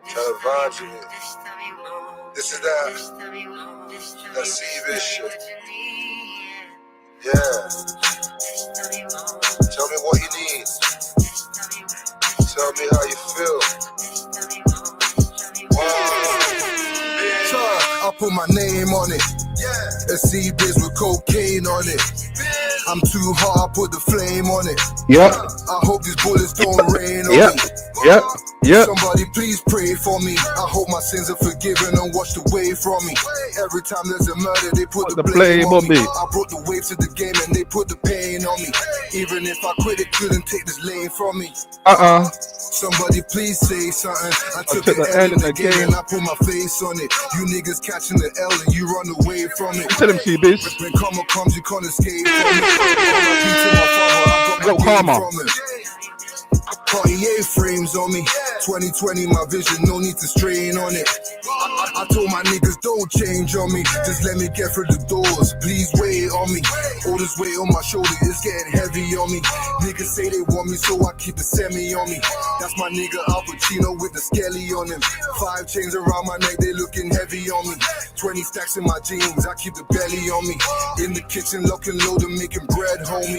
Televangelist. This is that serious shit. Yeah. Tell me what you need. Tell me how you feel. I put my name on it. A C-biz with cocaine on it. I'm too hot, I put the flame on it. Yep. I hope these bullets don't rain on me. Yep. Somebody please pray for me. I hope my sins are forgiven and washed away from me. Every time there's a murder, they put the blame on me. I brought the wave to the game and they put the pain on me. Even if I quit, it couldn't take this lane from me. Somebody please say something. I took the L in the game and I put my face on it. You niggas catching the L and you run away from it. Tell him, C-Biz. When karma comes, you can't escape from it. I got my from it. Cartier frames on me. 2020 my vision, no need to strain on it. I told my niggas don't change on me. Just let me get through the doors. Please wait on me. All this weight on my shoulder is getting heavy on me. Niggas say they want me, so I keep the semi on me. That's my nigga Al Pacino with the skelly on him. 5 chains around my neck, they looking heavy on me. 20 stacks in my jeans, I keep the belly on me. In the kitchen, looking loaded, making bread, homie.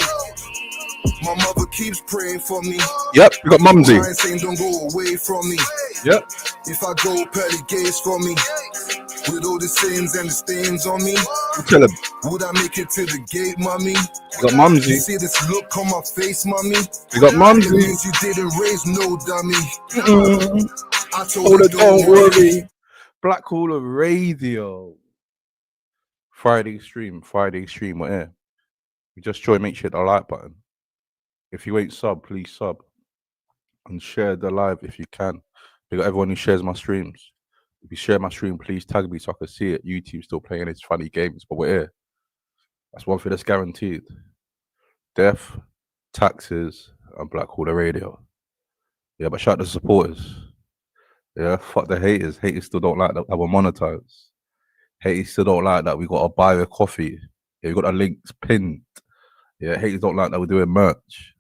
My mother keeps praying for me. Yep, you got Mumsy. Saying don't go away from me. Yep. If I go, pearly gates for me. With all the sins and the stains on me. Tell him. Would I make it to the gate, mommy? You got Mumsy. You see this look on my face, mommy? You got Mumsy. It means you didn't raise no dummy. I told her don't worry. Blackhooler Radio. Friday stream, we're here. You just try and make sure the like button. If you ain't sub, please sub. And share the live if you can. We got everyone who shares my streams. If you share my stream, please tag me so I can see it. YouTube's still playing its funny games, but we're here. That's one thing that's guaranteed. Death, taxes, and Blackhooler Radio. Yeah, but shout out the supporters. Yeah, fuck the haters. Haters still don't like that we're monetized. Haters still don't like that we got to buy a coffee. Yeah, we got the links pinned. Yeah, haters don't like that we're doing merch.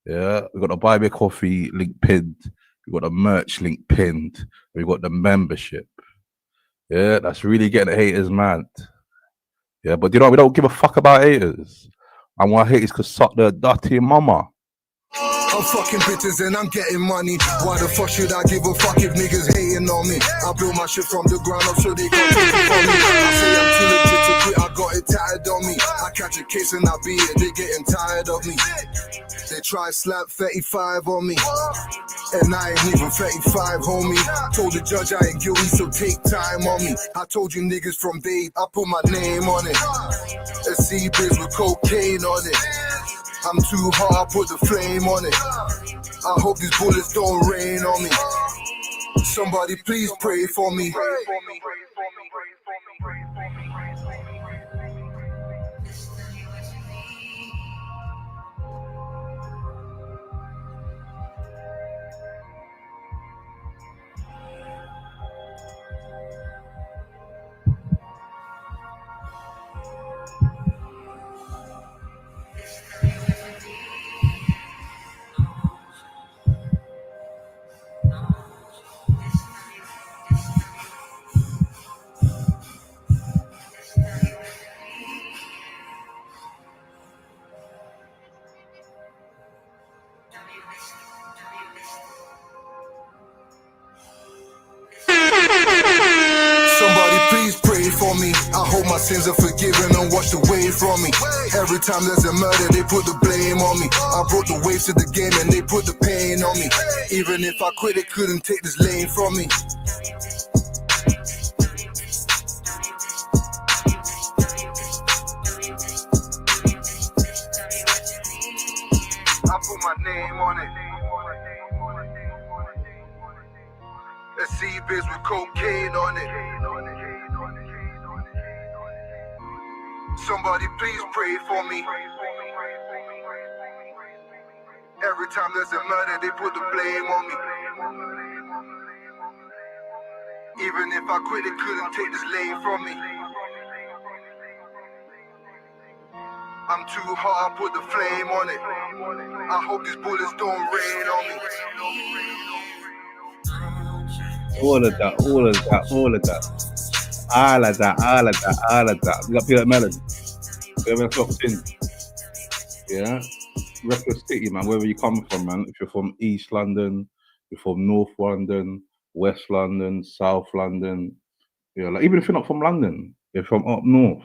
Yeah, we got the buy me a coffee link pinned. We got the merch link pinned. We got the membership. Yeah, that's really getting the haters mad. Yeah, but you know, we don't give a fuck about haters. And why haters could suck their dirty mama. I'm fucking bitches and I'm getting money. Why the fuck should I give a fuck if niggas hating on me? I build my shit from the ground up so they gon' take it from me. I say I'm too legit to quit, I got it tatted on me. I catch a case and I beat it, they getting tired of me. They try slap 35 on me. And I ain't even 35, homie. Told the judge I ain't guilty, so take time on me. I told you niggas from day, I put my name on it. A C-biz with cocaine on it. I'm too hot, I put the flame on it. I hope these bullets don't rain on me. Somebody please pray for me. Please pray for me. I hope my sins are forgiven and washed away from me. Every time there's a murder, they put the blame on me. I brought the waves to the game and they put the pain on me. Even if I quit, it couldn't take this lane from me. I put my name on it. A C-biz with cocaine on it. Somebody please pray for me. Every time there's a murder, they put the blame on me. Even if I quit, it couldn't take this lane from me. I'm I'm too hot, I put the flame on it. I hope these bullets don't rain on me. All of that. We got Peter Melon. Whoever clocked in. Yeah. Reckless City, man. Wherever you come from, man. If you're from East London, you're from North London, West London, South London. Yeah, like even if you're not from London, you're from up north.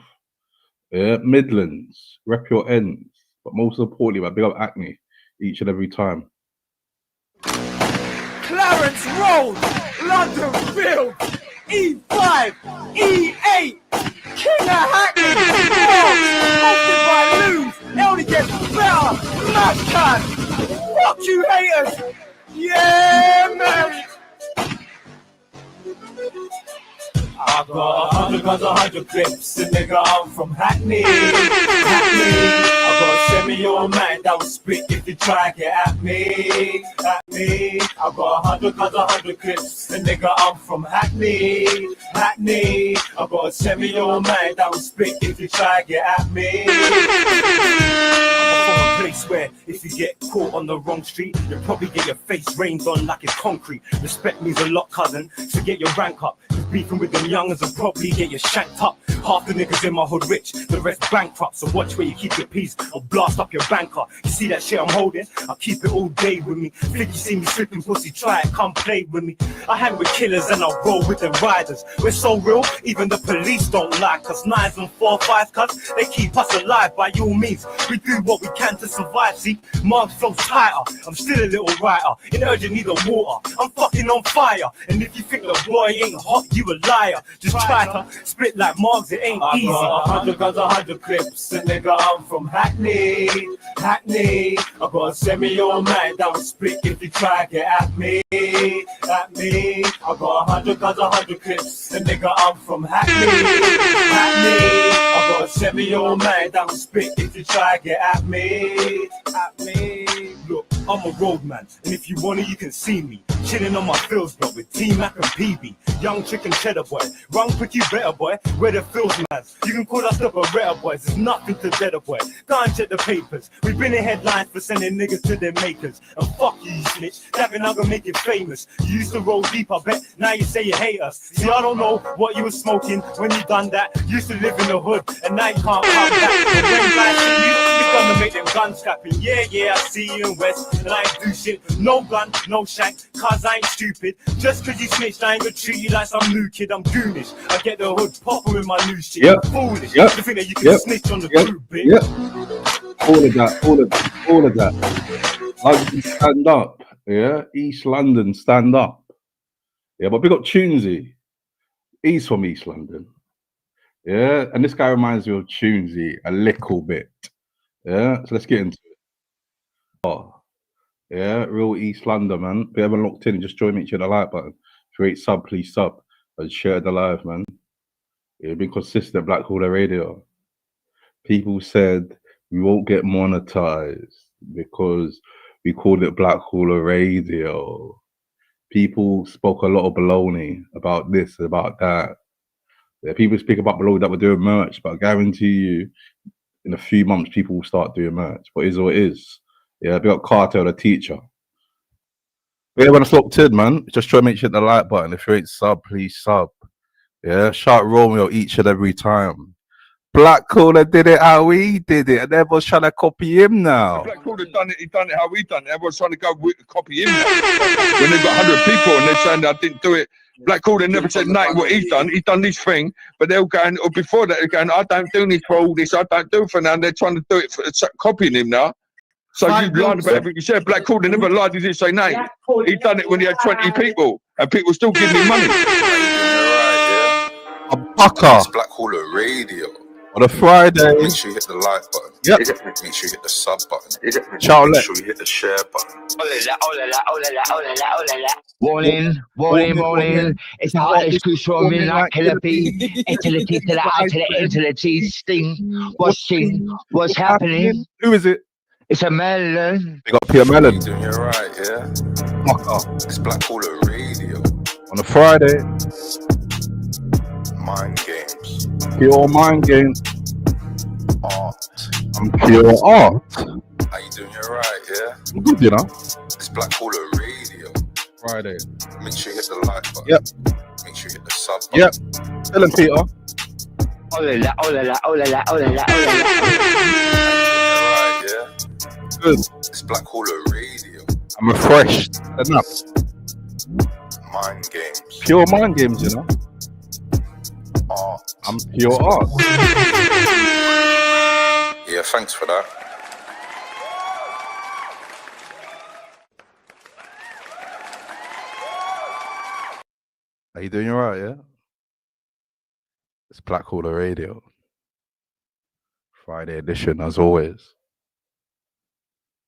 Yeah, Midlands, rep your ends. But most importantly, man, big up Acne each and every time. Clarence Road, London Field, E5, E8, King of Hackney, hosted by Luz. It only gets better, Mashcan. Fuck you haters. Yeah, man. I got 100 guns, 100 clips, and nigga, I'm from Hackney. I got a semi-old man that will spit if you try to get at me. I got 100 guns, 100 clips, and nigga, I'm from Hackney. I got a semi-old man that will spit if you try to get at me. I'm from a place where if you get caught on the wrong street, you'll probably get your face rained on like it's concrete. Respect means a lot, cousin, so get your rank up. Beefing with them youngers will probably get you shanked up. Half the niggas in my hood rich, the rest bankrupt. So watch where you keep your peace or blast up your banker. You see that shit I'm holding? I'll keep it all day with me. Think you see me slipping pussy, try it, come play with me. I hang with killers and I roll with the riders. We're so real, even the police don't like us. 9s and 4-5 cuts, they keep us alive by all means. We do what we can to survive, see? Marks flows tighter, I'm still a little writer. In urgent need of water, I'm fucking on fire. And if you think the boy ain't hot, you a liar. Just try to split like Marks, it ain't easy. 100 guns, 100 clips, and nigga, I'm from Hackney. I got a semi-old man that will split if you try to get at me. I got 100 guns, 100 clips, and nigga, I'm from Hackney. I got a semi-old man that will split if you try to get at me. Look, I'm a roadman, and if you want it, you can see me chilling on my fields, bro, with T-Mac and PB. Young chicken cheddar boy, run quick, you better boy. Where the fields, man? You can call us the Beretta boys. There's nothing to dead boy. Go and check the papers. We've been in headlines for sending niggas to their makers. And fuck you, you snitch. That been not gonna make it famous. You used to roll deep, I bet. Now you say you hate us. See, I don't know what you were smoking when you done that. You used to live in the hood, and now you can't come back. And when guys see you, you're gonna make them guns clapping. Yeah, I see you in West, and I ain't do shit. No gun, no shank, cause I ain't stupid. Just cause you snitched, I ain't gonna treat you like some new kid. I'm goonish. I get the hood popper with my new shit. Yep. Foolish. Yep. To think that you can snitch on the truth, bitch. Yep. All of that. London, stand up. Yeah. East London, stand up. Yeah, but big up Tunesy. He's from East London. Yeah. And this guy reminds me of Tunesy a little bit. Yeah. So let's get into it. Oh. Yeah, real East London, man. If you haven't locked in, just join me to the like button. If you rate sub, please sub. And share the live, man. You've been consistent, Black Caller Radio. People said we won't get monetized because we called it Black Caller Radio. People spoke a lot of baloney about this, about that. Yeah, people speak about baloney that we're doing merch, but I guarantee you, in a few months, people will start doing merch. But it is what it is. Yeah, we got Carter, the teacher. Yeah, when it's locked in, man, just try to make sure the like button. If you ain't sub, please sub. Yeah, shout Romeo each and every time. Black Caller did it how he did it, and everyone's trying to copy him now. Black Caller done it, he done it how we done it. Everyone's trying to go copy him now. When they've got 100 people and they're saying that I didn't do it. Black Caller never said nothing what he's done this thing, but they're going, or before that, they're going, I don't do this for all this, I don't do it for now, and they're trying to do it for copying him now. So you lied about everything you said. Black Caller never lied, he didn't say nothing. He done it when he had 20 people, and people still giving him money. A bucker. It's Black Caller Radio. On a Friday. Make sure you hit the like button. Yep. Make sure you hit the sub button. Shout Make let. sure you hit the share button. Warning. It's the hottest cruise from me like Killer B. Into the T's. Sting. What's happening? Who is it? It's a melon. We got Peter Melon. You doing your right, yeah? Bucker. It's Black Caller Radio. On a Friday. Mind games. Pure mind game. Art. I'm pure art. How you doing? You're right, yeah? I'm good, you know. It's Black Caller Radio. Friday. Make sure you hit the like button. Yep. Make sure you hit the sub Yep. button. Tell him, Peter. Oh la la, oh la la, oh la la, oh la la, oh la la. How you doing? You're right, yeah? Good. It's Black Caller Radio. I'm refreshed. Enough. Mind games. Pure mind games, you know. Art. I'm pure art. Yeah, thanks for that. How you doing? You alright, yeah? It's Black Caller Radio. Friday edition, as always.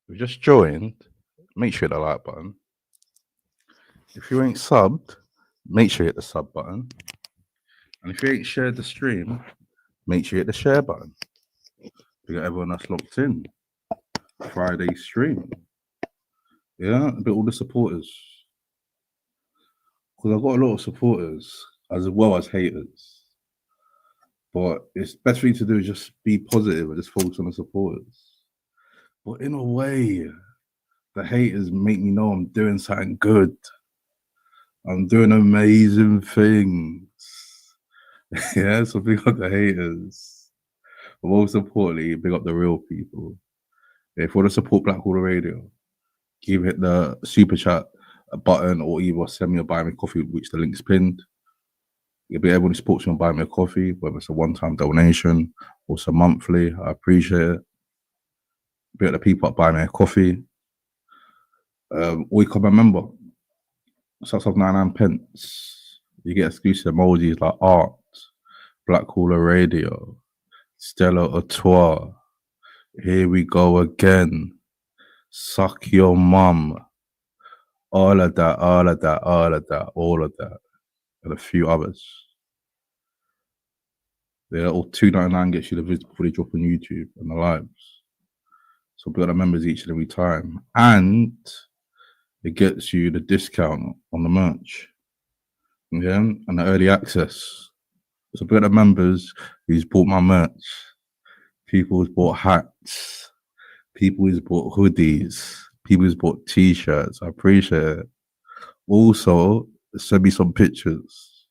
If you just joined, make sure you hit the like button. If you ain't subbed, make sure you hit the sub button. And if you ain't shared the stream, make sure you hit the share button. We got everyone that's locked in. Friday stream. Yeah, a bit all the supporters. Because I've got a lot of supporters as well as haters. But it's best thing to do is just be positive and just focus on the supporters. But in a way, the haters make me know I'm doing something good. I'm doing amazing things. Yeah, so big up the haters. But most importantly, big up the real people. If you want to support Black Caller Radio, give it the super chat button or either send me a buy me coffee, which the link's pinned. You'll be able to support me on buy me a coffee, whether it's a one-time donation or some monthly. I appreciate it. Be at the people at buy me a coffee. Or you can remember, starts off 99 pence. You get exclusive emojis like art, Black Caller Radio, Stella Artois. Here we go again. Suck your mum. All of that, all of that, all of that, all of that. And a few others. They're all $2.99 gets you the visit before they drop on YouTube and the lives. So we got the members each and every time. And it gets you the discount on the merch. Yeah, and the early access. So we got the members who's bought my merch. People who's bought hats. People who's bought hoodies. People who's bought t-shirts. I appreciate it. Also, send me some pictures.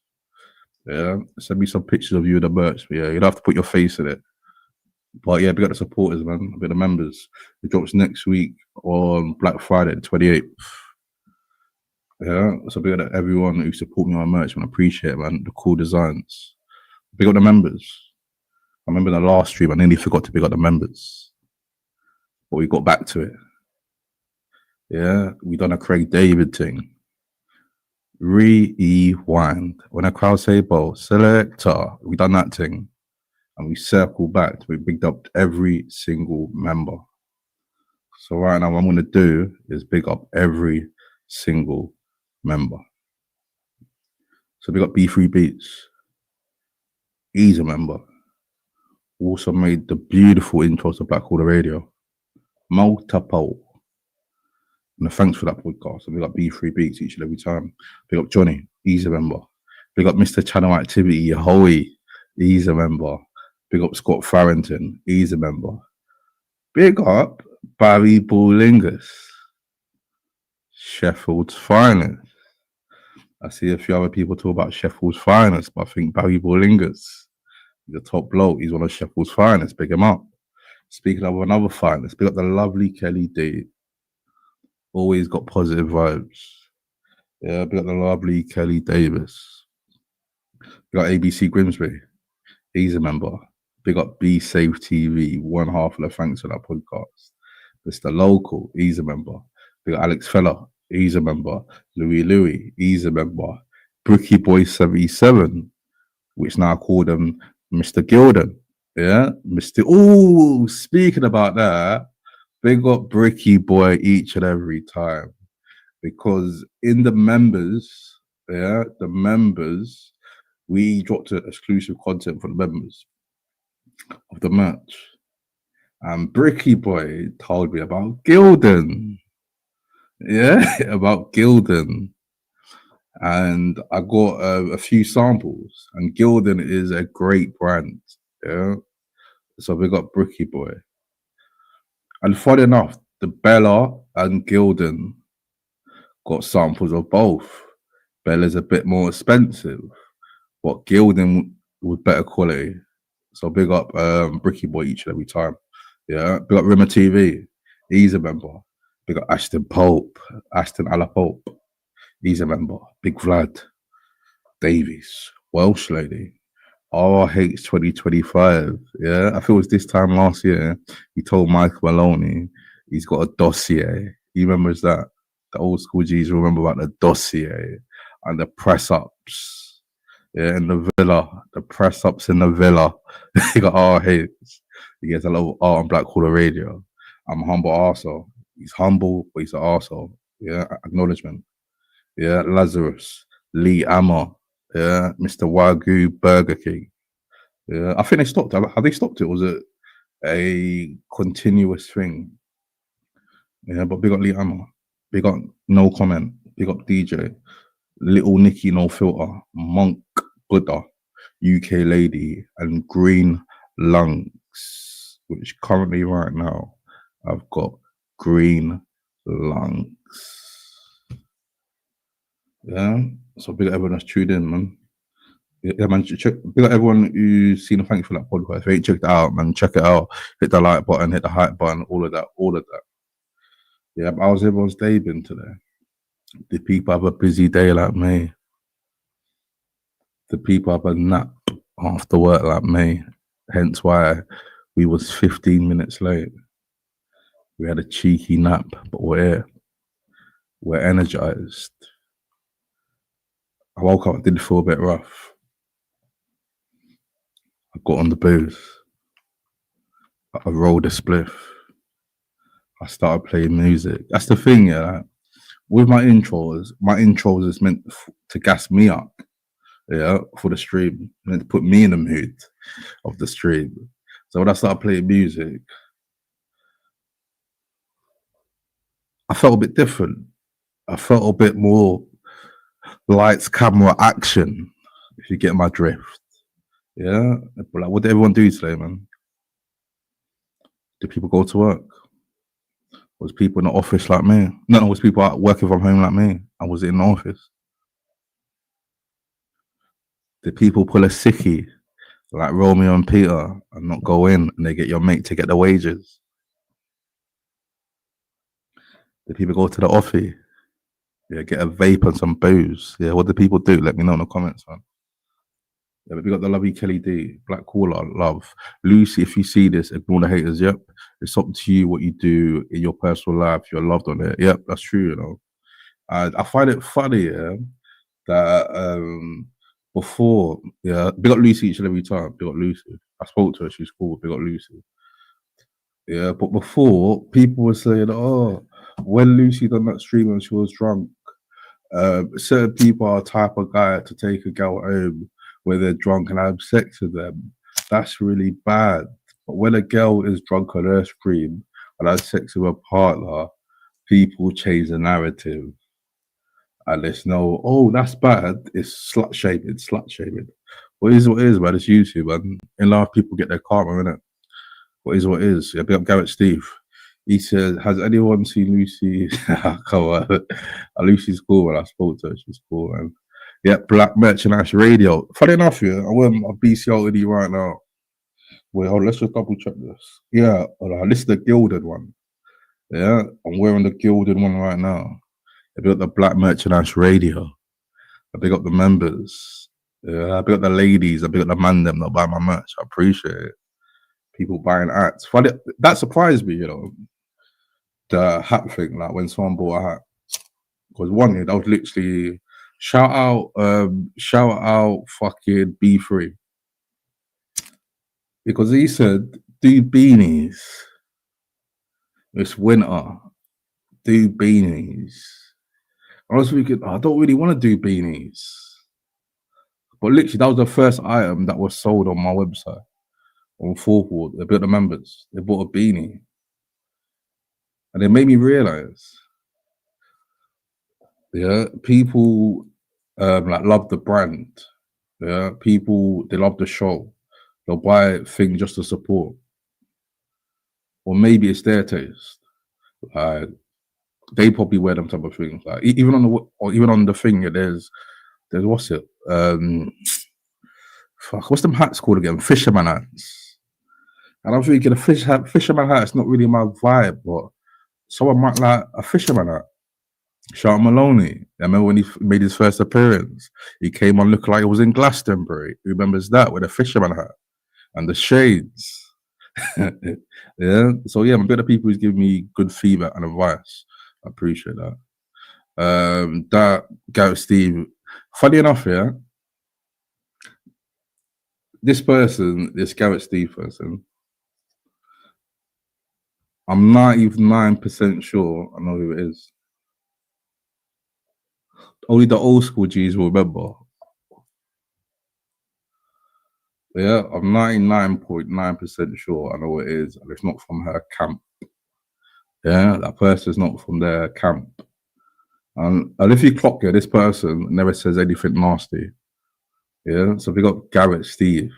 Yeah, send me some pictures of you in the merch. Yeah, you don't have to put your face in it. But yeah, we got the supporters, man. We got the members. It drops next week on Black Friday, the 28th. Yeah, so big up everyone who support me on my merch, man. I appreciate it, man. The cool designs. Big up the members. I remember the last stream, I nearly forgot to big up the members. But we got back to it. Yeah, we done a Craig David thing. Rewind. When a crowd say ball, selector, we done that thing. And we circle back. We bigged up every single member. So right now what I'm going to do is big up every single member. So we got B3 Beats. He's a member. Also made the beautiful intros to Black Caller Radio. Multiple. And thanks for that podcast. And we got B3 Beats each and every time. Big up Johnny. He's a member. Big up Mr. Channel Activity. Hoey. He's a member. Big up Scott Farrington. He's a member. Big up Barry Ballingus. Sheffield's finest. I see a few other people talk about Sheffield's finest, but I think Barry Ballingus, the top bloke, he's one of Sheffield's finest. Big him up. Speaking of another finest, big up the lovely Kelly D. Always got positive vibes. Yeah, big up the lovely Kelly Davis. Big up ABC Grimsby. He's a member. Big up Be Safe TV. One half of the thanks for that podcast. Mr. Local. He's a member. Big up Alex Feller. He's a member. Louis. He's a member. Bricky Boy 77, which now call him Mr. Gilden. Yeah, Mr. Oh, speaking about that, big up Bricky Boy each and every time. Because in the members, yeah, the members, we dropped exclusive content for the members of the merch. And Bricky Boy told me about Gilden. Yeah, about Gilden. And I got a few samples. And Gilden is a great brand. Yeah. So we got Bricky Boy. And funny enough, the Bella and Gildan got samples of both. Bella's a bit more expensive, but Gildan with better quality. So big up Bricky Boy each and every time. Yeah, big up Rimmer TV. He's a member. Big up Ashton Alla Pope. He's a member. Big Vlad Davies, Welsh lady. RH 2025. Yeah, I feel it was this time last year. He told Michael Maloney he's got a dossier. He remembers that. The old school G's remember about the dossier and the press ups. Yeah, in the villa, the press ups in the villa. He got RH. He gets a lot of art on Black Caller Radio. I'm a humble arsehole. He's humble, but he's an arsehole. Yeah, acknowledgement. Yeah, Lazarus, Lee Ammer. Yeah, Mr. Wagyu Burger King. Yeah, I think they stopped it. Have they stopped it? Was it a continuous thing? Yeah, but big up Lee Ammer. Big up No Comment. Big up DJ. Little Nicky No Filter. Monk Buddha. UK Lady. And Green Lungs. Which currently right now I've got Green Lungs. Yeah. So big up everyone that's tuned in, man. Yeah, man. Big up everyone who's seen the Thank You For That podcast. If you ain't checked it out, man, check it out. Hit the like button, hit the hype button, all of that. Yeah, but how's everyone's day been today? The people have a busy day like me. The people have a nap after work like me. Hence why we was 15 minutes late. We had a cheeky nap, but we're here. We're energized. I woke up, I did feel a bit rough. I got on the booze. I rolled a spliff. I started playing music. That's the thing, yeah. With my intros is meant to gas me up, yeah, for the stream, meant to put me in the mood of the stream. So when I started playing music, I felt a bit different. I felt a bit more lights, camera, action, if you get my drift. Yeah? But like, what did everyone do today, man? Did people go to work? Was people in the office like me? No, was people out working from home like me? I was in the office. Did people pull a sickie like Romeo and Peter and not go in and they get your mate to get the wages? Did people go to the office? Yeah, get a vape and some booze. Yeah, what did people do? Let me know in the comments, man. Yeah, but we got the lovely Kelly D, Black Caller, love. Lucy, if you see this, ignore the haters. Yep. It's up to you what you do in your personal life. You're loved on it. Yep, that's true, you know. I find it funny, yeah, that before, yeah, big up Lucy each and every time. Big up Lucy. I spoke to her, she's cool. Big up Lucy. Yeah, but before, people were saying, oh, when Lucy done that stream and she was drunk, certain people are the type of guy to take a girl home where they're drunk and have sex with them. That's really bad. But when a girl is drunk on her stream and has sex with a partner, people change the narrative. And there's no, oh, that's bad. It's slut shaming. What is, man. It's YouTube, and in life, people get their karma, innit? What is. Yeah, big up Garrett Steve. He says, has anyone seen Lucy? Come on. Lucy's cool when I spoke to her. She's cool, man. Yeah, Black Merchandise Radio. Funny enough, yeah, I'm wearing my BCL hoodie right now. Wait, hold on, let's just double check this. Yeah, hold on, this is the gilded one. Yeah, I'm wearing the gilded one right now. I big up the Black Merchandise Radio. I big up the members. Yeah, I big up the ladies. I big up the man them that buy my merch. I appreciate it. People buying hats. Funny, that surprised me, you know. The hat thing, like when someone bought a hat. Because one year, that was literally shout out fucking B3. Because he said, do beanies. It's winter. Do beanies. I was thinking, I don't really want to do beanies. But literally, that was the first item that was sold on my website. On Forward, they built the members. They bought a beanie. And it made me realize, yeah, people like love the brand. Yeah, people, they love the show. They'll buy things just to support. or maybe it's their taste. They probably wear them type of things. Like even on the thing, there's what's it? Fuck, what's them hats called again? Fisherman hats. And I'm thinking a fisherman hat is not really my vibe, but someone might like a fisherman hat. Sean Maloney. I remember when he made his first appearance, he came on looking like it was in Glastonbury. Who remembers that with a fisherman hat and the shades? Yeah. So yeah, I'm a bit of people who's giving me good feedback and advice. I appreciate that. That Garrett Steve. Funny enough, yeah. This Garrett Steve person, I'm 99% sure I know who it is. Only the old school G's will remember. Yeah, I'm 99.9% sure I know what it is, and it's not from her camp. Yeah, that person's not from their camp. And if you clock it, this person never says anything nasty. Yeah, so we got Garrett Steve,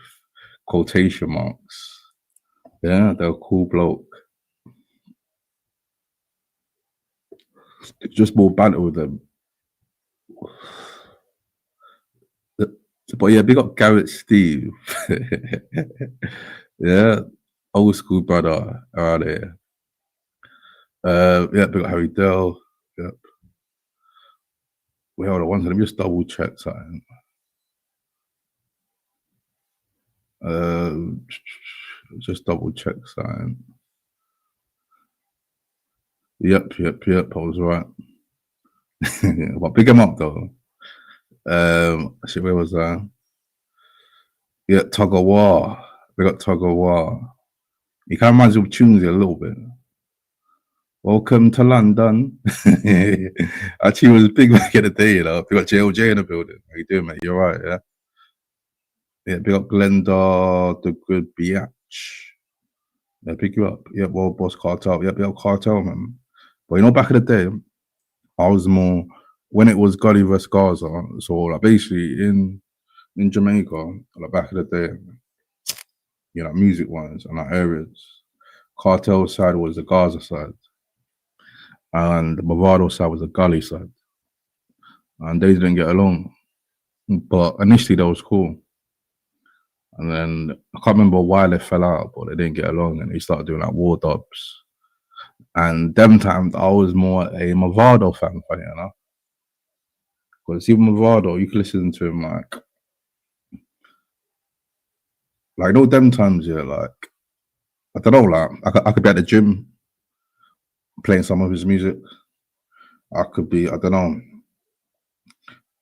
quotation marks. Yeah, they're a cool bloke. It's just more banter with them. But yeah, big up Garrett Steve. Yeah, old school brother around here. Yeah, big up Harry Dell. Yep. Well, hold on one second, let me just double check something. Just double check something. Yep, I was right. But big him up though. Shit, where was I? Yeah, Tug of War. We got Tug of War. He kind of reminds me of Tunesy a little bit. Welcome to London. Actually, it was big back in the day, you know. We got JLJ in the building. How you doing, mate? You're right, yeah? Yeah, big up Glenda, the good biatch. Yeah, pick you up. Yeah, well, Boss Cartel. Yeah, big up Cartel, man. But you know, back in the day, I was more, when it was Gotti vs Gaza, so like basically in Jamaica, like back in the day, you know, music wise and like areas, Cartel side was the Gaza side, and the Movado side was the Gully side, and they didn't get along. But initially, that was cool. And then I can't remember why they fell out, but they didn't get along, and they started doing like war dubs. And them times, I was more a Movado fan, funny enough. Because even Movado, you can listen to him like no them times, yeah, like I don't know, like I could be at the gym playing some of his music. I could be, I don't know,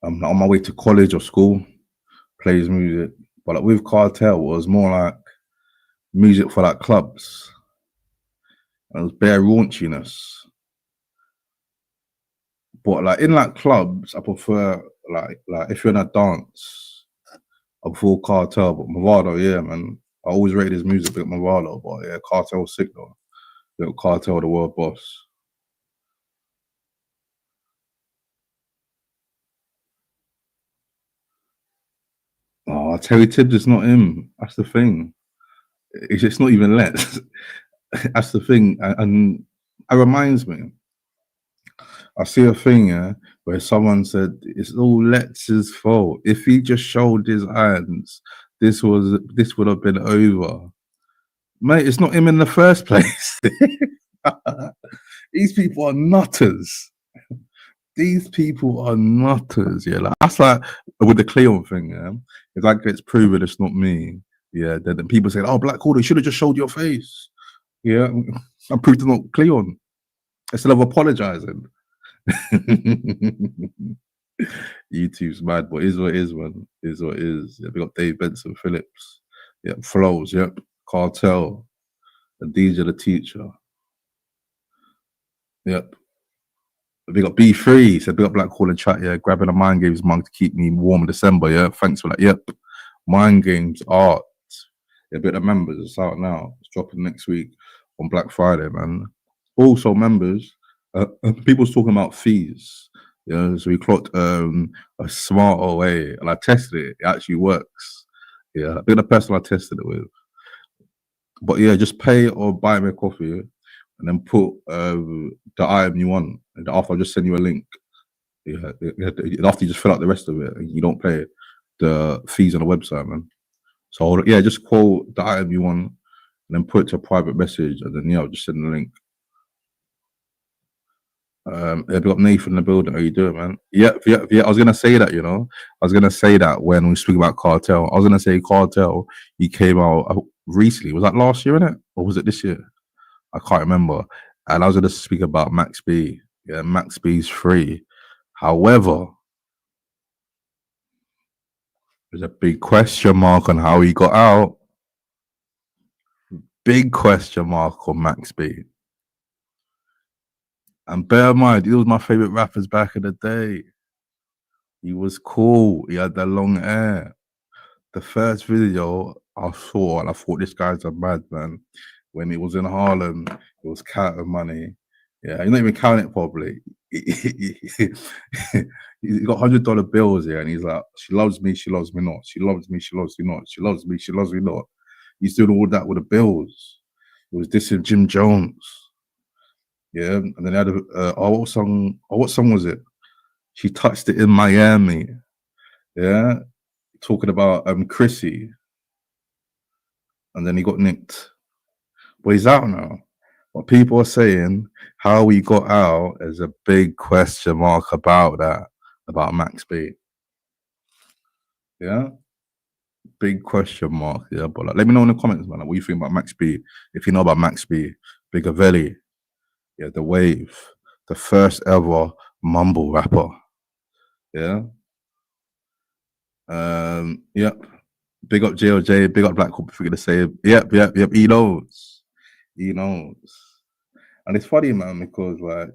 I'm on my way to college or school, play his music. But like with Cartel, it was more like music for like clubs. It was bare raunchiness. But like in like clubs, I prefer like if you're in a dance, I prefer Cartel. But Movado, yeah, man. I always rated his music with Movado, but yeah, Cartel's sick though. Little Cartel, the world boss. Oh, Terry Tibbs is not him. That's the thing. It's just not even Let's. That's the thing. And it reminds me. I see a thing, yeah, where someone said it's all Let's fault. If he just showed his hands, this would have been over. Mate, it's not him in the first place. These people are nutters. These people are nutters, yeah. Like, that's like with the Cleon thing, yeah. If that gets proven it's not me, yeah, then people say, oh, Black Hawk, you should have just showed your face. Yeah, I proved it's not Cleon. Instead of apologizing. YouTube's mad, but is what it is, man. Is what it is. Yeah, we got Dave Benson Phillips. Yeah, Flows, yep. Cartel. The DJ the teacher. Yep. We got B3, said big up Black Hall and chat, yeah. Grabbing a Mind Games mug to keep me warm in December, yeah. Thanks for that. Yep. Mind Games art. Yeah, bit of members, it's out now. It's dropping next week on Black Friday, man. Also, members, people's talking about fees. Yeah, so we clocked a smarter way, and I tested it. It actually works. Yeah, I think the person I tested it with. But yeah, just pay or buy me a coffee and then put the item you want. And after I just send you a link. Yeah, after you just fill out the rest of it, and you don't pay the fees on the website, man. So yeah, just quote the item you want and then put it to a private message, and then yeah, I'll just send the link. Yeah, we got Nathan in the building. How you doing, man? Yeah. I was gonna say that, I was gonna say that when we speak about Cartel. I was gonna say Cartel. He came out recently. Was that last year, innit? Or was it this year? I can't remember. And I was gonna speak about Max B. Yeah, Max B's free. However, there's a big question mark on how he got out. Big question mark on Max B. And bear in mind, he was my favorite rappers back in the day. He was cool. He had the long hair. The first video I saw, and I thought this guy's a madman. When he was in Harlem, it was counting money. Yeah, he's not even counting it properly. He got $100 bills here, and he's like, "She loves me not. She loves me not. She loves me not." He's doing all that with the bills. It was dissing Jim Jones. Yeah, and then they had what song was it? She touched it in Miami. Yeah, talking about Chrissy, and then he got nicked. But he's out now. What people are saying, how he got out, is a big question mark about that, about Max B. Yeah, big question mark. Yeah, but like, let me know in the comments, man. Like, what you think about Max B? If you know about Max B, Bigavelli, yeah, The Wave, the first ever mumble rapper. Yeah. Yep. Big up JLJ, big up Black Hawk. If we're gonna say, yep. He knows. And it's funny, man, because like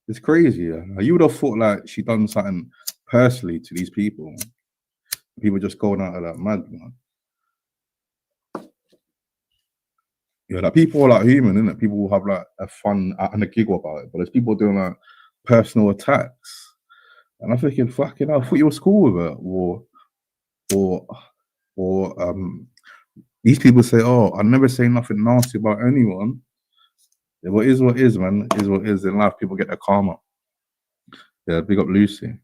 it's crazy. Yeah? You would have thought like she done something personally to these people. People just going out of that mad, man. Yeah, like people are like human, innit? People will have like a fun and a giggle about it, but there's people doing like personal attacks. And I'm thinking, fucking hell, I thought you were cool with it, or these people say, "Oh, I never say nothing nasty about anyone." Yeah, what is, man. Is what is in life. People get their karma. Yeah, big up Lucy.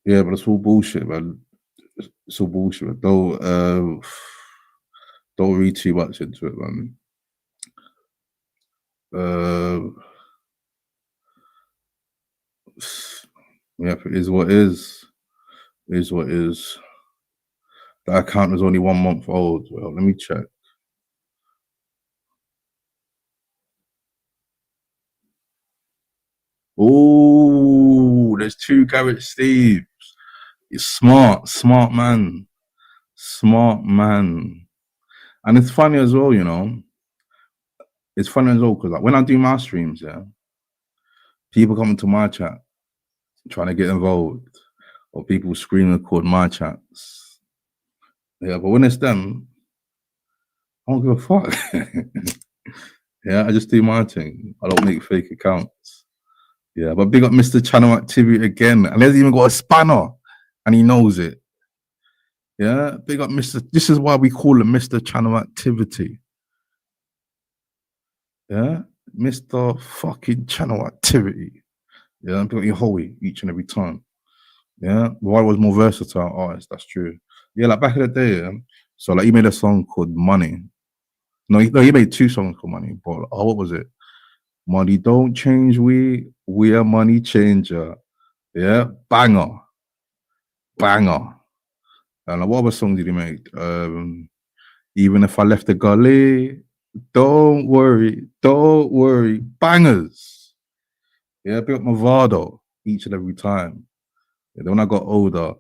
Yeah, but it's all bullshit, man. It's all bullshit. Don't read too much into it, man. Yeah, it is what is. Is what is. That account is only 1 month old. Well, let me check. Oh, there's 2 Garrett Steves. It's smart man. And it's funny as well, It's funny as well because like when I do my streams, yeah, people come into my chat trying to get involved, or people screen record my chats. Yeah, but when it's them, I don't give a fuck. Yeah, I just do my thing. I don't make fake accounts. Yeah, but big up Mr. Channel Activity again, and there's even got a spanner, and he knows it. Yeah, big up Mr. This is why we call him Mr. Channel Activity. Yeah, Mr. fucking Channel Activity. Yeah, big up your Hoey each and every time. Yeah, Roy was more versatile artist. That's true. Yeah, like back in the day. Yeah? So like he made a song called Money. No, he made 2 songs called Money. But what was it? Money don't change. We are money changer. Yeah, banger. And what other song did he make? Even if I left the gully, don't worry. Bangers. Yeah, big up Movado each and every time. Yeah, then when I got older,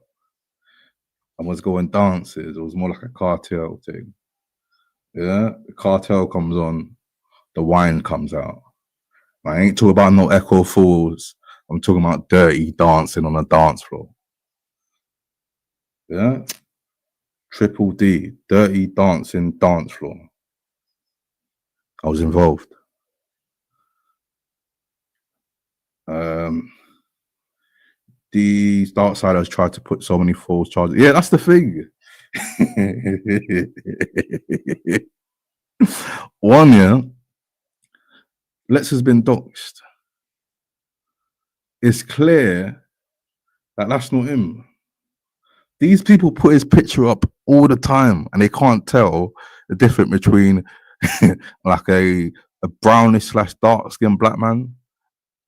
I was going dances. It was more like a cartel thing. Yeah, the cartel comes on, the wine comes out. I ain't talking about no Echo Fools. I'm talking about dirty dancing on a dance floor. Yeah, Triple D, dirty dancing dance floor. I was involved. These Darksiders tried to put so many false charges. Yeah, that's the thing. One, yeah, Lex has been doxxed. It's clear that that's not him. These people put his picture up all the time and they can't tell the difference between like a brownish / dark skinned black man,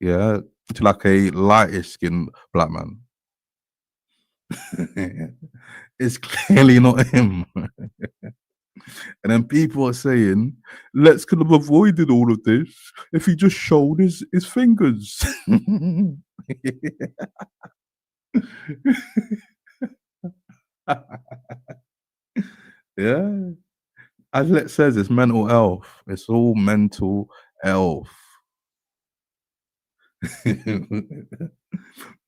yeah, to like a lightish skinned black man. It's clearly not him. And then people are saying, Lex could have avoided all of this if he just showed his fingers. Yeah. As Lex says, it's mental health. It's all mental health.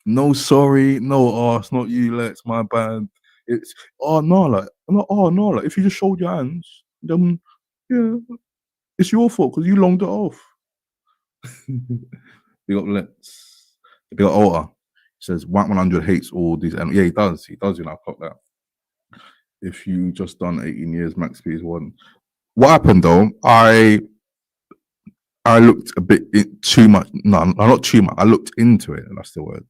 No, sorry, no, it's not you, Lex, my bad. It's like if you just showed your hands, then yeah, it's your fault because you longed it off. We got Lex. We got Alta. He says Wack 100 hates all these, and yeah, he does. He does, I clock that. If you just done 18 years, Max P is one. What happened though? I looked a bit too much. No, not too much. I looked into it, and that's the word.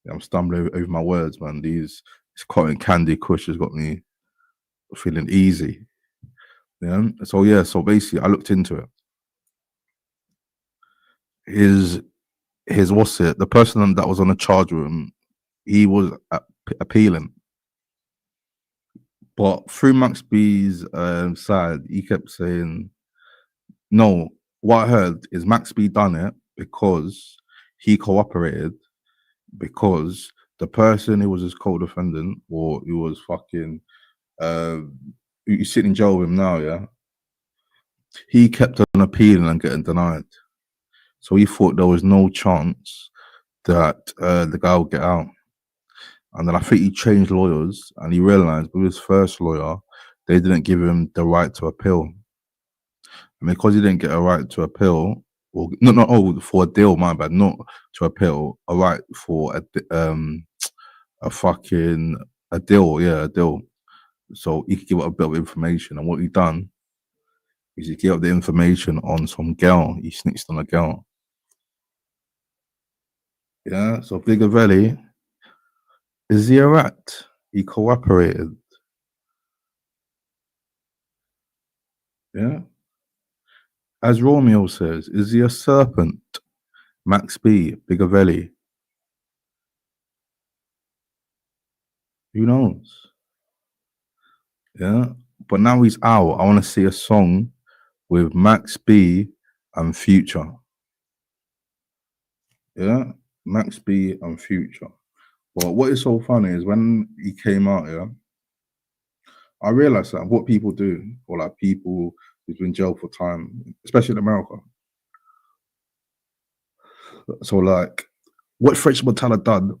Yeah, I'm stumbling over my words, man. This cotton candy kush has got me feeling easy. Yeah. So basically, I looked into it. His what's it? The person that was on the charge room, he was appealing, but through Max B's side, he kept saying, "No, what I heard is Max B done it because he cooperated, because the person who was his co-defendant or who was fucking he's sitting in jail with him now, yeah, he kept on appealing and getting denied. So he thought there was no chance that the guy would get out. And then I think he changed lawyers and he realized with his first lawyer, they didn't give him the right to appeal. And because he didn't get a right to appeal, or for a deal, my bad, not to appeal, a right for a deal, yeah, a deal. So he could give up a bit of information. And what he done is he gave up the information on some girl. He snitched on a girl. Yeah, so Bigavelli, is he a rat? He cooperated. Yeah. As Romeo says, is he a serpent? Max B, Bigavelli. Who knows? Yeah. But now he's out. I want to see a song with Max B and Future. Yeah. Max B and Future. But what is so funny is when he came out, yeah, I realized that what people do, or like people who've been in jail for time, especially in America. So like what French Montana done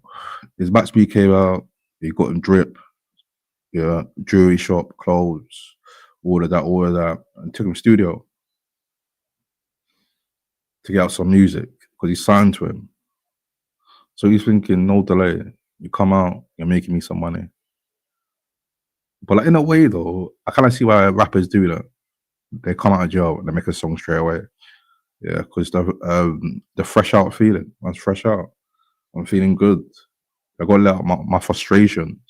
is Max B came out, he got him drip, yeah, jewelry shop, clothes, all of that, and took him studio to get out some music because he signed to him. So he's thinking, no delay, you come out, you're making me some money. But like in a way though, I kind of see why rappers do that. They come out of jail and they make a song straight away. Yeah, because the fresh out feeling. Man's fresh out. I'm feeling good. I got to let out my frustrations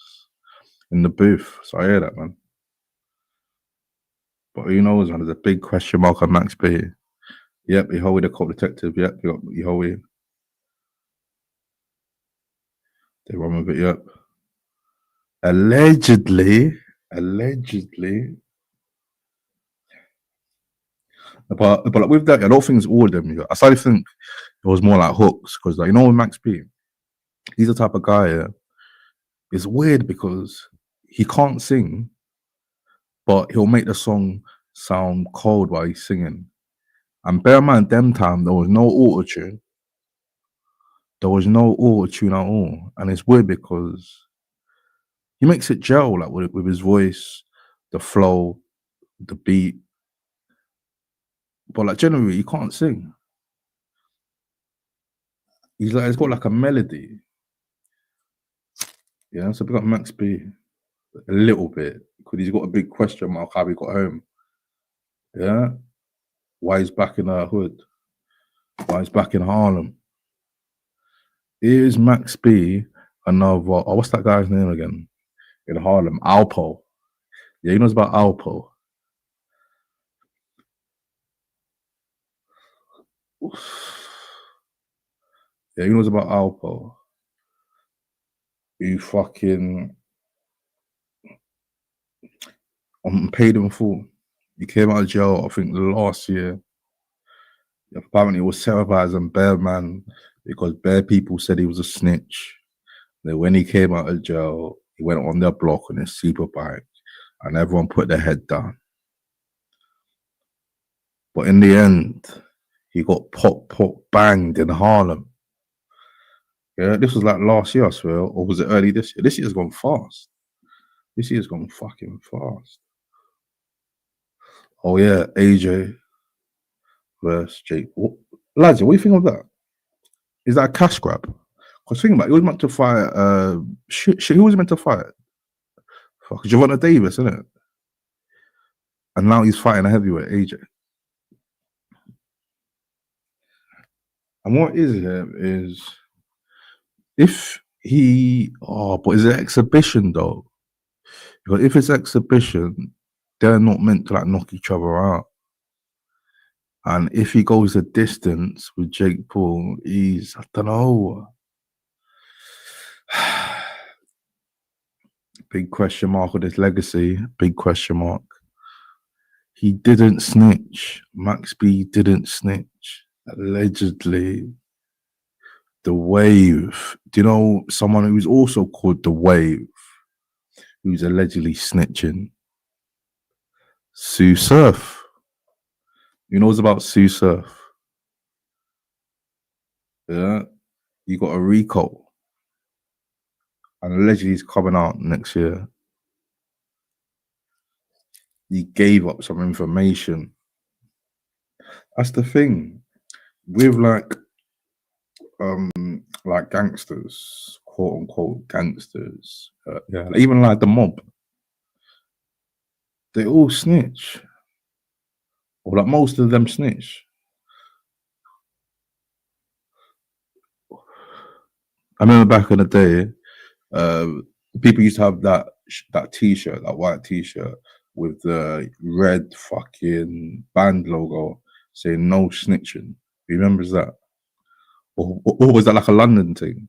in the booth. So I hear that, man. But who knows, man? There's a big question mark on Max B. Yep, Yehoe the cult detective. Yep, you got Yehoe. They run with it, yep. Allegedly. But like with that, I don't think it's all of them. I started to think it was more like hooks because, like, with Max B, he's the type of guy. Yeah, it's weird because he can't sing, but he'll make the song sound cold while he's singing. And bear in mind, them time there was no auto-tune. There was no auto-tune at all, and it's weird because he makes it gel like with his voice, the flow, the beat. But like generally, he can't sing. He's got like a melody. Yeah, so we got Max B. A little bit, because he's got a big question mark how he got home. Yeah, why he's back in the hood? Why he's back in Harlem? Here's Max B, another. Oh, what's that guy's name again? In Harlem, Alpo. Yeah, he knows about Alpo. Yeah, he knows about Alpo. He fucking paid him full. He came out of jail, I think, last year. Apparently, it was terrorizing Bear Man because Bear people said he was a snitch. Then when he came out of jail, he went on their block on his super bike, and everyone put their head down. But in the end, he got pop banged in Harlem. Yeah, this was like last year, I swear, or was it early this year? This year's gone fast. This year's gone fucking fast. Oh yeah, AJ versus Jake. Lads, what do you think of that? Is that a cash grab? Because think about it, he was meant to fight. Who was he meant to fight? Fuck, Gervonta Davis, isn't it? And now he's fighting a heavyweight, AJ. And what is it is if he but is it exhibition though? Because if it's exhibition, they're not meant to like knock each other out. And if he goes the distance with Jake Paul, I don't know. Big question mark on his legacy. Big question mark. He didn't snitch. Max B didn't snitch. Allegedly. The Wave. Do you know someone who's also called The Wave, who's allegedly snitching? Sue Surf. Who knows about Sue Surf? Yeah. You got a RICO. And allegedly he's coming out next year. He gave up some information. That's the thing. With like gangsters, quote unquote gangsters, yeah, even like the mob, they all snitch. Or like most of them snitch. I remember back in the day, people used to have that t-shirt, that white t-shirt with the red fucking band logo saying no snitching. Who remembers that? Or was that like a London thing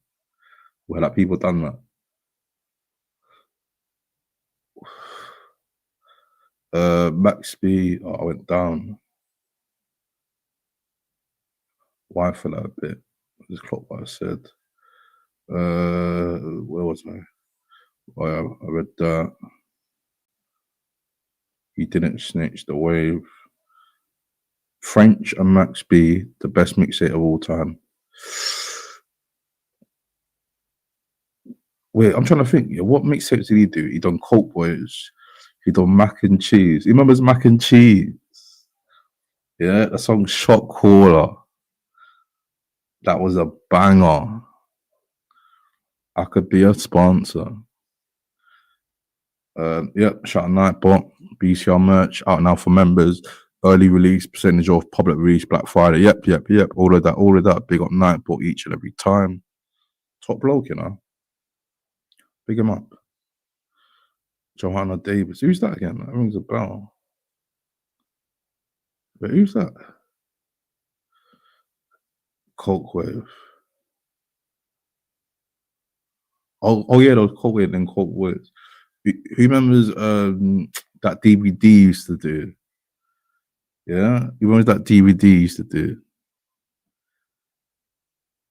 where like people done that? Max B, I went down. Why for that a bit? Just clock what I said. Where was I? Oh, yeah, I read that. He didn't snitch. The Wave. French and Max B, the best mixtape of all time. Wait, I'm trying to think. Yeah, what mixtapes did he do? He done Coke Boys. He done Mac and Cheese. He remembers Mac and Cheese. Yeah, the song Shot Caller. That was a banger. I Could Be a Sponsor. Yep, shout out Nightbot. BCR merch out now for members. Early release, percentage off, public release, Black Friday. Yep. All of that. Big up Nightbot each and every time. Top bloke, you know. Big him up. Johanna Davis. Who's that again? That rings a bell. But who's that? Coke Wave. Oh yeah, those Coke Wave and Coke Waves. Who remembers that DVD used to do? Yeah? Who remembers that DVD used to do?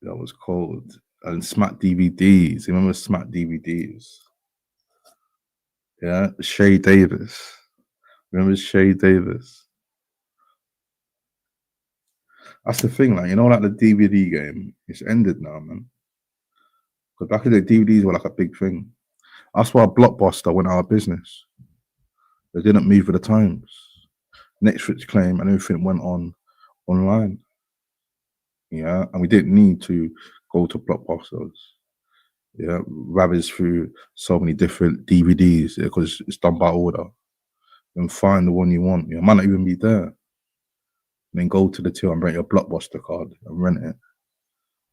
That was called. And Smack DVDs. You remember Smack DVDs? Yeah? Shay Davis. Remember Shay Davis? That's the thing, like, you know, like the DVD game, it's ended now, man. Because back in the DVDs were like a big thing. That's why Blockbuster went out of business. They didn't move with the times. Netflix claim and everything went online. Yeah, and we didn't need to go to Blockbusters. Yeah, ravage through so many different DVDs because it's done by order. And find the one you want. You might not even be there. And then go to the till and rent your Blockbuster card and rent it.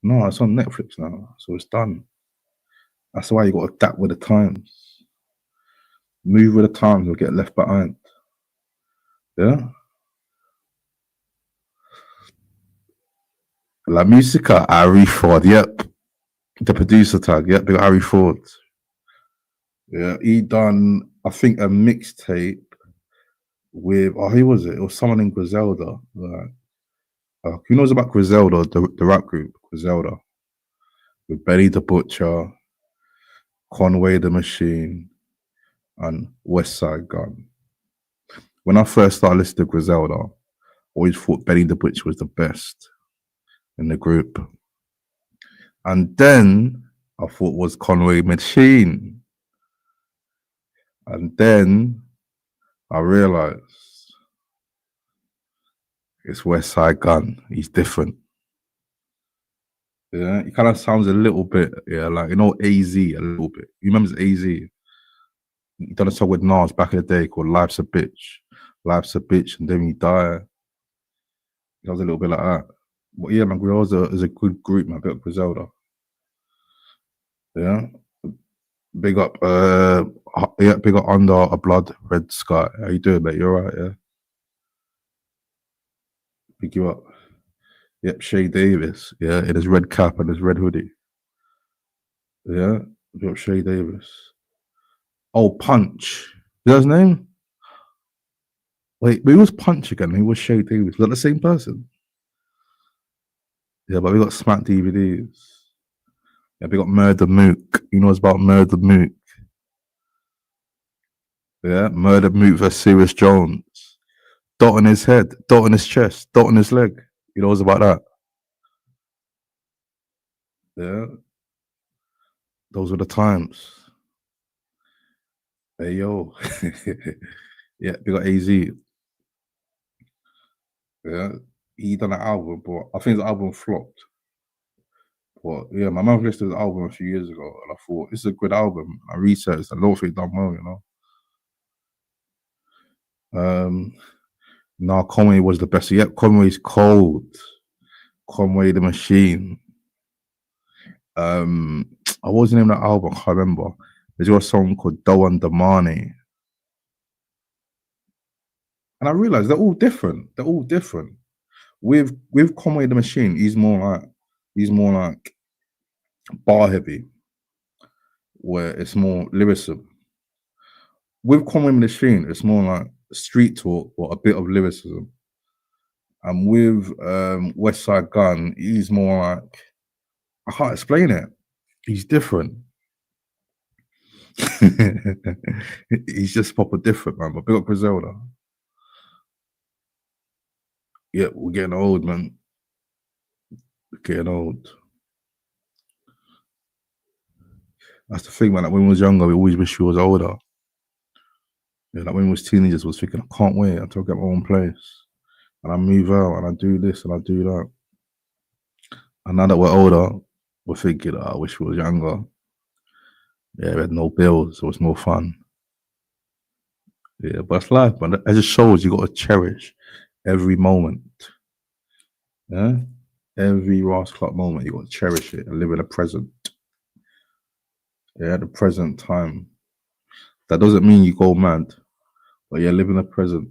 No, it's on Netflix now, so it's done. That's why you got to adapt with the times. Move with the times or get left behind. Yeah. La Musica, Harry Ford, yep. The producer tag, yep, big Harry Ford. Yeah, he done, I think, a mixtape with, who was it? It was someone in Griselda. Like, who knows about Griselda, the rap group, Griselda? With Benny the Butcher, Conway the Machine, and West Side Gun. When I first started listening to Griselda, I always thought Benny the Butcher was the best in the group. And then I thought was Conway Machine. And then I realized it's West Side Gun. He's different. Yeah, he kind of sounds a little bit, yeah, like, you know, AZ a little bit. You remember AZ? He done a song with Nas back in the day called Life's a Bitch. Life's a Bitch, and then he died. He was a little bit like that. But yeah, man, Griselda is a good group, man. Big up Griselda. Yeah. Big up, yeah, big up Under a Blood Red Sky. How you doing, mate? You alright, yeah? Big you up. Yep, Shay Davis, yeah, in his red cap and his red hoodie. Yeah, big up Shay Davis. Oh, Punch. Is that his name? Wait, but he was Punch again. He was Shay Davis. Was that the same person? Yeah, but we got Smack DVDs. Yeah, we got Murder Mook. You know what's about Murder Mook? Yeah, Murder Mook versus Serious Jones. Dot on his head, dot on his chest, dot on his leg. You know what's about that? Yeah. Those were the times. Hey, yo. Yeah, we got AZ. Yeah, he done an album, but I think the album flopped. But yeah, my mum listened to the album a few years ago, and I thought, this is a good album. I researched, and I don't think it done well, you know. No, Conway was the best. Yep, Conway's cold. Conway the Machine. I wasn't in that album, I can't remember. There's got a song called Doan Damani. And I realized they're all different. They're all different. With Conway the Machine, he's more like bar heavy, where it's more lyricism. With Conway the Machine, it's more like street talk or a bit of lyricism. And with West Side Gun, he's more like, I can't explain it. He's different. He's just proper different, man. But big up Griselda. Yeah, we're getting old, man. We're getting old. That's the thing, man. Like when we was younger, we always wish we was older. Yeah, like when we was teenagers, we was thinking, I can't wait until I get my own place. And I move out and I do this and I do that. And now that we're older, we're thinking, I wish we was younger. Yeah, we had no bills, so it was more fun. Yeah, but it's life, man. It just shows you got to cherish every moment. Yeah? Every Ras Clark moment, you got to cherish it and live in the present. Yeah, the present time. That doesn't mean you go mad, but yeah, live in the present.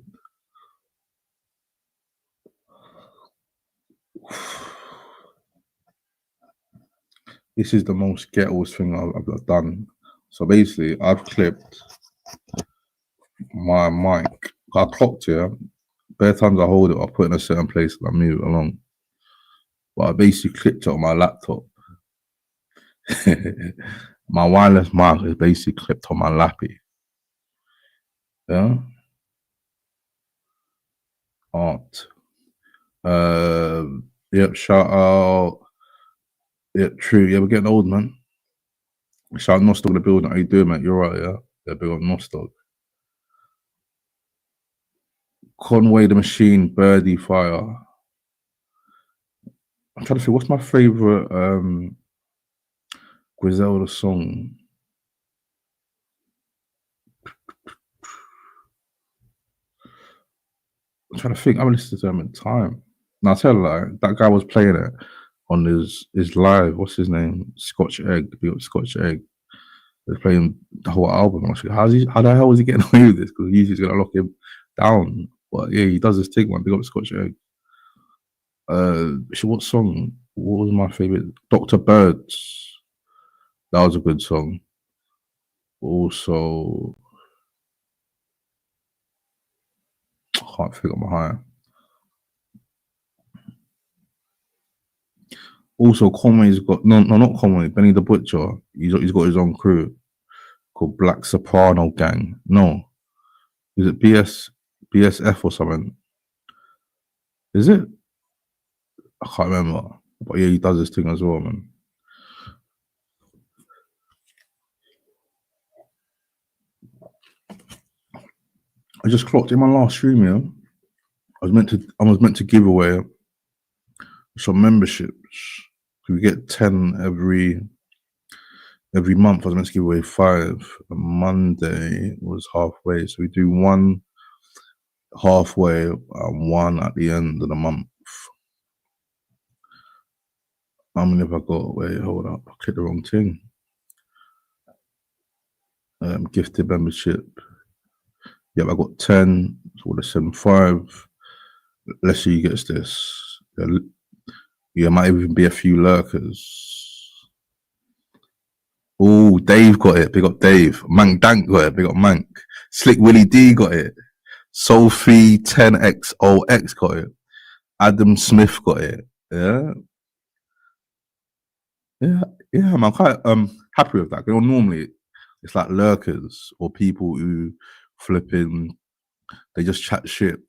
This is the most ghettoest thing I've done. So basically, I've clipped my mic. I clocked it. Bare times I hold it, I put it in a certain place and I move it along. But I basically clipped it on my laptop. My wireless mic is basically clipped on my lappy. Yeah. Art. Yep, shout out. Yep, true. Yeah, we're getting old, man. Shout out Nostog in the building. How you doing, man? You're right, yeah? Yeah, big up Nostog. Conway the Machine, Birdie Fire. I'm trying to think, what's my favorite Griselda song. I'm trying to think. I haven't listened to them in time. Now I tell you, like, that guy was playing it on his live. What's his name? Scotch Egg. Big up Scotch Egg. They're playing the whole album. I was like, how the hell is he getting away with this? Because usually he's gonna lock him down. But yeah, he does his thing, man. Big up Scotch Egg. What song? What was my favorite? Dr. Birds. That was a good song. Also, I can't think of my high. Also, Conway's got not Conway. Benny the Butcher. He's got his own crew called Black Soprano Gang. No, is it BSF or something? Is it? I can't remember. But yeah, he does his thing as well, man. I just clocked in my last stream, yeah. I was meant to give away some memberships. We get 10 every month. I was meant to give away 5. And Monday was halfway, so we do 1 halfway and 1 at the end of the month. How many have I got? Wait, hold up. I clicked the wrong thing. Gifted membership. Yep, I got 10. So the 75. Let's see who gets this. Yeah, might even be a few lurkers. Oh, Dave got it. Big up Dave. Mank Dank got it. Big up Mank. Slick Willie D got it. Sophie 10XOX got it. Adam Smith got it. Yeah. I'm quite happy with that. You know, normally it's like lurkers or people who flipping, they just chat shit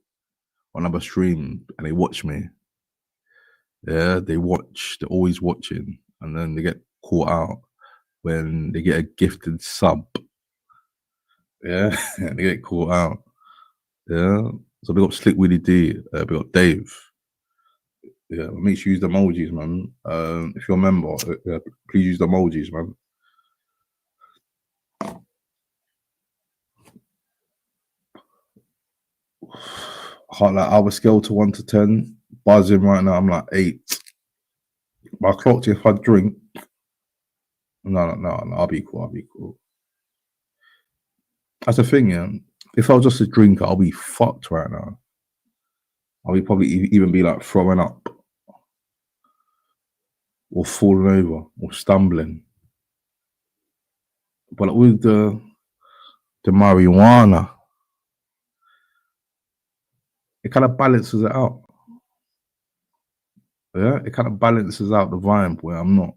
on other stream and they watch me. Yeah, they're always watching, and then they get caught out when they get a gifted sub. Yeah, they get caught out. Yeah, so big up Slick Willie D, big up Dave. Yeah, make sure you use the emojis, man. If you're a member, please use the emojis, man. Like our scale to 1 to 10, buzzing right now. I'm like 8. But I clocked if I drink. No. I'll be cool. That's the thing, yeah. If I was just a drinker, I'll be fucked right now. I'll be probably even be like throwing up, or falling over, or stumbling. But with the marijuana, it kind of balances it out. Yeah, it kind of balances out the vibe where I'm not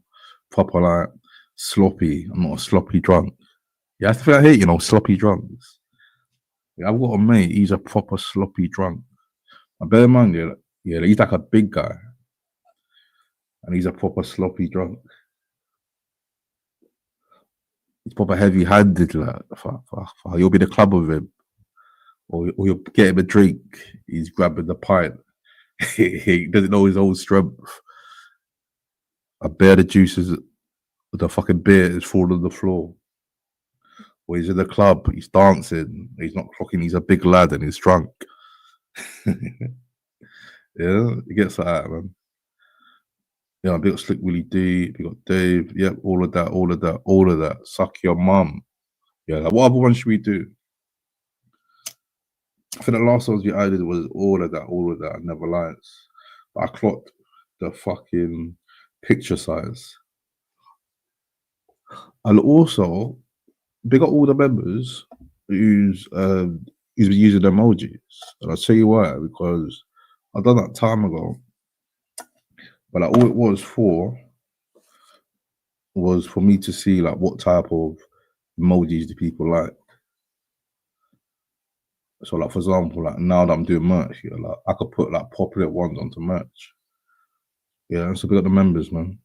proper like sloppy. I'm not a sloppy drunk. Yeah, that's the thing I hate, you know, sloppy drunks. Yeah, I've got a mate, he's a proper sloppy drunk. I bear in mind, yeah, he's like a big guy. And he's a proper sloppy drunk. He's proper heavy-handed, like, you'll be the club with him. Or you'll get him a drink, he's grabbing the pint. He doesn't know his own strength. I bear the juices, the fucking beer is falling on the floor. Or he's in the club, he's dancing, he's not clocking, he's a big lad and he's drunk. Yeah, it gets like that, man. Yeah, big up Slick Willie D, big up Dave, yep, all of that. Suck your mum. Yeah, like what other one should we do? I think the last ones we added was all of that, Never Lies. But I clocked the fucking picture size. And also, big up all the members who's been using emojis. And I'll tell you why, because I done that time ago. But like, all it was for me to see like what type of emojis do people like. So like for example, like now that I'm doing merch, yeah, like I could put like popular ones onto merch. Yeah, so we got the members, man.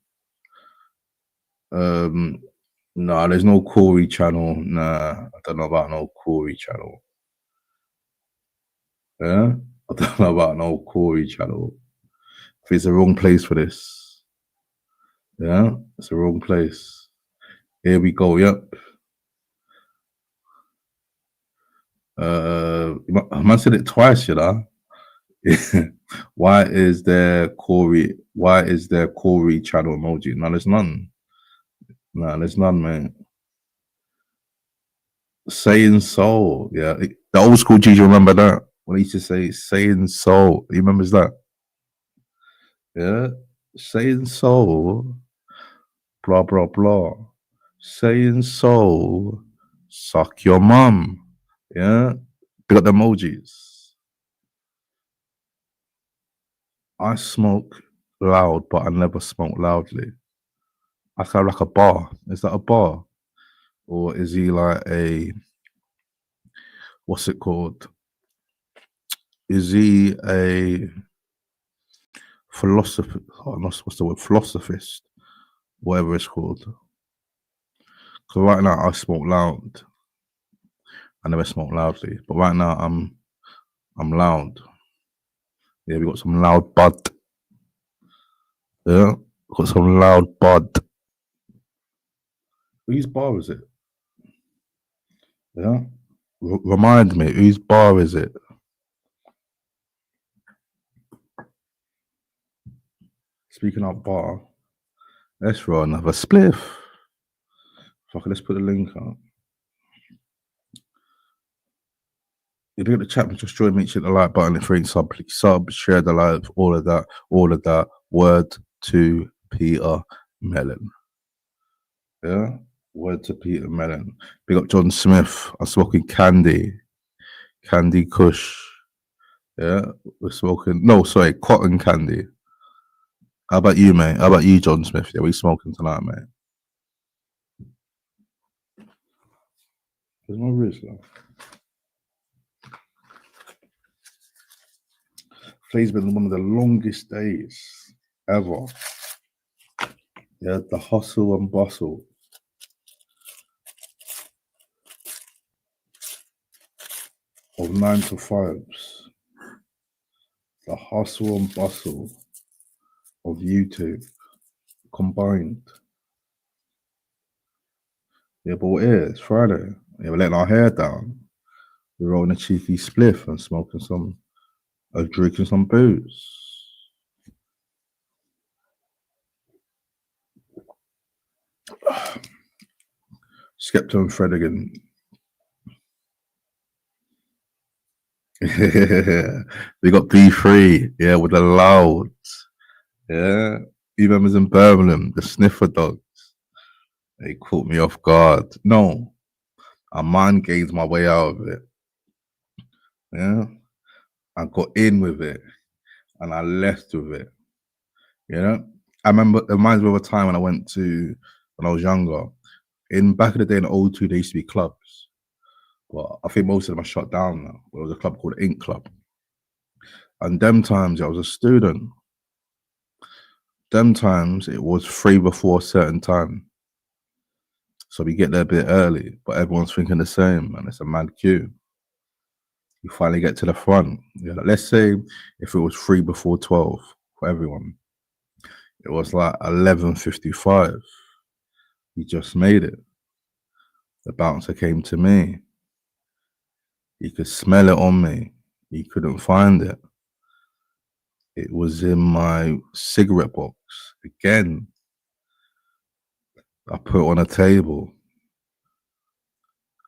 Nah, there's no Corey channel. Nah, I don't know about no Corey channel. Yeah, I don't know about no Corey channel. If it's the wrong place for this. Yeah, it's the wrong place. Here we go. Yep. Man said it twice, you know. Why is there Corey channel emoji? No, there's none. No, there's none, man. Saying soul, yeah. The old school G's, you remember that? When he used to say saying soul. He remembers that? Yeah. Saying soul, blah blah blah. Saying soul, suck your mum. Yeah. Pick up the emojis. I smoke loud, but I never smoke loudly. I sound like a bar. Is that a bar? Or is he like a, what's it called? Is he a philosopher? Oh, what's the word? Philosophist, whatever it's called. Because right now I smoke loud. I never smoke loudly, but right now I'm loud. Yeah, we got some loud bud. Yeah, got some loud bud. Whose bar is it? Yeah, remind me, whose bar is it? Speaking of bar, let's roll another spliff. Fuck it, let's put the link up. If you get the chat, just join me, hit the like button. If you ain't sub, please sub, share the live, all of that. Word to Peter Mellon. Yeah, word to Peter Mellon. Big up John Smith. I'm smoking Candy Kush. Yeah, we're smoking. No, sorry, cotton candy. How about you, mate? How about you, John Smith? Yeah, we smoking tonight, mate. There's no risk, though. Today's been one of the longest days ever. Yeah, the hustle and bustle. Of 9 to 5s. The hustle and bustle of YouTube combined. Yeah, but what is? It's Friday. Yeah, we're letting our hair down. We're rolling a cheeky spliff and smoking some, drinking some booze. Skepta and Fred again. We got B3, yeah, with the louds. Yeah, you members in Birmingham, the sniffer dogs. They caught me off guard. No, I mind gained my way out of it. Yeah, I got in with it and I left with it. You know, I remember, it reminds me of a time when I when I was younger. Back in the day in O2, there used to be clubs. Well, I think most of them are shut down now. There was a club called Ink Club. And them times I was a student. Them times it was free before a certain time. So we get there a bit early, but everyone's thinking the same, and it's a mad queue. You finally get to the front. Yeah, like, let's say if it was free before 12 for everyone, it was like 11:55. We just made it. The bouncer came to me. He could smell it on me. He couldn't find it. It was in my cigarette box. Again, I put it on a table.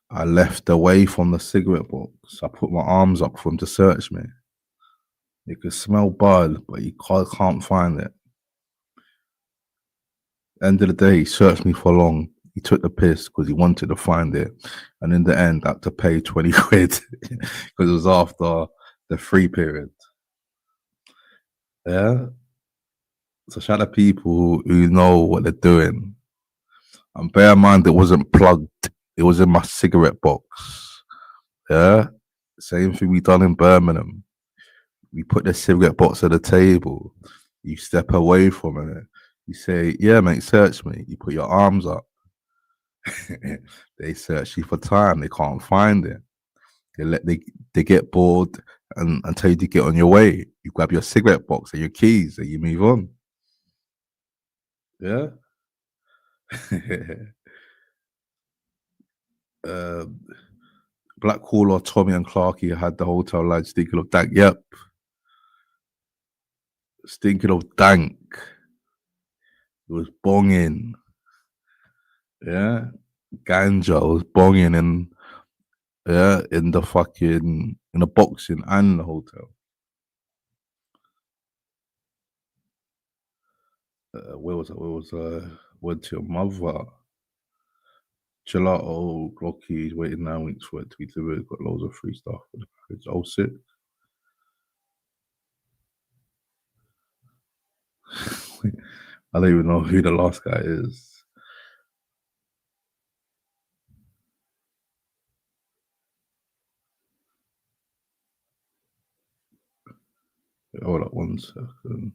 I left away from the cigarette box. I put my arms up for him to search me. He could smell bud, but he can't find it. End of the day, he searched me for long. He took the piss because he wanted to find it. And in the end, I had to pay 20 quid because it was after the free period. Yeah. So shout out to people who know what they're doing. And bear in mind, it wasn't plugged. It was in my cigarette box. Yeah. Same thing we done in Birmingham. We put the cigarette box at the table. You step away from it. You say, yeah, mate, search me. You put your arms up. They search you for time. They can't find it. They get bored and tell you to get on your way. You grab your cigarette box and your keys and you move on. Yeah. Black Caller, Tommy and Clarky had the hotel line stinking of dank. Yep. Stinking of dank. It was bonging. Yeah. Ganja was bonging in the boxing and the hotel. Where was went to your mother. Gelato, Glocky, waiting 9 weeks for it to be delivered. Got loads of free stuff. It's all sick. I don't even know who the last guy is. Hold up 1 second.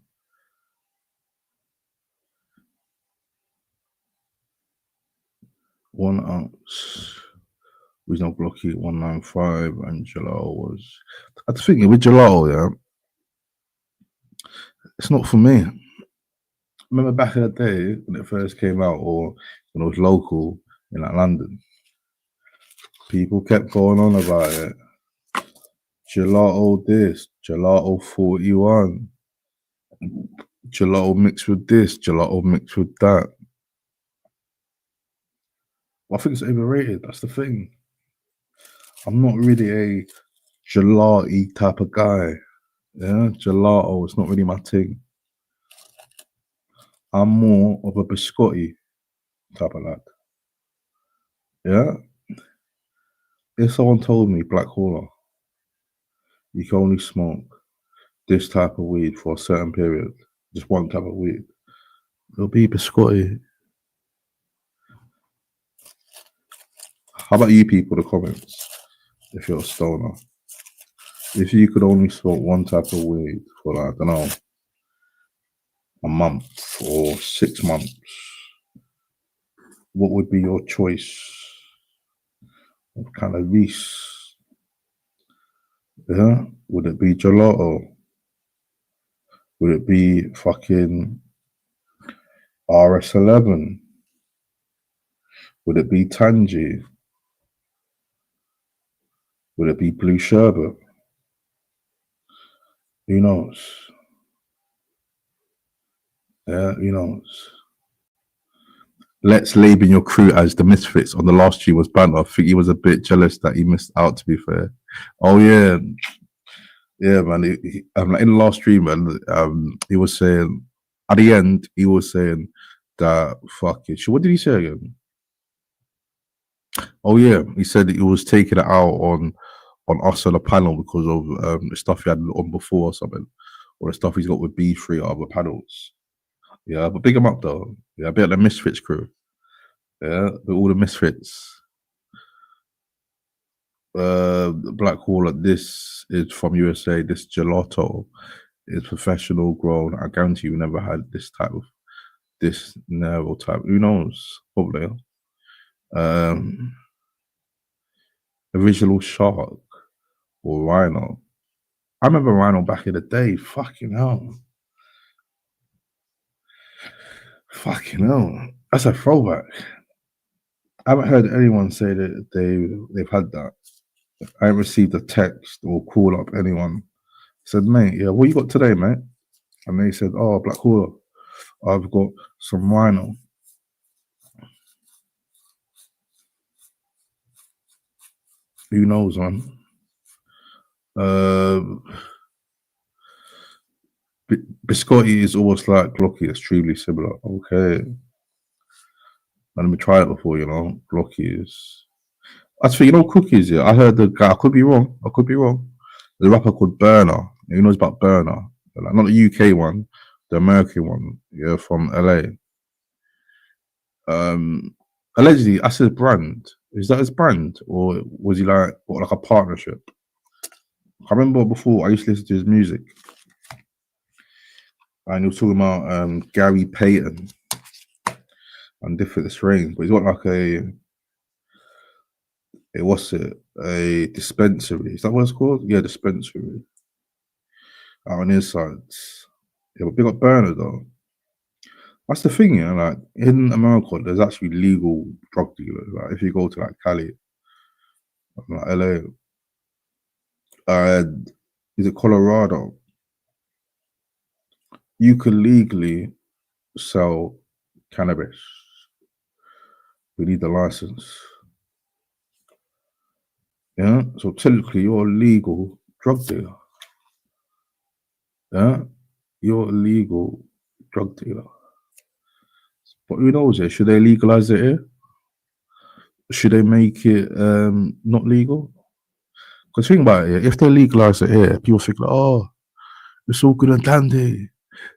One ounce. Reasonable Glocky 195 and Gelato was. I was thinking with Gelato, yeah, it's not for me. Remember back in the day when it first came out, or when it was local in like London, people kept going on about it. Gelato this, Gelato 41, Gelato mixed with this, Gelato mixed with that. I think it's overrated. That's the thing. I'm not really a gelato type of guy. Yeah, gelato is not really my thing. I'm more of a biscotti type of lad. Yeah. If someone told me, Black Caller, you can only smoke this type of weed for a certain period, just one type of weed, it'll be biscotti. How about you people, the comments, if you're a stoner? If you could only smoke one type of weed for, like, I don't know, a month or 6 months, what would be your choice of kind of lease? Yeah? Would it be gelato? Would it be fucking RS11? Would it be Tangy? Would it be Blue Sherbet? Who knows? Yeah, who knows? Let's label your crew as the Misfits on the last tune was Banter. I think he was a bit jealous that he missed out, to be fair. Oh, yeah. Yeah, man. Like in the last stream, man, he was saying, at the end, he was saying that, fuck it. What did he say again? Oh, yeah. He said he was taking it out on us on the panel because of the stuff he had on before or something, or the stuff he's got with B3 or other panels. Yeah, but big him up though. Yeah, a bit like the Misfits crew. Yeah, all the Misfits. Black Caller, this is from USA. This gelato is professional grown. I guarantee you never had this type of narrow type. Who knows? Probably. Original Shark or Rhino. I remember Rhino back in the day. Fucking hell. Fucking hell. That's a throwback. I haven't heard anyone say that they've had that. I haven't received a text or call up anyone. Said, mate, yeah, what you got today, mate? And they said, oh, Black Caller, I've got some Rhino. Who knows, man? Biscotti is almost like Glocky, extremely similar. Okay. Let me try it before, you know. Glocky is. I think, you know, cookies, yeah. I heard the guy, I could be wrong. The rapper called Burner. He knows about Burner. Like, not the UK one, the American one, yeah, from LA. Allegedly, that's his brand. Is that his brand? Or was he like a partnership? I remember before I used to listen to his music. And he was talking about Gary Payton and different strains, but he's got like a dispensary. Is that what it's called? Yeah, dispensary. Out on his sides. Yeah, but big up Burner though. That's the thing, yeah. Like in America, there's actually legal drug dealers. Like if you go to like Cali, like LA, and is it Colorado? You can legally sell cannabis. We need the license. Yeah, so technically you're a legal drug dealer. Yeah, you're a legal drug dealer. But who knows? Yeah, should they legalize it here? Should they make it not legal? Because think about it, yeah, if they legalize it here, people think, like, oh, it's all good and dandy.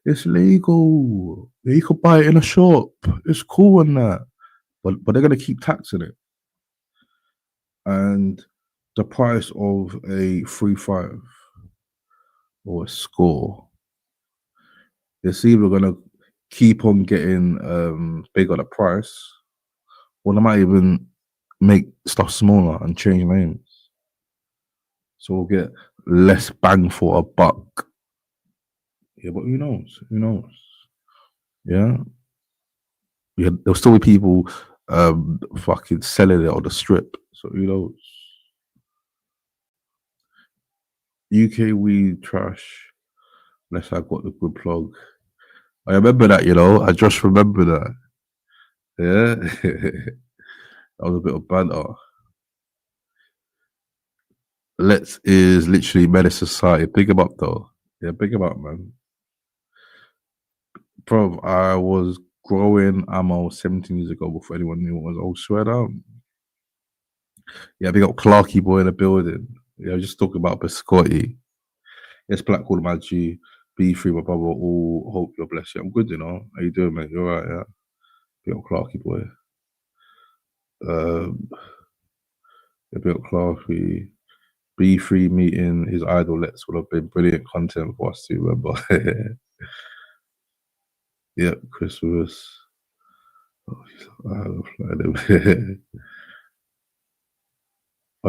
It's legal. You can buy it in a shop. It's cool and that. But they're gonna keep taxing it. And the price of a 3-5 or a score, it's either gonna keep on getting bigger the price, or they might even make stuff smaller and change names. So we'll get less bang for a buck. Yeah, but who knows? Who knows? Yeah. Yeah, there'll still be people fucking selling it on the strip. So who knows? UK weed trash. Unless I got the good plug. I remember that, you know. I just remember that. Yeah. That was a bit of banter. Let's is literally Menace Society. Big him up though. Yeah, big him up, man. Bro, I was growing ammo 17 years ago before anyone knew what was. Oh, swear down. Yeah, big up Clarky boy in the building. Yeah, just talking about Biscotti. Yes, Black Call my G. B3, my brother. All hope you're blessed. Yeah, I'm good, you know. How you doing, mate? You're right, yeah. Big up Clarky boy. Yeah, big up Clarky. B3 meeting his idol Lex would have been brilliant content for us to remember. Yeah, Christmas. Oh, oh,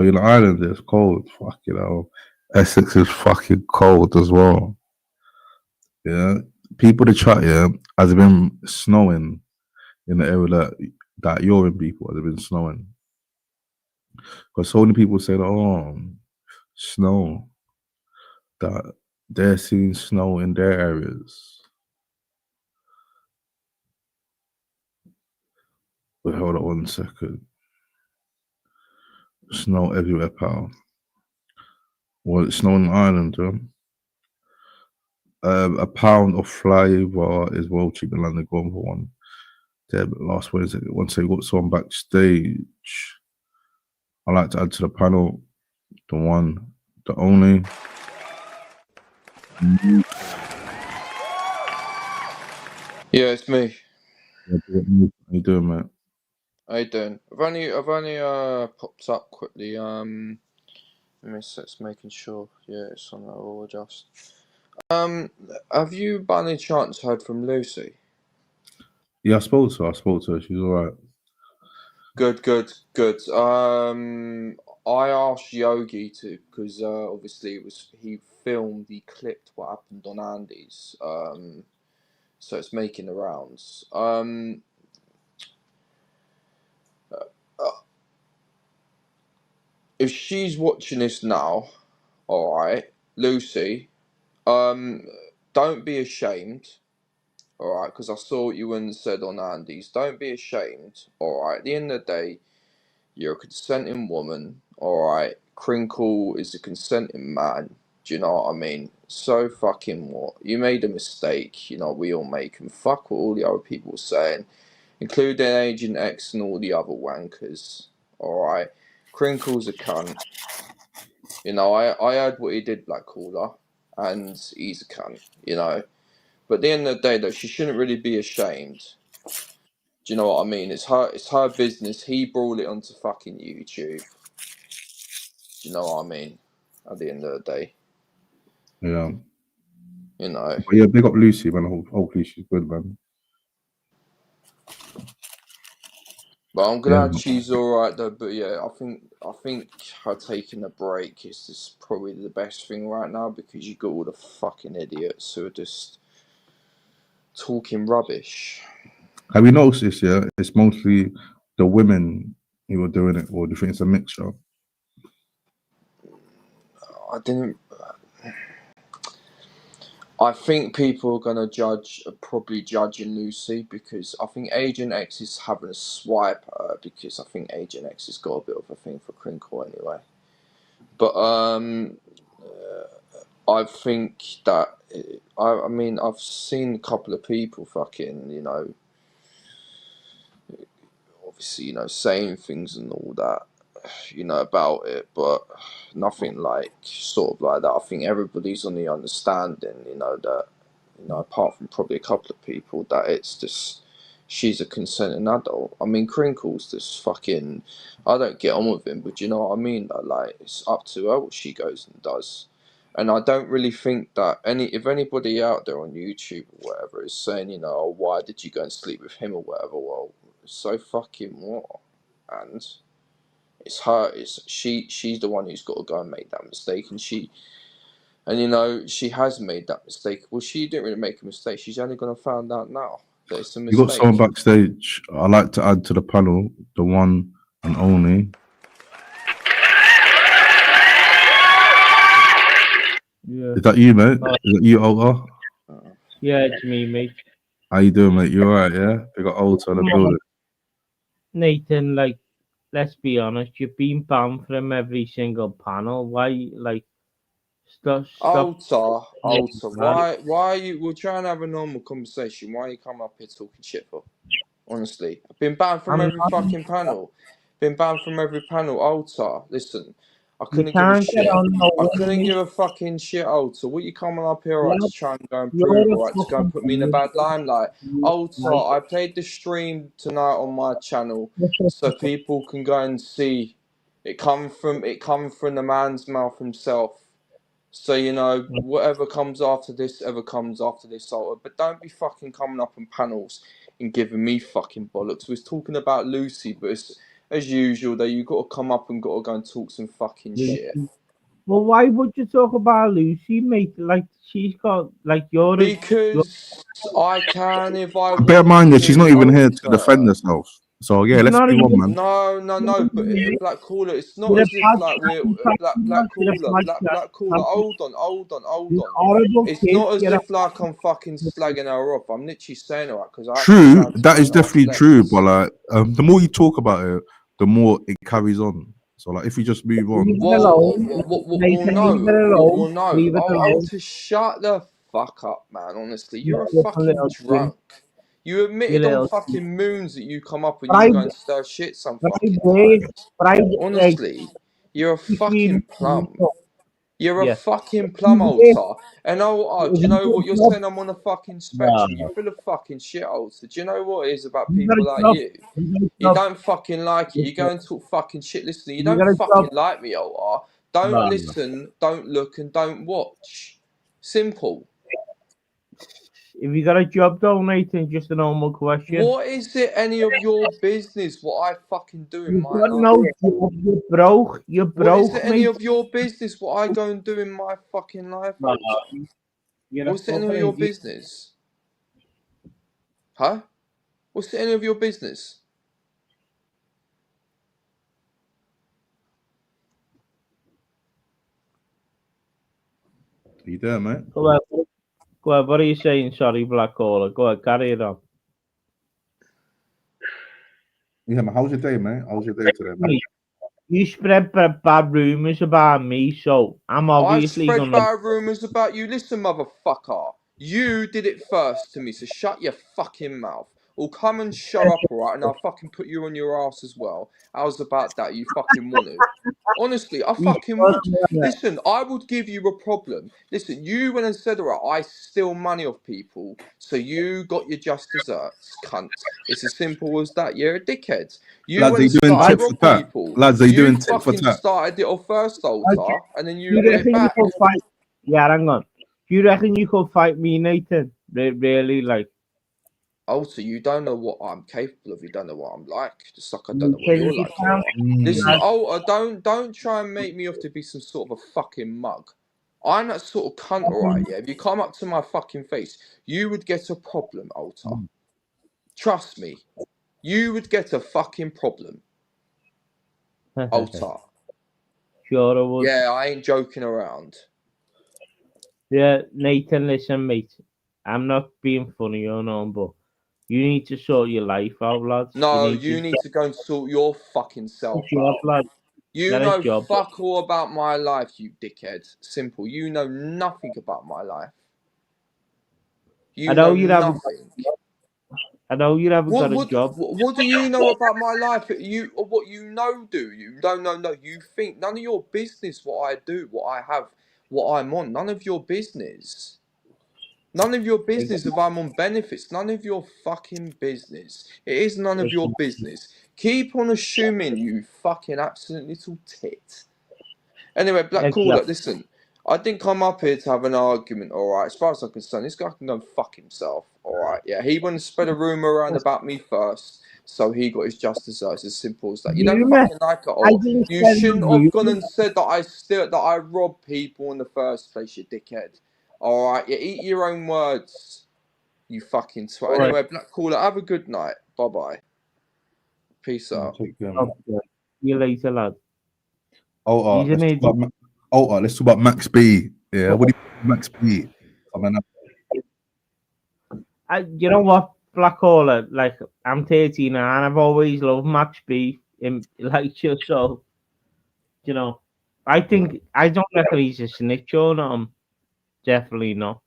you're in Ireland, it's cold. Fucking hell. Essex is fucking cold as well. Yeah. People to chat, yeah, has it been snowing in the area that you're in, people? Has it been snowing? Because so many people say, oh, snow, that they're seeing snow in their areas. But hold on 1 second. Snow everywhere, pal. Well, it's snowing in Ireland, yeah? A pound of flavour is well cheaper than London. Going for one. There, last Wednesday, once they got someone backstage, I like to add to the panel the one, the only. Yeah, it's me. How you doing, mate? How you doing? I've only popped up quickly. Let me just making sure. Yeah, it's on. I'll adjust. Have you by any chance heard from Lucy? Yeah, I spoke to her. She's all right. Good. I asked Yogi to because obviously he filmed, he clipped what happened on Andy's. So it's making the rounds. If she's watching this now, all right, Lucy, don't be ashamed, all right, because I saw what you went and said on Andy's. Don't be ashamed, all right. At the end of the day, you're a consenting woman, all right. Crinkle is a consenting man. Do you know what I mean? So fucking what? You made a mistake. You know, we all make them. Fuck what all the other people are saying, including Agent X and all the other wankers, all right. Crinkle's a cunt. You know, I heard what he did, Black Caller, and he's a cunt, you know. But at the end of the day, though, she shouldn't really be ashamed. Do you know what I mean? It's her business. He brought it onto fucking YouTube. Do you know what I mean? At the end of the day. Yeah. You know. But yeah, big up Lucy, man. Hopefully she's good, man. But I'm glad she's alright though. But yeah, I think her taking a break is just probably the best thing right now, because you got all the fucking idiots who are just talking rubbish. Have you noticed this? Yeah, it's mostly the women who are doing it, or do you think it's a mixture? I didn't. I think people are gonna probably judging Lucy because I think Agent X is having a swipe at her because I think Agent X has got a bit of a thing for Crinkle anyway. But I think that I mean I've seen a couple of people fucking obviously saying things and all that about it, but nothing like sort of like that. I think everybody's on the understanding that apart from probably a couple of people, that it's just she's a consenting adult. I mean, Crinkle's just fucking. I don't get on with him, but you know what I mean. That like it's up to her what she goes and does, and I don't really think that if anybody out there on YouTube or whatever is saying oh, why did you go and sleep with him or whatever, well, so fucking what, and it's her. She's the one who's got to go and make that mistake, and she has made that mistake. Well, she didn't really make a mistake. She's only going to find out now that it's a You got mistake. someone backstage. I like to add to the panel, the one and only. Yeah. Is that you, mate? Is that you, Olga? Yeah, it's me, mate. How you doing, mate? You alright, yeah? We got Olga in the building. Nathan, like, let's be honest, you've been banned from every single panel. Why, like, stop. Alta, why are you? We're trying to have a normal conversation. Why are you coming up here talking shit for? Honestly, I've been banned from every fucking panel. Been banned from every panel. Alta, listen, I couldn't give a shit. I couldn't give a fucking shit, Alta. What you coming up here right, to try and go and prove, right, to go and put me in a bad limelight? Alta, I played the stream tonight on my channel so people can go and see. It come from the man's mouth himself. So whatever comes after this, Alta. But don't be fucking coming up on panels and giving me fucking bollocks. We're talking about Lucy, but it's, as usual, though, you got to come up and got to go and talk some fucking shit. Well, why would you talk about Lucy, mate? Like, she's got, like, Because I can if I want. Bear in mind that she's not even here to Alta. defend herself. So yeah, let's move on, man. No. But Black Caller, it's not as if like we're Black Caller. Hold on. It's not as if like I'm fucking slagging her off. I'm literally saying it because True, that is definitely true. But like, the more you talk about it, the more it carries on. So like, if you just move on. Well, no. To shut the fuck up, man. Honestly, you're a fucking drunk. You admitted on fucking moons that you come up and you go and stir shit some fucking time. Honestly, you're a fucking plum. You're a fucking plum, Alta. And do you know what you're saying? I'm on a fucking spectrum. You're full of fucking shit, Alta. Do you know what it is about people like you? You don't fucking like it. You go and talk fucking shit. Listen, you don't fucking like me, Alta. Don't listen, don't look, and don't watch. Simple. If you got a job though, Nathan, just a normal question. What is it any of your business what I fucking do in my life? No job, you're broke. What is it any of your business what I go and do in my fucking life? What's it any of your business? Huh? What's it any of your business? Are you there, mate? Go ahead. What are you saying? Sorry, Black Caller. Go ahead, carry it on. Yeah, man, how's your day, mate? How's your day today, man? You spread bad rumours about me, so I'm obviously I spread bad rumours about you. Listen, motherfucker. You did it first to me, so shut your fucking mouth. Or come and show up, alright, and I'll fucking put you on your ass as well. How's about that? You fucking want to. Honestly, I fucking would. Listen, I would give you a problem. Listen, you went and said, alright, I steal money off people, so you got your just desserts, cunt. It's as simple as that. You're a dickhead. You Lads, went they doing tit for tat. people. Lads, they doing tit for fucking tat. started it off first, Alta, and then you got it back. Yeah, hang on. Do you reckon you could fight me, Nathan? Really, like? Alta, you don't know what I'm capable of. You don't know what I'm like. Just like I don't know what you're like. Listen, Alta, don't try and make me off to be some sort of a fucking mug. I'm that sort of cunt, alright, yeah? If you come up to my fucking face, you would get a problem, Alta. Trust me. You would get a fucking problem. Alta. Sure I would. Yeah, I ain't joking around. Yeah, Nathan, listen, mate. I'm not being funny or no, but you need to sort your life out, lads. No, you you need to go and sort your fucking self get a job, out. lad. You Get a know job. fuck all about my life, you dickhead. Simple. You know nothing about my life. You I know know you haven't. nothing. I know you haven't got a job. What do you know about my life? You or what you know? Do you? No. You think none of your business. What I do, what I have, what I'm on. None of your business. None of your business if I'm on benefits. None of your fucking business. It is none of your business. Keep on assuming, you fucking absolute little tit. Anyway, Black Caller, listen. I didn't come up here to have an argument, alright? As far as I'm concerned, this guy can go and fuck himself, alright? Yeah, he went and spread a rumour around about me first, so he got his just desserts. As simple as that. You don't fucking like it all. You shouldn't have gone and said that I rob people in the first place, you dickhead. Alright, you eat your own words, you fucking twat. Alright. Anyway, Black Caller, have a good night. Bye-bye. Peace out. Take care, man. See you later, lad. Oh, He's an idiot. let's talk about Max B. Yeah, what do you think of Max B? I mean, You know what, Black Caller? Like, I'm 13 and I've always loved Max B. Like yourself, you know. I don't reckon he's a snitch or not. Definitely not.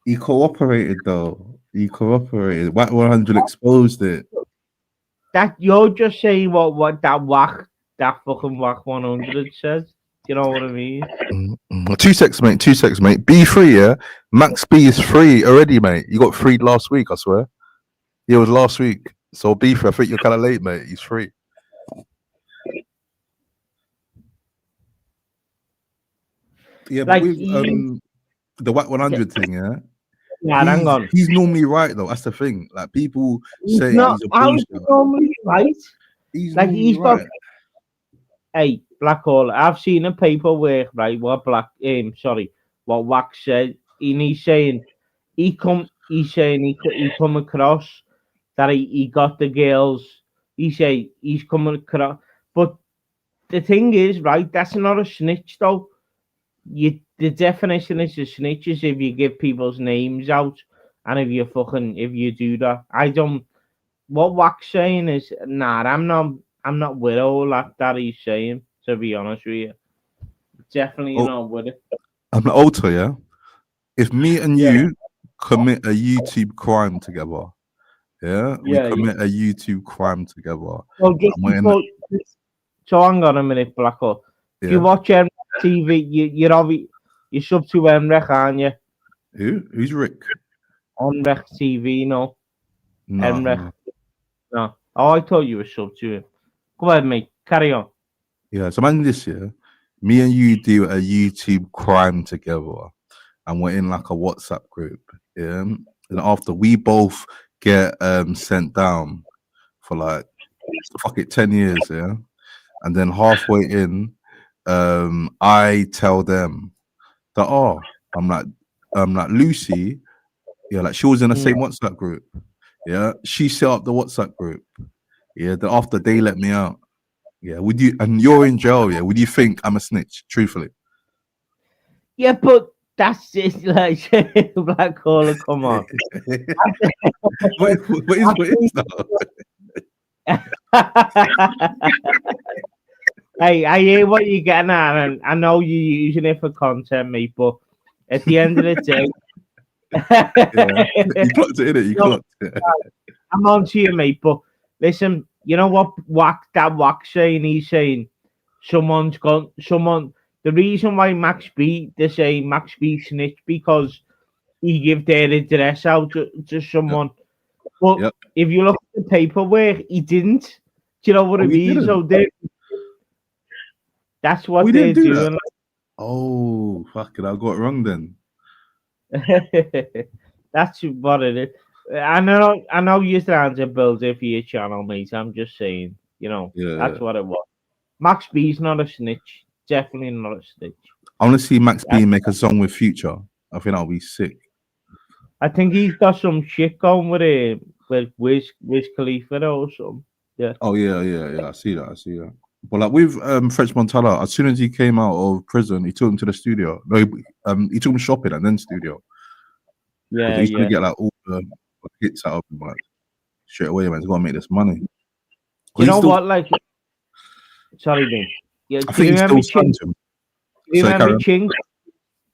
he cooperated though. He cooperated. Whack 100 exposed it. That you're just saying what that fucking whack 100 says. You know what I mean? 2 seconds, mate. 2 seconds, mate. B free, yeah. Max B is free already, mate. You got freed last week, I swear. Yeah, it was last week. So B free. I think you're kind of late, mate. He's free. Yeah, Like, but with the Whack 100 thing, yeah. Yeah, hang on. He's normally right though. That's the thing. Like people say Not, he's a how is bullshit. he normally right? He's Like normally he's got. right. Hey, Black Hole. I've seen a paperwork, right? What what Wax said, and he's saying he come across that he got the girls. He say he's coming across, but the thing is, right? That's not a snitch, though. The definition is a snitch is if you give people's names out, and if you do that. I don't. What Wax saying is, nah, I'm not with all that he's saying. To be honest with you, definitely not with it. I'm the alter, yeah. If me and you commit a YouTube crime together, yeah, we commit a YouTube crime together. So hang on a minute, Black Hole. Yeah. If you watch TV, you're sub to Enrech, aren't you? Who's Rick? Enrech TV, no. No. Enrech. No. Oh, I thought you were sub to him. Go ahead, mate. Carry on. Yeah, so imagine this year, me and you do a YouTube crime together, and we're in like a WhatsApp group. Yeah, and after we both get sent down for like 10 years, yeah, and then halfway in, I tell them that I'm like Lucy, yeah, like she was in the same WhatsApp group, yeah, she set up the WhatsApp group, yeah. Then after they let me out. Yeah, would you? And you're in jail. Yeah, would you think I'm a snitch? Truthfully. Yeah, but that's just like Black Hole. Come on. what is that? Hey, I hear what you're getting at, and I know you're using it for content, mate. But at the end of the day, you clocked it, innit? You clocked it. I'm on to you, mate. But listen. You know what Wax saying? He's saying the reason why they say Max B snitch because he give their address out to someone. But if you look at the paperwork, he didn't. Do you know what I mean? Didn't. So that's what they're doing. That. Oh, fuck it. I got it wrong then. That's what it is. I know you're trying to build it for your channel, mate. I'm just saying, that's what it was. Max B's not a snitch. Definitely not a snitch. I want to see Max B make a song with Future. I think that'll be sick. I think he's got some shit going with Wiz Khalifa or something. Yeah. Oh yeah. I see that. But like with French Montana, as soon as he came out of prison, he took him to the studio. No, he took him shopping and then studio. 'Cause Yeah, he's gonna yeah. get like all the hits out of him like straight away, man. He's gonna make this money. 'Cause You he's know still- what? Like, sorry, mate. Yeah, I do you think he's remember still Chink? signed to him. Do you Sorry, remember carry Chink?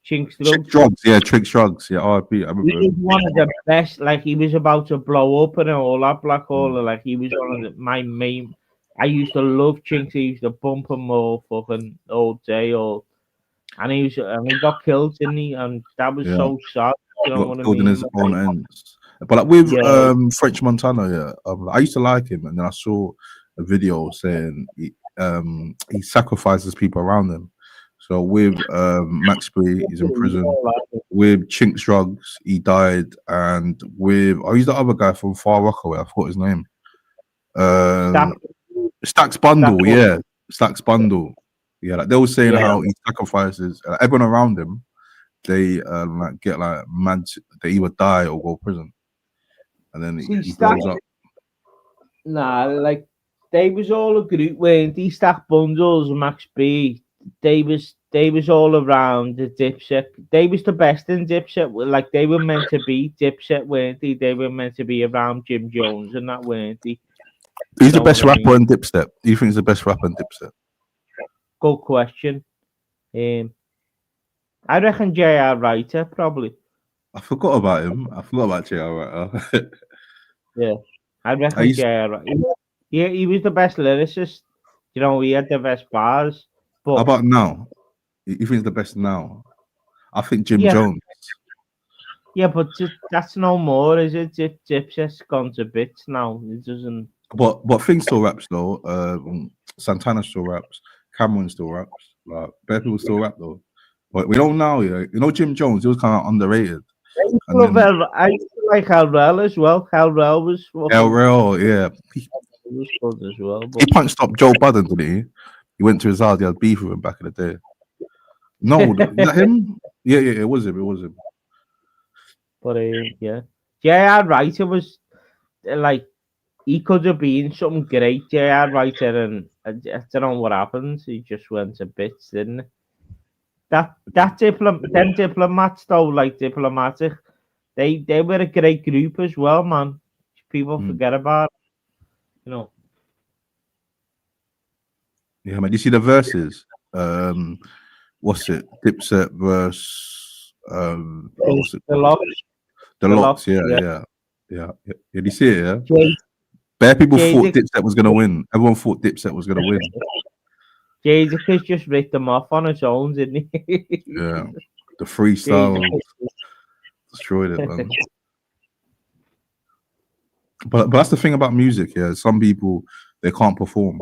Chink's Trick Drugs? Drugs, yeah, Trick Drugs, yeah, RP. I He remember was him. one of the best. Like, he was about to blow up and all that black Mm. hole. Like, he was one of my main. I used to love Chinks. I used to bump him all fucking all day. And he got killed, didn't he? And that was Yeah. so sad. You He know got what I killed in mean? his own ends. But like with Yeah. French Montana, yeah, I used to like him, and then I saw a video saying he sacrifices people around him. So with Max B, he's in prison. With Chinks Drugs, he died, and with he's the other guy from Far Rockaway. I forgot his name. Stacks Bundle, Stack- yeah, Stacks Bundle, yeah. Like they were saying Yeah. how he sacrifices everyone around him. They like get like mad. They either die or go to prison, and then See, he Stack- blows up. Nah, like they was all a group when they Stack Bundles, Max B. They was all around the Dipset. They was the best in Dipset. Like they were meant to be Dipset, weren't they? They were meant to be around Jim Jones and that, weren't they? Who's the know best what I rapper mean? in Dipset? Do you think he's the best rapper in Dipset? Good question. I reckon J.R. Writer probably. I forgot about him. I forgot about J.R. Writer. I reckon used- J.R. Writer. Yeah, he was the best lyricist. You know, he had the best bars. How But about now? You think he's the best now? I think Jim Yeah. Jones. yeah, but that's no more, is it? Dipset's gone to bits now. It doesn't. But things still raps though. Santana still raps. Cameron still raps. Like bare people still rap though. But we don't know, yeah. You know Jim Jones, he was kind of underrated. And Love then I used to like Hal Rel as well. Hal Rel was LRL, yeah. was good as well. He But punched up Joe Budden, didn't he? He went to his house, he had beef with him back in the day. No, is that him? Yeah, it was him. It was him. yeah, J.R. Writer was like he could have been something great, J.R. Writer, and I don't know what happened. He just went to bits, didn't he? Them diplomats though, like Diplomatic, they were a great group as well, man. People forget about it, you know. Yeah, man. You see the verses? What's it? Dipset verse what's it? The lot. The The Locks, Locks, yeah. Did you see it, yeah? Jay, Bare people Jay thought Dick- Dipset was gonna win. Everyone thought Dipset was gonna win. Jadakiss just ripped them off on its own, didn't he? Yeah. The freestyle Jadakiss. destroyed it, man. But that's the thing about music, yeah. Some people they can't perform.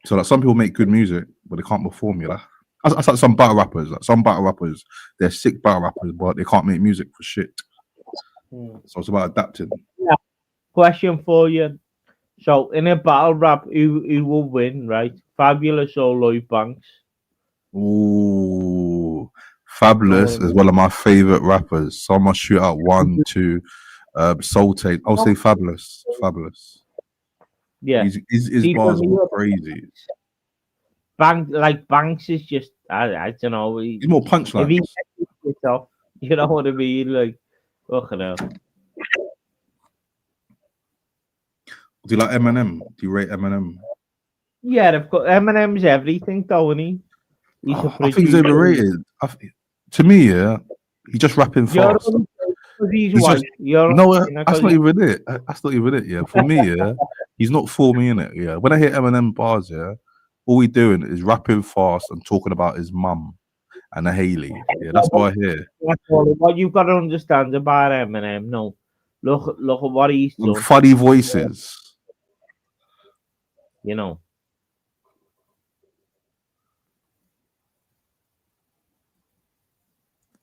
So like some people make good music, but they can't perform, you know. That's like some battle rappers. Like some battle rappers, they're sick battle rappers, but they can't make music for shit. Hmm. So it's about adapting. Question for you. So in a battle rap, who will win, right? Fabulous or Lloyd Banks? Ooh, Fabulous Oh, is one of my favorite rappers. So I must shoot out 1, 2. Soul Tape. I'll say Fabulous. Yeah. His See, for bars me, were crazy. Banks is just I don't know. He's more If punchlines. he gets it off, you know what I mean? Like, fucking hell. Do you like Eminem? Do you rate Eminem? Yeah, of course. Eminem's everything, though, isn't he? He's a I think he's producer. overrated. To me, yeah, he's just rapping You're fast. only because he's He's white. just- You're No, only that's because not even it. That's not even it. Yeah, for me, yeah, he's not for me in it. Yeah, when I hear Eminem bars, yeah, all we doing is rapping fast and talking about his mum and a Haley. Yeah, that's what I hear. that's all. What you've got to understand about Eminem, no. Look at what he's done, And funny voices. you know.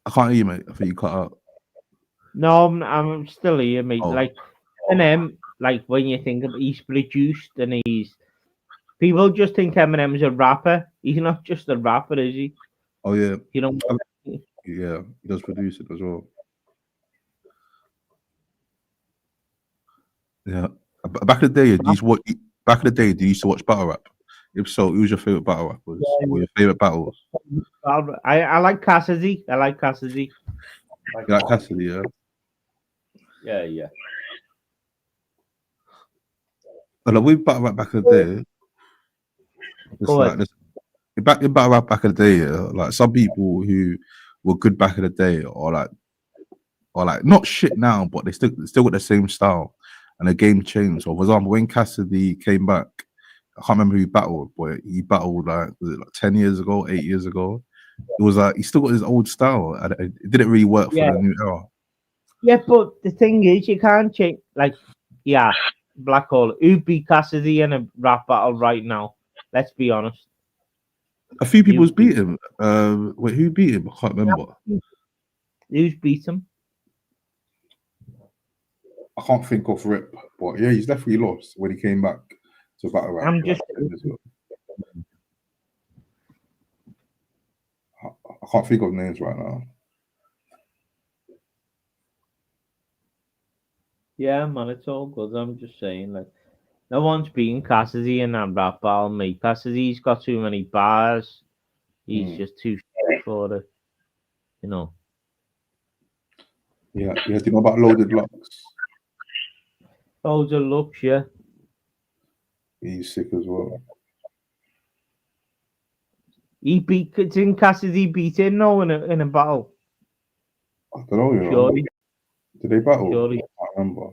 I can't hear you, mate. I think you cut out. No, I'm still here, mate. Oh. Like Eminem, like when you think of he's produced and he's people just think Eminem's a rapper. He's not just a rapper, is he? Oh yeah, You know, yeah, he does produce it as well. Yeah, back in the day, back in the day, do you used to watch battle rap? If so, who's your favorite battle rappers or your favorite battles? I like Cassidy. I like Cassidy. You like Cassidy, yeah? Yeah. But like, we battle rap back in the day. It's Go like ahead. this. Back in battle rap back in the day, yeah, like some people who were good back in the day are like not shit now, but they still got the same style, and the game changed. So, for example, when Cassidy came back, I can't remember who he battled, but he battled like, was it like 10 years ago, 8 years ago. It was like he still got his old style, and it didn't really work for the new era. Yeah, but the thing is, you can't change. Like, yeah, Black Hole. Who beat Cassidy in a rap battle right now? Let's be honest. A few people's beat him. Wait, who beat him? I can't remember. Who's beat him? I can't think of Rip, but yeah, he's definitely lost when he came back to battle rap. I'm just. I can't think of names right now. Yeah, man, it's all good. I'm just saying, like, no one's beating Cassidy in that rap battle, mate. Cassidy's got too many bars. He's just too shit for it, you know. Yeah. Do you know about Loaded Lux? Loads of looks, yeah. He's sick as well. Didn't Cassidy beat him now in a battle? I don't know, you know. Surely. Did they battle? Surely. I can't remember.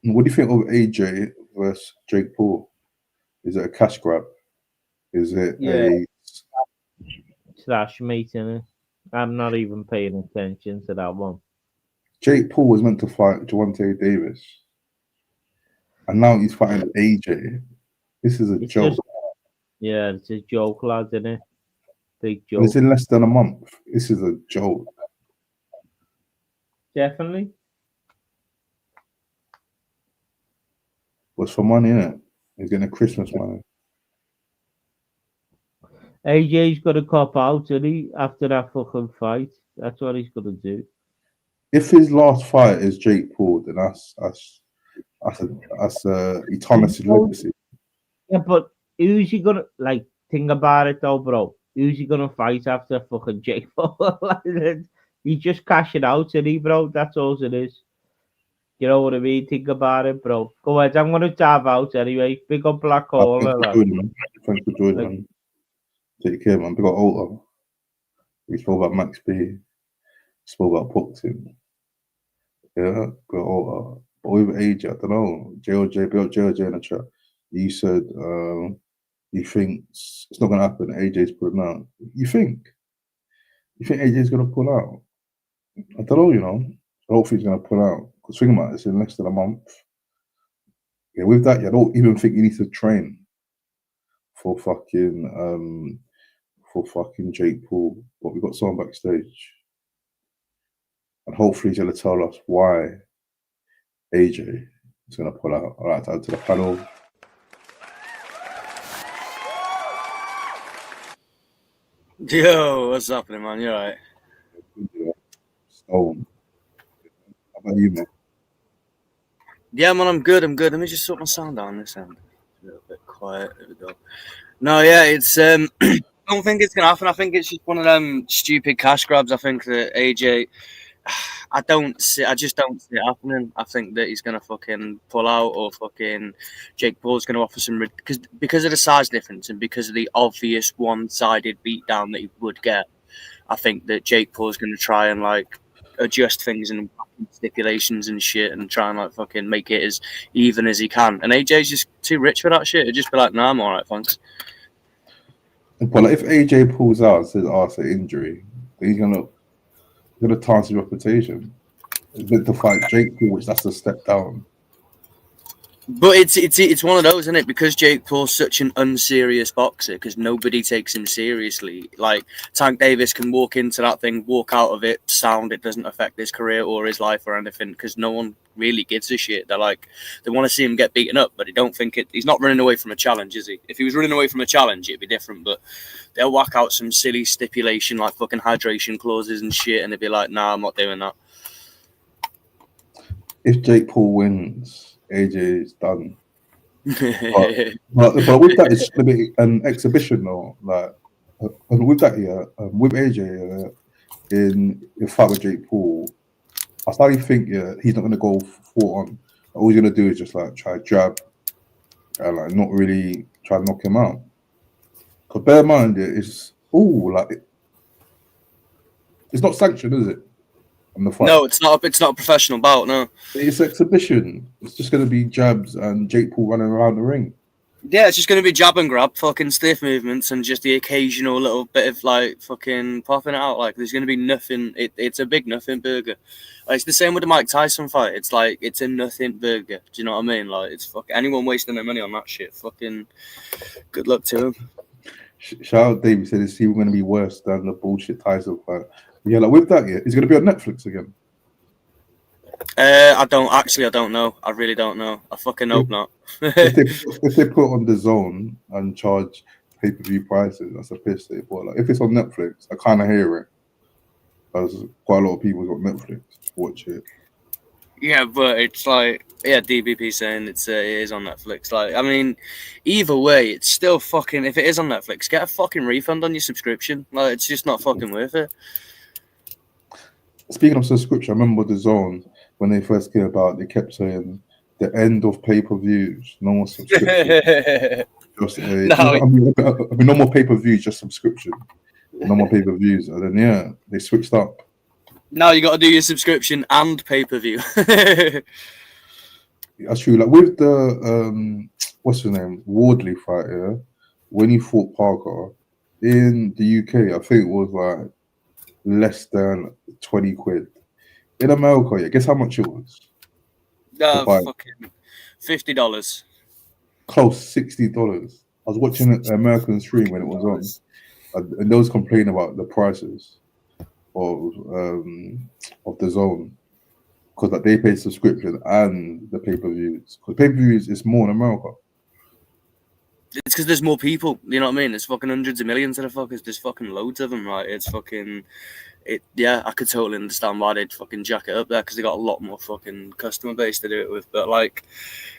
What do you think of AJ versus Jake Paul? Is it a cash grab? Is it a slash mate, innit? I'm not even paying attention to that one. Jake Paul was meant to fight Gervonta Davis, and now he's fighting AJ. This is a joke. It's a joke, lad, isn't it? Big joke. And it's in less than a month. This is a joke. Definitely. What's for money, innit? He's getting a Christmas money. AJ's got to cop out, isn't he? After that fucking fight, that's what he's got to do. If his last fight is Jake Paul, then that's eternity legacy. Yeah, but who's he gonna think about it though, bro? Who's he gonna fight after fucking Jake Paul? He's just cashing out, isn't he, bro? That's all it is. You know what I mean? Think about it, bro. Go ahead. I'm gonna dive out anyway. Big up Black Hole. Thanks for joining. Take care, man. We got Alter. We spoke about Max B. Spoke about boxing. Yeah, got Alter. But with AJ, I don't know. JLJ in the chat. You said he thinks it's not gonna happen. AJ's pulling out. You think AJ's gonna pull out? I don't know, you know. Hopefully he's gonna pull out. Because think about it, it's in less than a month. Yeah, with that, I don't even think you need to train for fucking Jake Paul. But we got someone backstage. And hopefully he's gonna tell us why AJ is gonna pull out. All right, add to the panel. Yo, what's happening, man? You alright? Stone. How about you, man? Yeah, man, I'm good. Let me just sort my sound down this end. A little bit quiet. There we go. No, yeah, it's I don't think it's gonna happen. I think it's just one of them stupid cash grabs. I think that AJ, I just don't see it happening. I think that he's gonna fucking pull out, or fucking Jake Paul's gonna offer some, because of the size difference and because of the obvious one-sided beatdown that he would get. I think that Jake Paul's gonna try and adjust things and stipulations and shit and try and fucking make it as even as he can. And AJ's just too rich for that shit. It'd just be like, nah, I'm alright, thanks. But if AJ pulls out and says, "Oh, it's an injury," then he's gonna tarnish his reputation. It's meant to fight Jake Paul, which that's a step down. But it's one of those, isn't it? Because Jake Paul's such an unserious boxer, because nobody takes him seriously. Like, Tank Davis can walk into that thing, walk out of it, sound it doesn't affect his career or his life or anything, because no one really gives a shit. They want to see him get beaten up, but they don't think he's not running away from a challenge, is he? If he was running away from a challenge, it'd be different, but they'll whack out some silly stipulation like fucking hydration clauses and shit, and they'd be like, nah, I'm not doing that. If Jake Paul wins, AJ is done. But with that, it's gonna be an exhibition though. Like, and with that, with AJ in fight with Jake Paul, I started to think, he's not gonna go full on. All he's gonna do is just like try jab and like not really try to knock him out. Cause bear in mind, it's it's not sanctioned, is it? On the fight. No, it's not. It's not a professional bout. No. It's exhibition. It's just gonna be jabs and Jake Paul running around the ring. Yeah, it's just going to be jab and grab, fucking stiff movements, and just the occasional little bit of like fucking popping it out. Like there's going to be nothing. It's a big nothing burger. Like, it's the same with the Mike Tyson fight. It's like it's a nothing burger. Do you know what I mean? Like it's fucking anyone wasting their money on that shit. Fucking good luck to him. Shout out David said it's even going to be worse than the bullshit Tyson fight. Yeah, like with that, it's going to be on Netflix again. I don't know. I really don't know. I fucking hope not. if they put it on the Zone and charge pay-per-view prices, that's a piss take. But like, if it's on Netflix, I kind of hear it. Because quite a lot of people got Netflix to watch it. Yeah, but it's like, DBP saying it is on Netflix. Like, I mean, either way, it's still fucking. If it is on Netflix, get a fucking refund on your subscription. Like, it's just not fucking worth it. Speaking of subscription, I remember the Zone when they first came about. They kept saying the end of pay-per-views, no more subscription. Just, no more pay-per-views, just subscription. No more pay-per-views, and then they switched up. Now you got to do your subscription and pay-per-view. That's true. Like with the what's his name, Wardley fight, when he fought Parker in the UK, I think it was like less than 20 quid. In America, guess how much it was? Fucking $50. Close, $60. I was watching an American stream when it was on, and they was complaining about the prices of the Zone, because like they pay subscription and the pay-per-views. Because pay-per-views is more in America. It's because there's more people. You know what I mean? There's fucking hundreds of millions of the fuckers. There's fucking loads of them, right? It's fucking. I could totally understand why they'd fucking jack it up there, because they got a lot more fucking customer base to do it with. But like,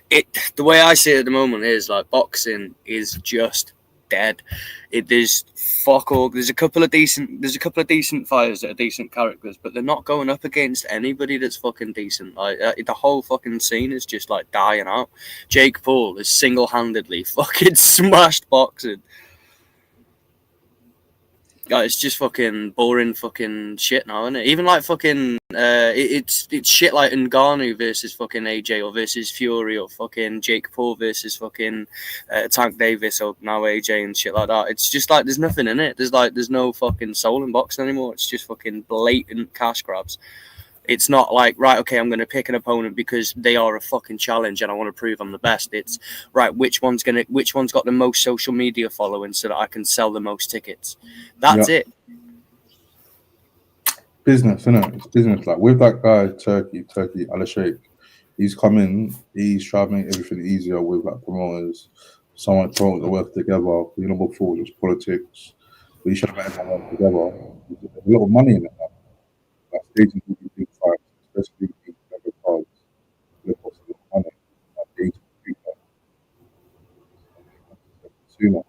the way I see it at the moment is like boxing is just dead. There's fuck all. There's a couple of decent fighters that are decent characters, but they're not going up against anybody that's fucking decent. Like the whole fucking scene is just like dying out. Jake Paul is single-handedly fucking smashed boxing. It's just fucking boring fucking shit now, isn't it? Even like fucking it's shit like Ngannou versus fucking AJ, or versus Fury, or fucking Jake Paul versus fucking Tank Davis, or now AJ and shit like that. It's just like there's nothing in it. There's no fucking soul in boxing anymore. It's just fucking blatant cash grabs. It's not like, right, okay, I'm going to pick an opponent because they are a fucking challenge and I want to prove I'm the best. It's, right, which one's got the most social media following so that I can sell the most tickets. That's it. Business, innit? It's business. Like with that guy, Turkey Al Sheikh, he's coming, he's trying to make everything easier with like promoters. Someone promoters that work together. You know, before it was politics. But you should have everyone work together. There's a lot of money in it. Like agents will be big fights, especially big cards. It costs a lot of money. Like agents will do that. Sooner.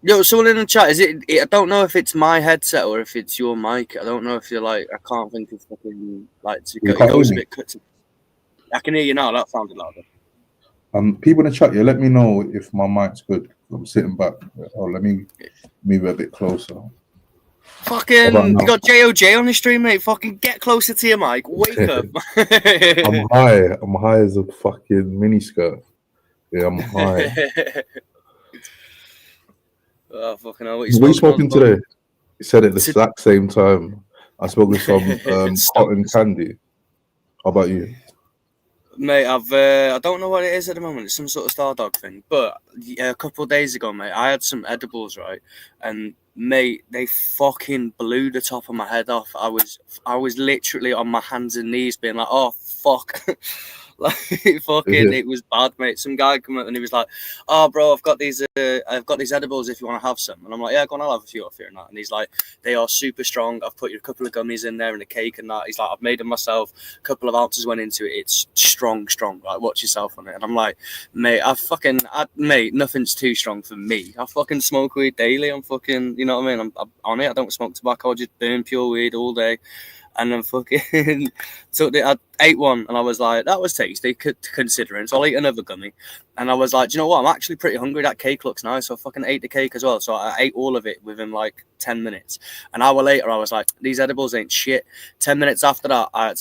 Yo, someone in the chat, is it? I don't know if it's my headset or if it's your mic. I don't know if you're like. I can't think of fucking like. It goes a bit cut. I can hear you now. That sounded louder. People in the chat, let me know if my mic's good. I'm sitting back. Let me move a bit closer. Fucking, you got JOJ on the stream, mate. Fucking get closer to your mic. Wake up. I'm high. I'm high as a fucking miniskirt. Yeah, I'm high. Oh, fucking hell. What are you smoking today? He said at the exact same time. I spoke with some cotton candy. How about you? Mate, I don't know what it is at the moment. It's some sort of Stardog thing. But a couple of days ago, mate, I had some edibles, right? And mate, they fucking blew the top of my head off. I was literally on my hands and knees being like, oh fuck. Like fucking, it was bad, mate. Some guy come up and he was like, "Oh, bro, I've got these edibles if you want to have some." And I'm like, "Yeah, go on, I'll have a few off here and that." And he's like, "They are super strong. I've put a couple of gummies in there and a cake and that." He's like, "I've made them myself. A couple of ounces went into it. It's strong. Like, watch yourself on it." And I'm like, "Mate, mate, nothing's too strong for me. I fucking smoke weed daily. I'm fucking, you know what I mean? I'm on it. I don't smoke tobacco. I just burn pure weed all day." And then fucking took it. I ate one, and I was like, "That was tasty, considering." So I'll eat another gummy, and I was like, "Do you know what? I'm actually pretty hungry. That cake looks nice." So I fucking ate the cake as well. So I ate all of it within like 10 minutes. An hour later, I was like, "These edibles ain't shit." 10 minutes after that, I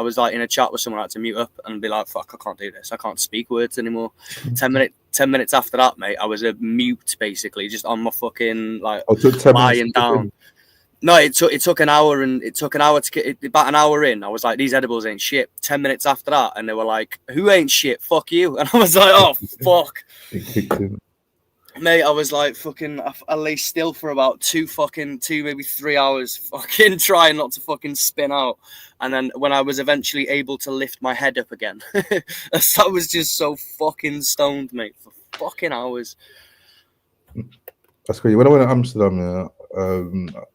was like in a chat with someone. I had to mute up and be like, "Fuck, I can't do this. I can't speak words anymore." 10 minutes after that, mate, I was a mute basically, just on my fucking like lying down. No, it took an hour, and it took an hour to get about an hour in. I was like, "These edibles ain't shit." 10 minutes after that, and they were like, "Who ain't shit? Fuck you!" And I was like, "Oh fuck." Mate, I was like, fucking, I lay still for about two, maybe 3 hours, fucking trying not to fucking spin out. And then when I was eventually able to lift my head up again, I was just so fucking stoned, mate, for fucking hours. That's crazy. When I went to Amsterdam, yeah,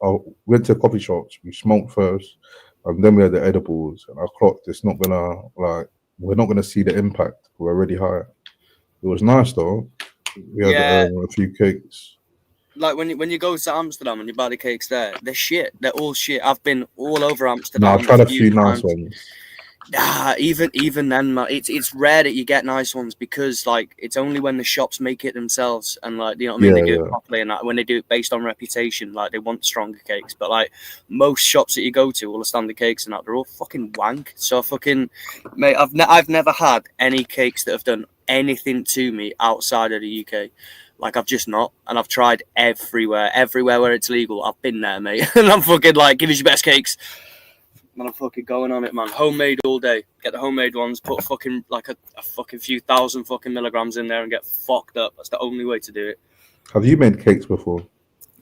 I went to coffee shops. We smoked first, and then we had the edibles. And I clocked it's not gonna we're not gonna see the impact. We're already high. It was nice though. We had a few cakes. Like when you go to Amsterdam and you buy the cakes there, they're shit. They're all shit. I've been all over Amsterdam. No, I've tried a few nice ones. Even then, man, it's rare that you get nice ones because like it's only when the shops make it themselves and like, you know what I mean, they do it properly, and that when they do it based on reputation, like they want stronger cakes. But like most shops that you go to, all the standard cakes and that, they're all fucking wank. So mate, I've never had any cakes that have done anything to me outside of the UK. Like I've just not, and I've tried everywhere where it's legal. I've been there, mate, and I'm fucking like, give us your best cakes. And I'm fucking going on it, man. Homemade all day. Get the homemade ones. Put fucking like a fucking few thousand fucking milligrams in there and get fucked up. That's the only way to do it. Have you made cakes before?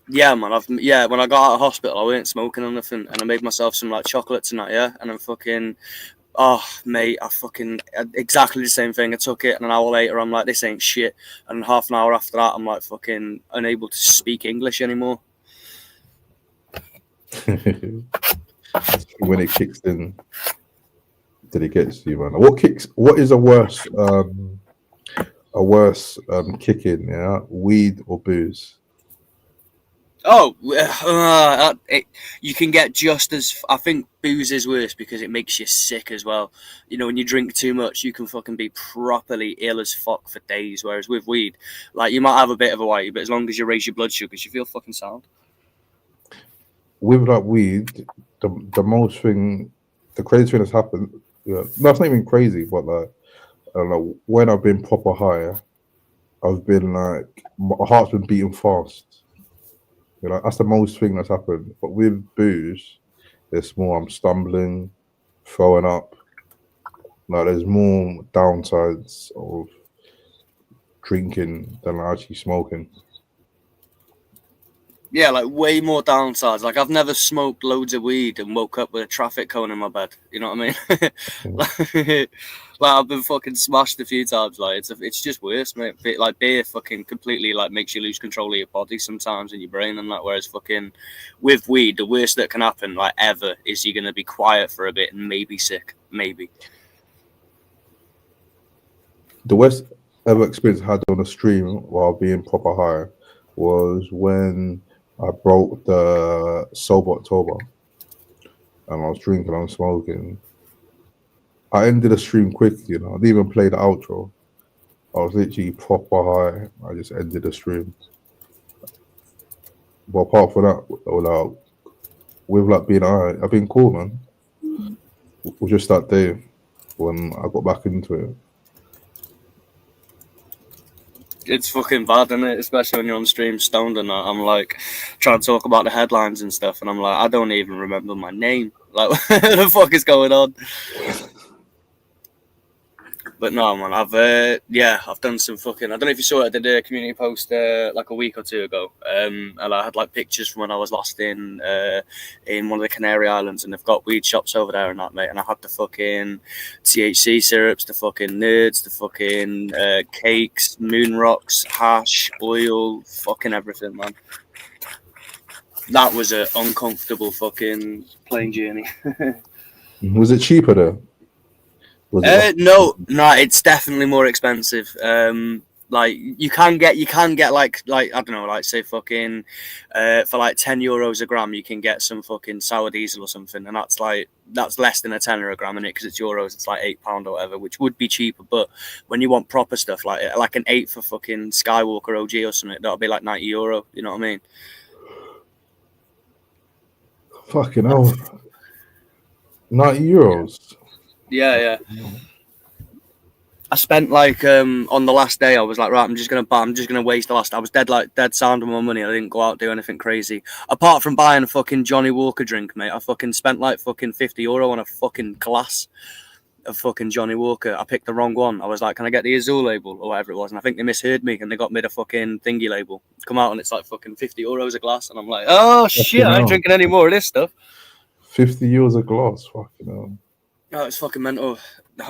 Yeah, man. When I got out of hospital, I weren't smoking or nothing, and I made myself some like chocolates and that. Yeah, and I'm fucking. Oh, mate, exactly the same thing. I took it, and an hour later, I'm like, this ain't shit. And half an hour after that, I'm like fucking unable to speak English anymore. When it kicks in, that it gets to you, man. What is a worse kick in? Yeah, weed or booze? Oh, you can get just as. I think booze is worse because it makes you sick as well. You know, when you drink too much, you can fucking be properly ill as fuck for days. Whereas with weed, like you might have a bit of a white, but as long as you raise your blood sugars, you feel fucking sound. With like weed, the crazy thing that's happened. Yeah, no, it's not even crazy, but like when I've been proper high, I've been like my heart's been beating fast. You know, that's the most thing that's happened. But with booze, there's more. I'm stumbling, throwing up. Like there's more downsides of drinking than actually smoking. Yeah, like way more downsides. Like I've never smoked loads of weed and woke up with a traffic cone in my bed. You know what I mean? Like I've been fucking smashed a few times. Like it's just worse, mate. Like beer fucking completely like makes you lose control of your body sometimes and your brain and that. Whereas fucking with weed, the worst that can happen like ever is you're gonna be quiet for a bit and maybe sick, maybe. The worst ever experience I had on a stream while being proper high was when I broke the Sober October and I was drinking and smoking. I ended the stream quick, you know. I didn't even play the outro. I was literally proper high. I just ended the stream. But apart from that, with like being high, I've been cool, man. It was just that day when I got back into it. It's fucking bad, isn't it? Especially when you're on stream stoned and that. I'm like trying to talk about the headlines and stuff, and I'm like, I don't even remember my name. Like, what the fuck is going on? But no, man, I've done some fucking. I don't know if you saw it. I did a community post like a week or two ago, and I had like pictures from when I was lost in one of the Canary Islands, and they've got weed shops over there and that, mate. And I had the fucking THC syrups, the fucking nerds, the fucking cakes, moon rocks, hash, oil, fucking everything, man. That was an uncomfortable fucking plane journey. Was it cheaper though? No, it's definitely more expensive. Like you can get like I don't know, like say fucking for like €10 a gram, you can get some fucking sour diesel or something, and that's less than a tenner a gram in it because it's euros. It's like £8 or whatever, which would be cheaper. But when you want proper stuff like an 8 for fucking Skywalker OG or something, that'll be like €90. You know what I mean? Fucking hell. €90. Yeah. I spent like on the last day, I was like, right, I'm just gonna waste the last. I was dead sound on my money. I didn't go out do anything crazy apart from buying a fucking Johnny Walker drink, mate. I fucking spent like fucking €50 on a fucking glass of fucking Johnny Walker. I picked the wrong one. I was like, can I get the Azul label or whatever it was? And I think they misheard me and they got me the fucking thingy label. Come out and it's like fucking €50 a glass, and I'm like, oh shit, I ain't drinking any more of this stuff. €50 a glass, fucking hell. Oh, it's fucking mental.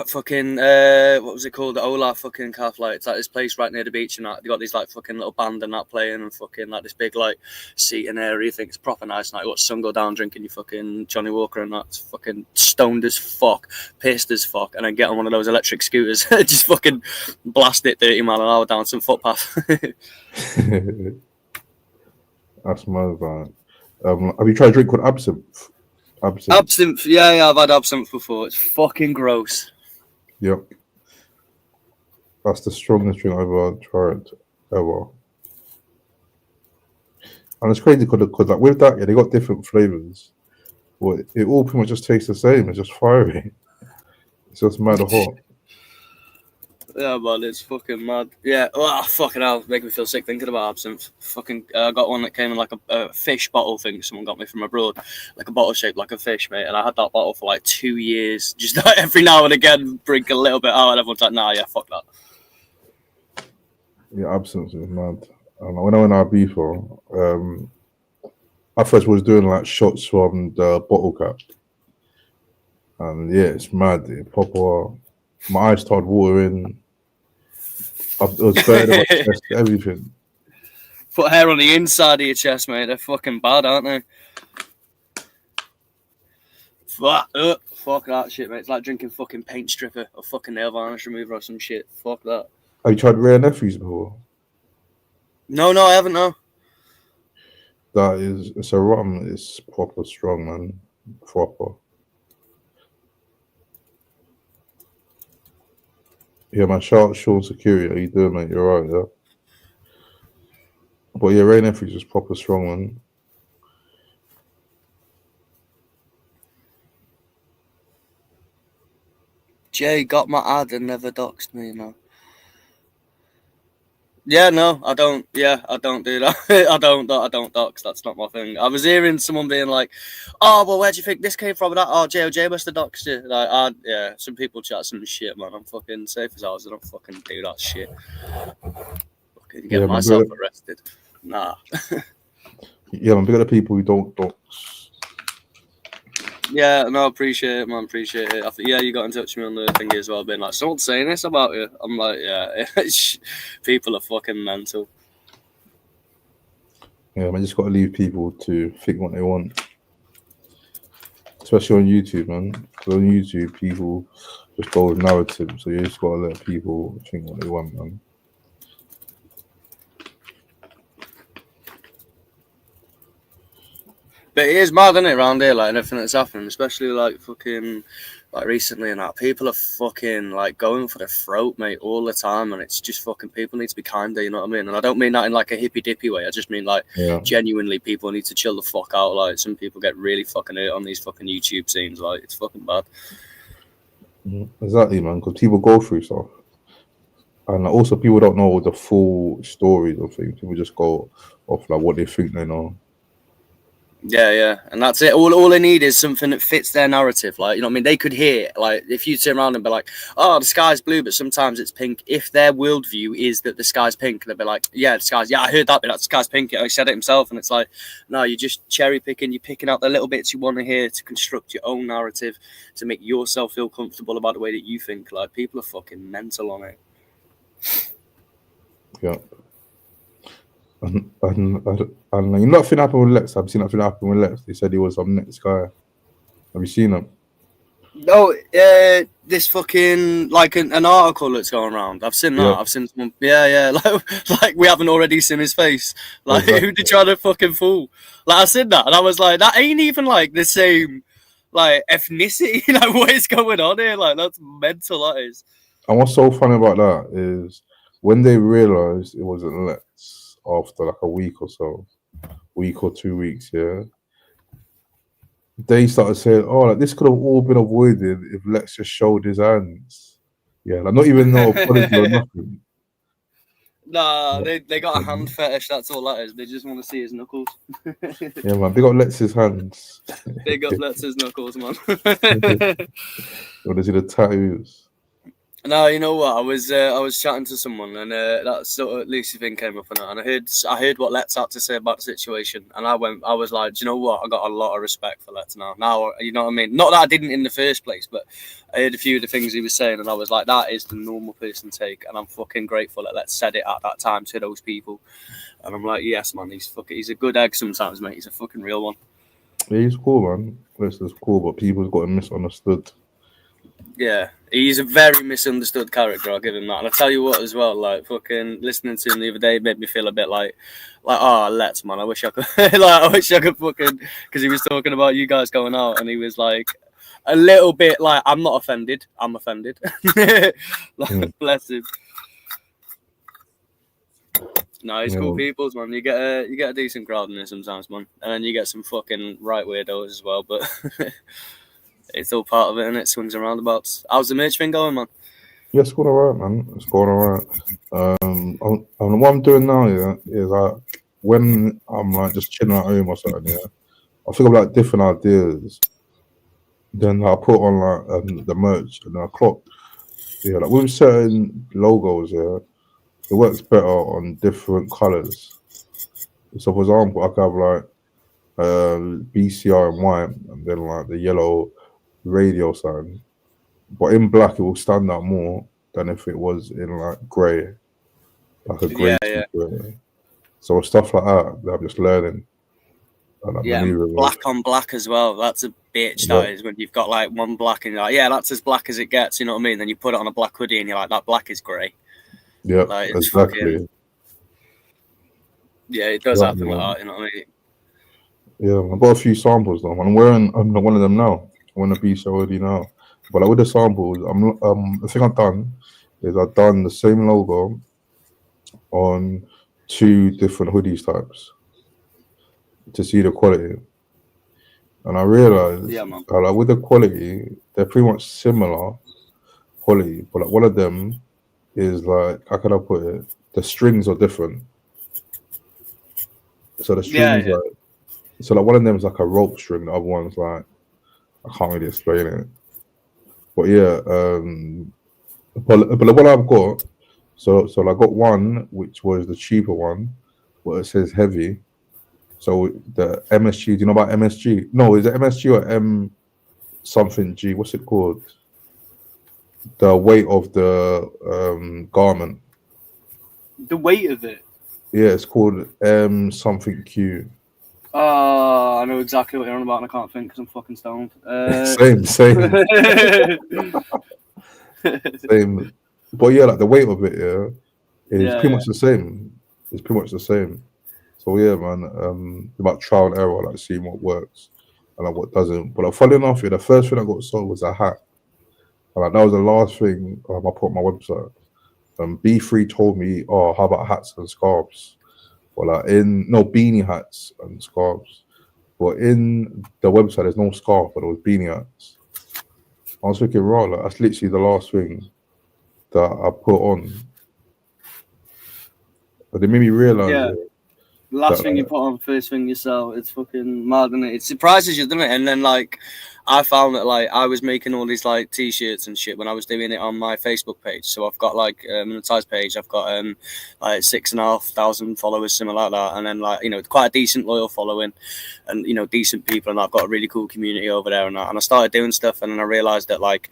Fucking what was it called? The Ola fucking calf light. It's like this place right near the beach, and they got these like fucking little band and that playing, and fucking like this big like seating area. You think it's proper nice. Like watch sun go down, drinking your fucking Johnny Walker, and that's fucking stoned as fuck, pissed as fuck, and then get on one of those electric scooters, just fucking blast it 30 mile an hour down some footpath. That's mad, man. Have you tried a drink called absinthe? Absinthe, yeah, I've had absinthe before. It's fucking gross. Yep. That's the strongest drink I've ever tried, ever. And it's crazy because like with that, yeah, they got different flavors. But it all pretty much just tastes the same. It's just fiery. It's just mad hot. Yeah, man, it's fucking mad. Yeah, oh, fucking hell, making me feel sick thinking about absinthe. Fucking, I got one that came in like a fish bottle thing someone got me from abroad, like a bottle shaped like a fish, mate. And I had that bottle for like 2 years, just like every now and again, drink a little bit out, and everyone's like, nah, yeah, fuck that. Yeah, absinthe is mad. And when I went out before, I first was doing like shots from the bottle cap. And yeah, it's mad. Proper, my eyes started watering. It was better than my chest, everything. Put hair on the inside of your chest, mate. They're fucking bad, aren't they? Fuck that shit, mate. It's like drinking fucking paint stripper or fucking nail varnish remover or some shit. Fuck that. Have you tried Rare Nephews before? No, I haven't, no. It's a rum. It's proper strong, man. Proper. Yeah, man, shout out Sean Security. How you doing, mate? You're right, yeah? But yeah, Rare Nephews is proper strong, man. Jay got my ad and never doxed me, no. Yeah, no, I don't. Yeah, I don't do that. I don't dox. That's not my thing. I was hearing someone being like, "Oh, well, where do you think this came from?" And that, oh, JOJ must have doxed you. Like, yeah, some people chat some shit, man. I'm fucking safe as ours. I don't fucking do that shit. Fucking get myself arrested. Nah. Yeah, man, big up the people who don't dox. Yeah, no, appreciate it, man. Appreciate it. Yeah, you got in touch with me on the thing as well, being like, someone's saying this about you. I'm like, yeah, people are fucking mental. Yeah, man, just got to leave people to think what they want. Especially on YouTube, man. Because on YouTube, people just go with narrative. So you just got to let people think what they want, man. But it is mad, isn't it, around here, like, and everything that's happening, especially, like, fucking, like, recently and that. People are fucking, like, going for the throat, mate, all the time, and it's just fucking, people need to be kinder, you know what I mean? And I don't mean that in, like, a hippy-dippy way. I just mean, like, genuinely, people need to chill the fuck out. Like, some people get really fucking hurt on these fucking YouTube scenes. Like, it's fucking bad. Exactly, man, because people go through stuff. And also, people don't know the full stories of things. People just go off, like, what they think they know. Yeah, and that's it. All they need is something that fits their narrative. Like, you know what I mean? They could hear, like, if you turn around and be like, oh, the sky's blue, but sometimes it's pink. If their worldview is that the sky's pink, they'll be like, yeah, I heard that, but the sky's pink. He said it himself. And it's like, no, you're just cherry picking. You're picking out the little bits you want to hear to construct your own narrative, to make yourself feel comfortable about the way that you think. Like, people are fucking mental on it. Yeah. And nothing happened with Lex. I've seen nothing happen with Lex. They said he was some next guy. Have you seen him? No, this fucking, like, an article that's going around. I've seen that. Yeah. I've seen someone, yeah. Like we haven't already seen his face. Like, Exactly. who did try to fucking fool? Like, I seen that, and I was like, that ain't even like the same, like, ethnicity. Like, what is going on here? Like, that's mental. That is. And what's so funny about that is when they realized it wasn't Lex after like a week or 2 weeks, yeah, they started saying, oh, like, this could have all been avoided if Lex just showed his hands. Yeah, like not even no apology or nothing. Nah, they got a hand fetish. That's all that is. They just want to see his knuckles. Yeah, man, they got Lex's hands. Big up, let's his knuckles, man. Or is it the tattoos? No, you know what? I was chatting to someone, and that sort of Lucy thing came up, and I heard what Let's had to say about the situation, and I was like, do you know what? I got a lot of respect for Let's now. Now, you know what I mean? Not that I didn't in the first place, but I heard a few of the things he was saying, and I was like, that is the normal person take, and I'm fucking grateful that Let's said it at that time to those people, and I'm like, yes, man, he's a good egg sometimes, mate. He's a fucking real one. Yeah, he's cool, man. Lex is cool, but people's got him misunderstood. Yeah, he's a very misunderstood character, I'll give him that. And I'll tell you what as well, like, fucking listening to him the other day made me feel a bit like, oh, Let's, man, I wish I could, I wish I could fucking, because he was talking about you guys going out, and he was like, a little bit like, I'm not offended, I'm offended. Bless him. No, he's cool peoples, man. You get a decent crowd in there sometimes, man. And then you get some fucking right weirdos as well, but... It's all part of it, and it swings and roundabouts. How's the merch thing going, man? Yeah, it's going alright, man. It's going alright. And what I'm doing now, yeah, is when I'm like just chilling at home or something, yeah, I think of like different ideas. Then I put on like the merch, and I clock. Yeah, like with certain logos, yeah, it works better on different colors. So, for example, I could have like BCR in white, and then like the yellow radio sign, but in black it will stand out more than if it was in like grey, like a grey. Gray. So stuff like that I'm just learning. And black on black as well. That's a bitch. That is when you've got like one black and you're like, yeah, that's as black as it gets. You know what I mean? Then you put it on a black hoodie and you're like, that black is grey. Yeah, like, exactly. Fucking, yeah, it does happen like that. You know what I mean? Yeah, I've got a few samples though. I'm wearing one of them now. I want to be so already now, but like with the samples, the thing I've done is I've done the same logo on 2 different hoodies types to see the quality, and I realized, like with the quality, they're pretty much similar quality, but like one of them is like, how can I put it? The strings are different, so the strings so like one of them is like a rope string, the other one's like, I can't really explain it, but yeah, but the one I've got, so I got one which was the cheaper one, but it says heavy. So the MSG, do you know about MSG? No, is it MSG or M something G? What's it called? The weight of the garment. The weight of it? Yeah, it's called M something Q. Oh, I know exactly what you're on about, and I can't think because I'm fucking stoned. Same. Same. But yeah, like the weight of it, is pretty much the same. It's pretty much the same. So yeah, man, about trial and error, like seeing what works and like what doesn't. But like, funny enough, the first thing I got sold was a hat. And like that was the last thing I put on my website. B3 told me, oh, how about hats and scarves? Well, like beanie hats and scarves. But in the website, there's no scarf, but it was beanie hats. I was thinking, right, like, that's literally the last thing that I put on. But they made me realize Last thing you put on, first thing you sell. It's fucking mad, isn't it? It surprises you, doesn't it? And then like, I found that like I was making all these like t-shirts and shit when I was doing it on my Facebook page. So I've got like a monetized page. I've got like 6,500 followers, something like that. And then like, you know, quite a decent loyal following, and you know, decent people. And I've got a really cool community over there. And I started doing stuff, and then I realized that like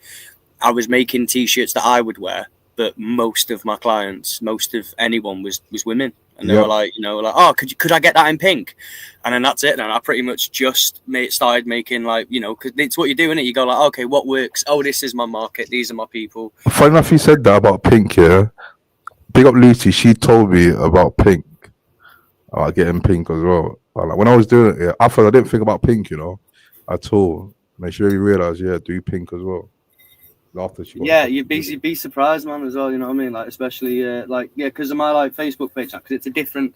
I was making t-shirts that I would wear, but most of my clients, most of anyone was women. And they were like, you know, like, oh, could I get that in pink? And then that's it. And I pretty much just started making like, you know, because it's what you do, innit? You go like, okay, what works? Oh, this is my market. These are my people. Funny enough, you said that about pink, yeah. Big up Lucy. She told me about pink, about getting pink as well. Like when I was doing it, yeah, I didn't think about pink, you know, at all. And she really realized, yeah, do pink as well. After she you'd be surprised, man, as well. You know what I mean? Like, especially like, yeah, because of my like Facebook page, because it's a different.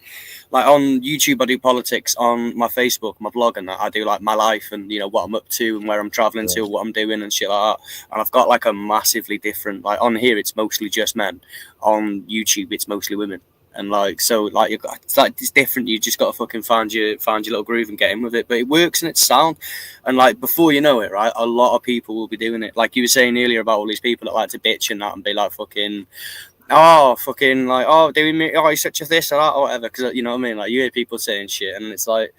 Like on YouTube, I do politics. On my Facebook, my blog, and that I do like my life and you know what I'm up to and where I'm traveling to, what I'm doing and shit like that. And I've got like a massively different. Like on here, it's mostly just men. On YouTube, it's mostly women. And like so, like it's different. You just got to fucking find your little groove and get in with it. But it works and it's sound. And like before you know it, right, a lot of people will be doing it. Like you were saying earlier about all these people that like to bitch and that and be like fucking, doing me, oh, he's such a this or that or whatever. Because you know what I mean. Like you hear people saying shit, and it's like,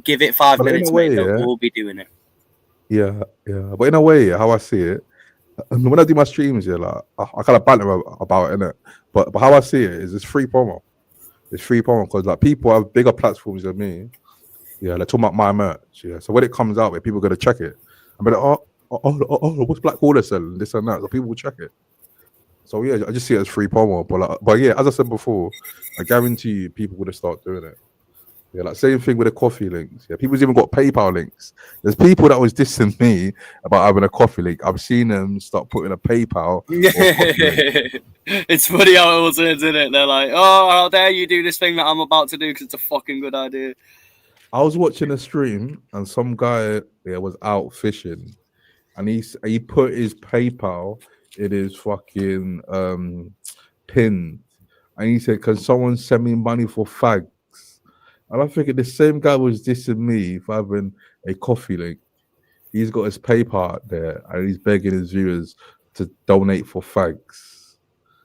give it 5 minutes, mate. They'll all be doing it. Yeah. But in a way, how I see it, when I do my streams, yeah, like I kind of banter about it, innit? But how I see it is it's free promo. It's free promo because like people have bigger platforms than me. Yeah, they're talking about my merch. Yeah, so when it comes out, people are gonna check it. I'm like, what's Black Hole selling? This and that. So people will check it. So yeah, I just see it as free promo. But yeah, as I said before, I guarantee you, people would have started doing it. Yeah, like same thing with the coffee links. Yeah, people's even got PayPal links. There's people that was dissing me about having a coffee link. I've seen them start putting a PayPal. It's funny how it all turns, isn't it? They're like, oh, how dare you do this thing that I'm about to do because it's a fucking good idea. I was watching a stream and some guy was out fishing, and he put his PayPal in his fucking pin, and he said, "Can someone send me money for fags?" And I'm thinking the same guy was dissing me for having a coffee link. He's got his PayPal out there and he's begging his viewers to donate for fags.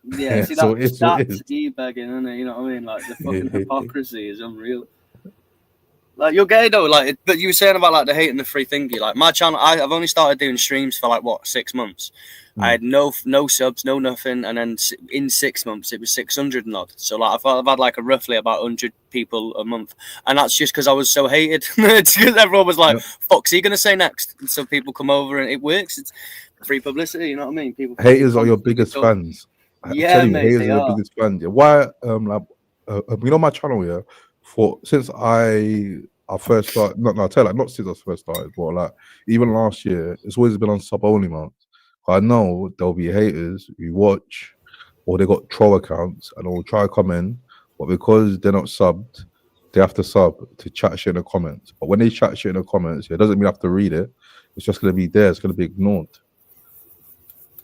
Yeah, see, that's e-begging, isn't it? You know what I mean? Like the fucking hypocrisy is unreal. Like you're gay though, like, but you were saying about like the hate and the free thingy. Like my channel, I've only started doing streams for like 6 months. I had no subs, no nothing, and then in 6 months it was 600 and odd. So like I've had like roughly about 100 people a month, and that's just because I was so hated. It's because everyone was like, "Fuck's he gonna say next?" And so people come over and it works. It's free publicity, you know what I mean? People haters are your biggest fans. Yeah, mate, haters are your biggest fans. Yeah. Why? You know my channel, yeah. Since I first started, not since I first started, but like even last year, it's always been on sub only months. I know there'll be haters who watch, or they got troll accounts and they'll try to come in, but because they're not subbed, they have to sub to chat shit in the comments. But when they chat shit in the comments, it doesn't mean I have to read it. It's just gonna be there. It's gonna be ignored.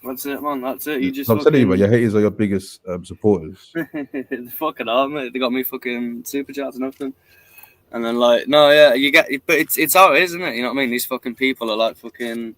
That's it, man. That's it. You just. I'm telling you, but your haters are your biggest supporters. Fucking hard, mate. They got me fucking super chats and nothing. And then like, no, yeah, you get, but it's how it is, isn't it? You know what I mean? These fucking people are like fucking.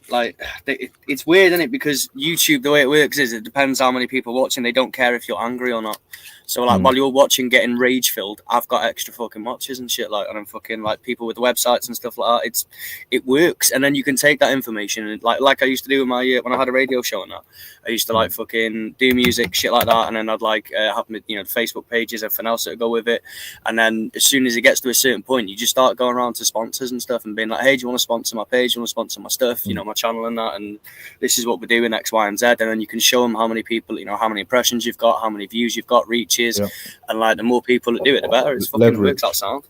Like it's weird, isn't it? Because YouTube, the way it works is it depends how many people watching. They don't care if you're angry or not. So like while you're watching, getting rage filled, I've got extra fucking watches and shit like, and I'm fucking like people with websites and stuff like that. It works, and then you can take that information and like I used to do with my when I had a radio show and that. I used to like fucking do music shit like that, and then I'd like have the Facebook pages, everything else that would go with it. And then as soon as it gets to a certain point, you just start going around to sponsors and stuff and being like, hey, do you want to sponsor my page? Do you want to sponsor my stuff? You know, my channel and that, and this is what we're doing, X, Y, and Z. And then you can show them how many people, how many impressions you've got, how many views you've got, reaches, and like the more people that do it, the better. It's fucking works out sound.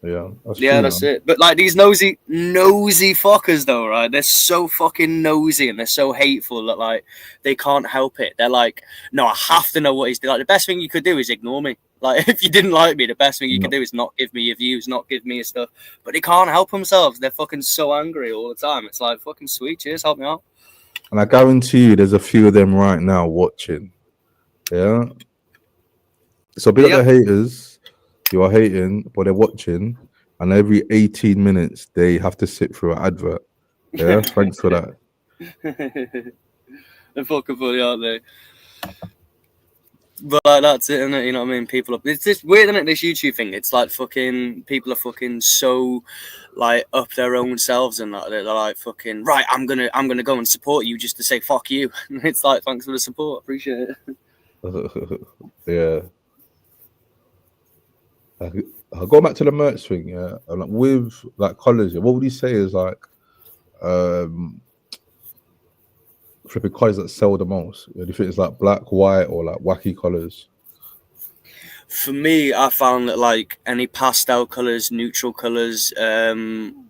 Yeah, that's it. But like these nosy fuckers though, right? They're so fucking nosy and they're so hateful that like they can't help it. They're like, no, I have to know what he's doing. Like the best thing you could do is ignore me. Like if you didn't like me, the best thing you could do is not give me your views, not give me your stuff. But they can't help themselves. They're fucking so angry all the time. It's like fucking sweet. Cheers, help me out. And I guarantee you, there's a few of them right now watching. Yeah. So big up the haters. You are hating, but they're watching, and every 18 minutes they have to sit through an advert. Yeah, thanks for that. They're fucking funny, aren't they? But like, that's it, isn't it? You know what I mean? People, it's just weird, isn't it? This YouTube thing. It's like fucking people are fucking so like up their own selves and that they're like fucking right. I'm gonna go and support you just to say fuck you. And it's like thanks for the support, appreciate it. Yeah. I go back to the merch thing, yeah. And like, with like colours, yeah, what would you say is like flipping colours that sell the most? Do you think it's like black, white, or like wacky colours? For me, I found that like any pastel colors, neutral colors,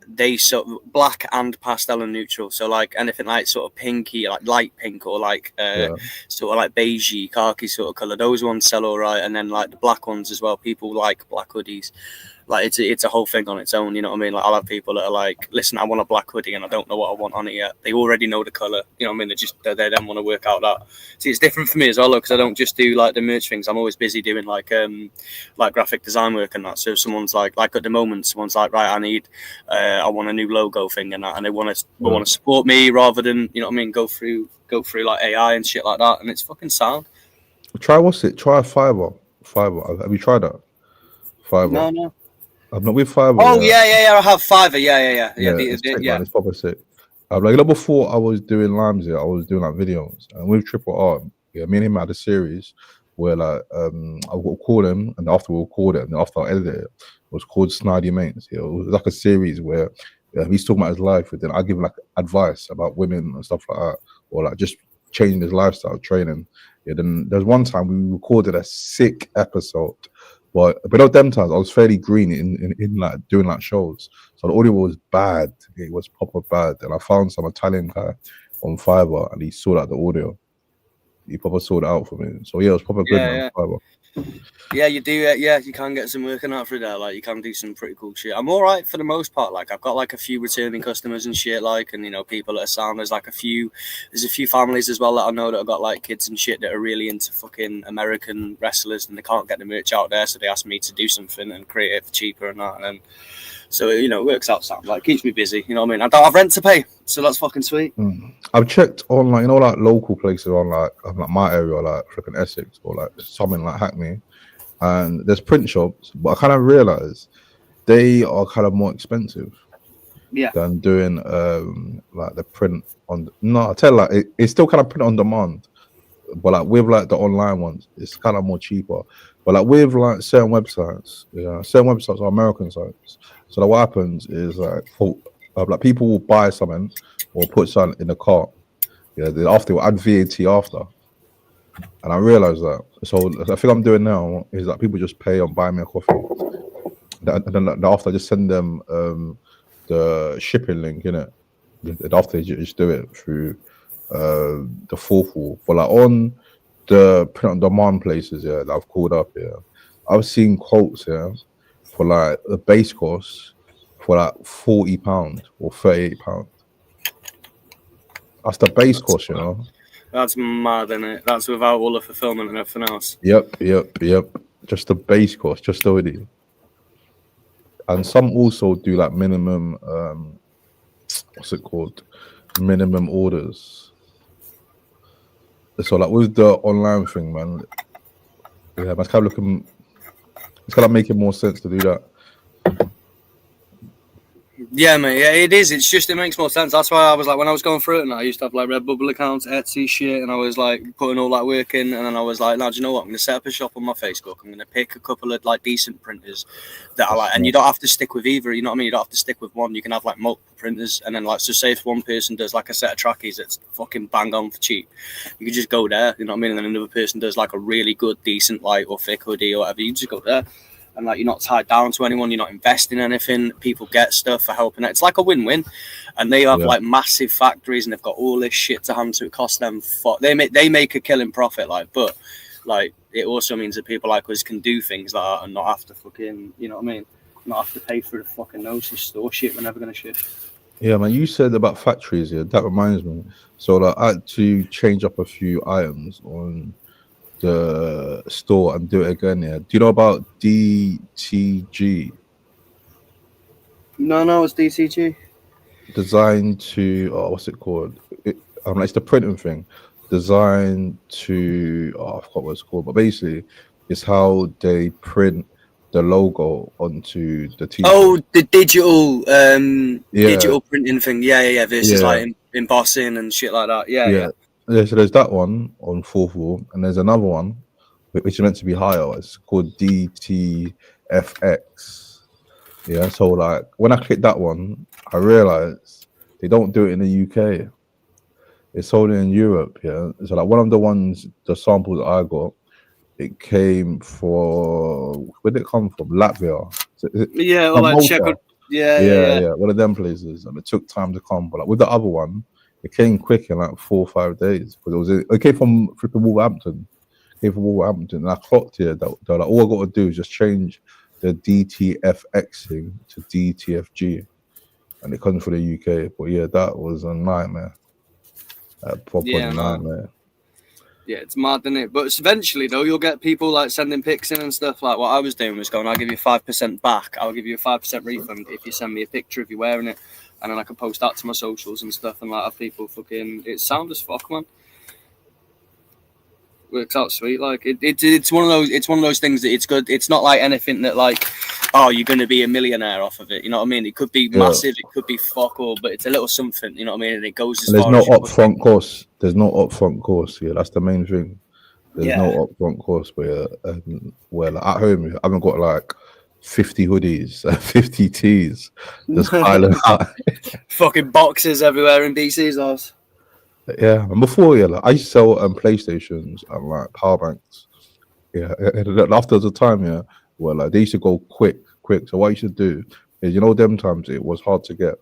they sort of black and pastel and neutral. So like anything like sort of pinky, like light pink, or like sort of like beigey, khaki sort of color. Those ones sell all right, and then like the black ones as well. People like black hoodies. Like it's a whole thing on its own, you know what I mean? Like I'll have people that are like, listen, I want a black hoodie and I don't know what I want on it yet. They already know the color, you know what I mean? They then want to work out that. See, it's different for me as well, because I don't just do like the merch things. I'm always busy doing like graphic design work and that. So if someone's like at the moment, someone's like, right, I want a new logo thing and that, and they want to support me rather than, you know what I mean, go through like AI and shit like that, and it's fucking sound. Try Try Fiverr. Have you tried that? Fiverr. No. I'm not with Fiverr. Oh yeah. I have Fiverr. Yeah. It's proper sick. Like before, I was doing Limes. I was doing like videos, and with Triple R, me and him had a series where like I would call him, and after we'll call it, and after I edited it, was called Snidey Mates. It was like a series where he's talking about his life, and then I give him like advice about women and stuff like that, or like just changing his lifestyle, training. Then there's one time we recorded a sick episode. But not them times, I was fairly green in like doing like shows. So the audio was bad. It was proper bad. And I found some Italian guy on Fiverr and he sorted out the audio. He proper sorted it out for me. So yeah, it was proper good on Fiverr. Yeah, you do. Yeah, you can get some working out through there. Like you can do some pretty cool shit. I'm all right for the most part. Like I've got like a few returning customers and shit. Like, and you know, people that are sound. There's a few families as well that I know that have got like kids and shit that are really into fucking American wrestlers and they can't get the merch out there, so they ask me to do something and create it for cheaper and that. And so you know, it works out. Sound like keeps me busy. You know what I mean? I don't have rent to pay, so that's fucking sweet. I've checked on like like local places on like my area, like freaking Essex or like something like Hackney. And there's print shops, but I kind of realize they are kind of more expensive than doing like the print on. No, I tell you, like it's still kind of print on demand, but like with like the online ones, it's kind of more cheaper. But like with like certain websites, certain websites are American sites. So like, what happens is like people will buy something or put something in the cart. Then after they'll add VAT after. And I realized that. So the thing I'm doing now is that people just pay on buying me a coffee. And then after I just send them the shipping link, innit? And after they just do it through the fourth wall. But like on the print on demand places, that I've called up, I've seen quotes, for like the base cost for like £40 or £38. That's the base cost, you know. That's mad, isn't it? That's without all the fulfillment and everything else. Yep. Just the base cost, just the hoodie. And some also do like minimum, what's it called? Minimum orders. So like with the online thing, man, it's kind of making more sense to do that. Yeah, mate. Yeah, it is. It's just, it makes more sense. That's why I was like, when I was going through it, and I used to have like Redbubble accounts, Etsy shit, and I was like putting all that work in, and then I was like, now, do you know what? I'm going to set up a shop on my Facebook. I'm going to pick a couple of like decent printers that I like, and you don't have to stick with either. You know what I mean? You don't have to stick with one. You can have like multiple printers, and then like, so say if one person does like a set of trackies that's fucking bang on for cheap, you can just go there. You know what I mean? And then another person does like a really good, decent light or thick hoodie or whatever. You just go there. And like, you're not tied down to anyone, you're not investing in anything. People get stuff for helping it. It's like a win-win. And they have like massive factories and they've got all this shit to hand, so it costs them. They make a killing profit, like, but like it also means that people like us can do things like that and not have to fucking, you know what I mean? Not have to pay for the fucking nose to store shit we're never gonna ship. Yeah, man. You said about factories. That reminds me. So like, I had to change up a few items on the store and do it again. Yeah. Do you know about DTG? No, it's DCG. Designed to what's it called? It's the printing thing. Designed to I forgot what it's called, but basically, it's how they print the logo onto the t-shirt. Oh, the digital printing thing. Yeah. Versus like embossing and shit like that. Yeah. So there's that one on 4th wall, and there's another one which is meant to be higher. It's called DTFX. Yeah. So like when I clicked that one, I realized they don't do it in the UK. It's sold in Europe. Yeah. So like one of the samples that I got, it came from, where did it come from? Latvia. Or like Czech. Yeah. One of them places, and it took time to come. But like with the other one, it came quick in like 4 or 5 days because it came from freaking Wolverhampton. And I clocked here that like, all I got to do is just change the DTFX thing to DTFG, and it comes for the UK. But yeah, that was a nightmare. A proper nightmare. Yeah, it's mad, isn't it? But eventually, though, you'll get people like sending pics in and stuff. Like what I was doing was going, I'll give you 5% back. I'll give you a 5% refund if you send me a picture of you wearing it. And then I can post that to my socials and stuff and like have people fucking... It's sound as fuck, man. Works out sweet. Like it's one of those things that it's good. It's not like anything that like, oh, you're going to be a millionaire off of it. You know what I mean? It could be massive. It could be fuck all, but it's a little something. You know what I mean? And it goes as far as... There's no upfront cost. Yeah, that's the main thing. There's no upfront cost. But where like, at home, I haven't got like 50 hoodies, 50 tees, just piling out. Fucking boxes everywhere in BC's house. Yeah, and before, like, I used to sell PlayStations and like power banks. Yeah, and after the time, where like they used to go quick. So what you should do is, them times it was hard to get.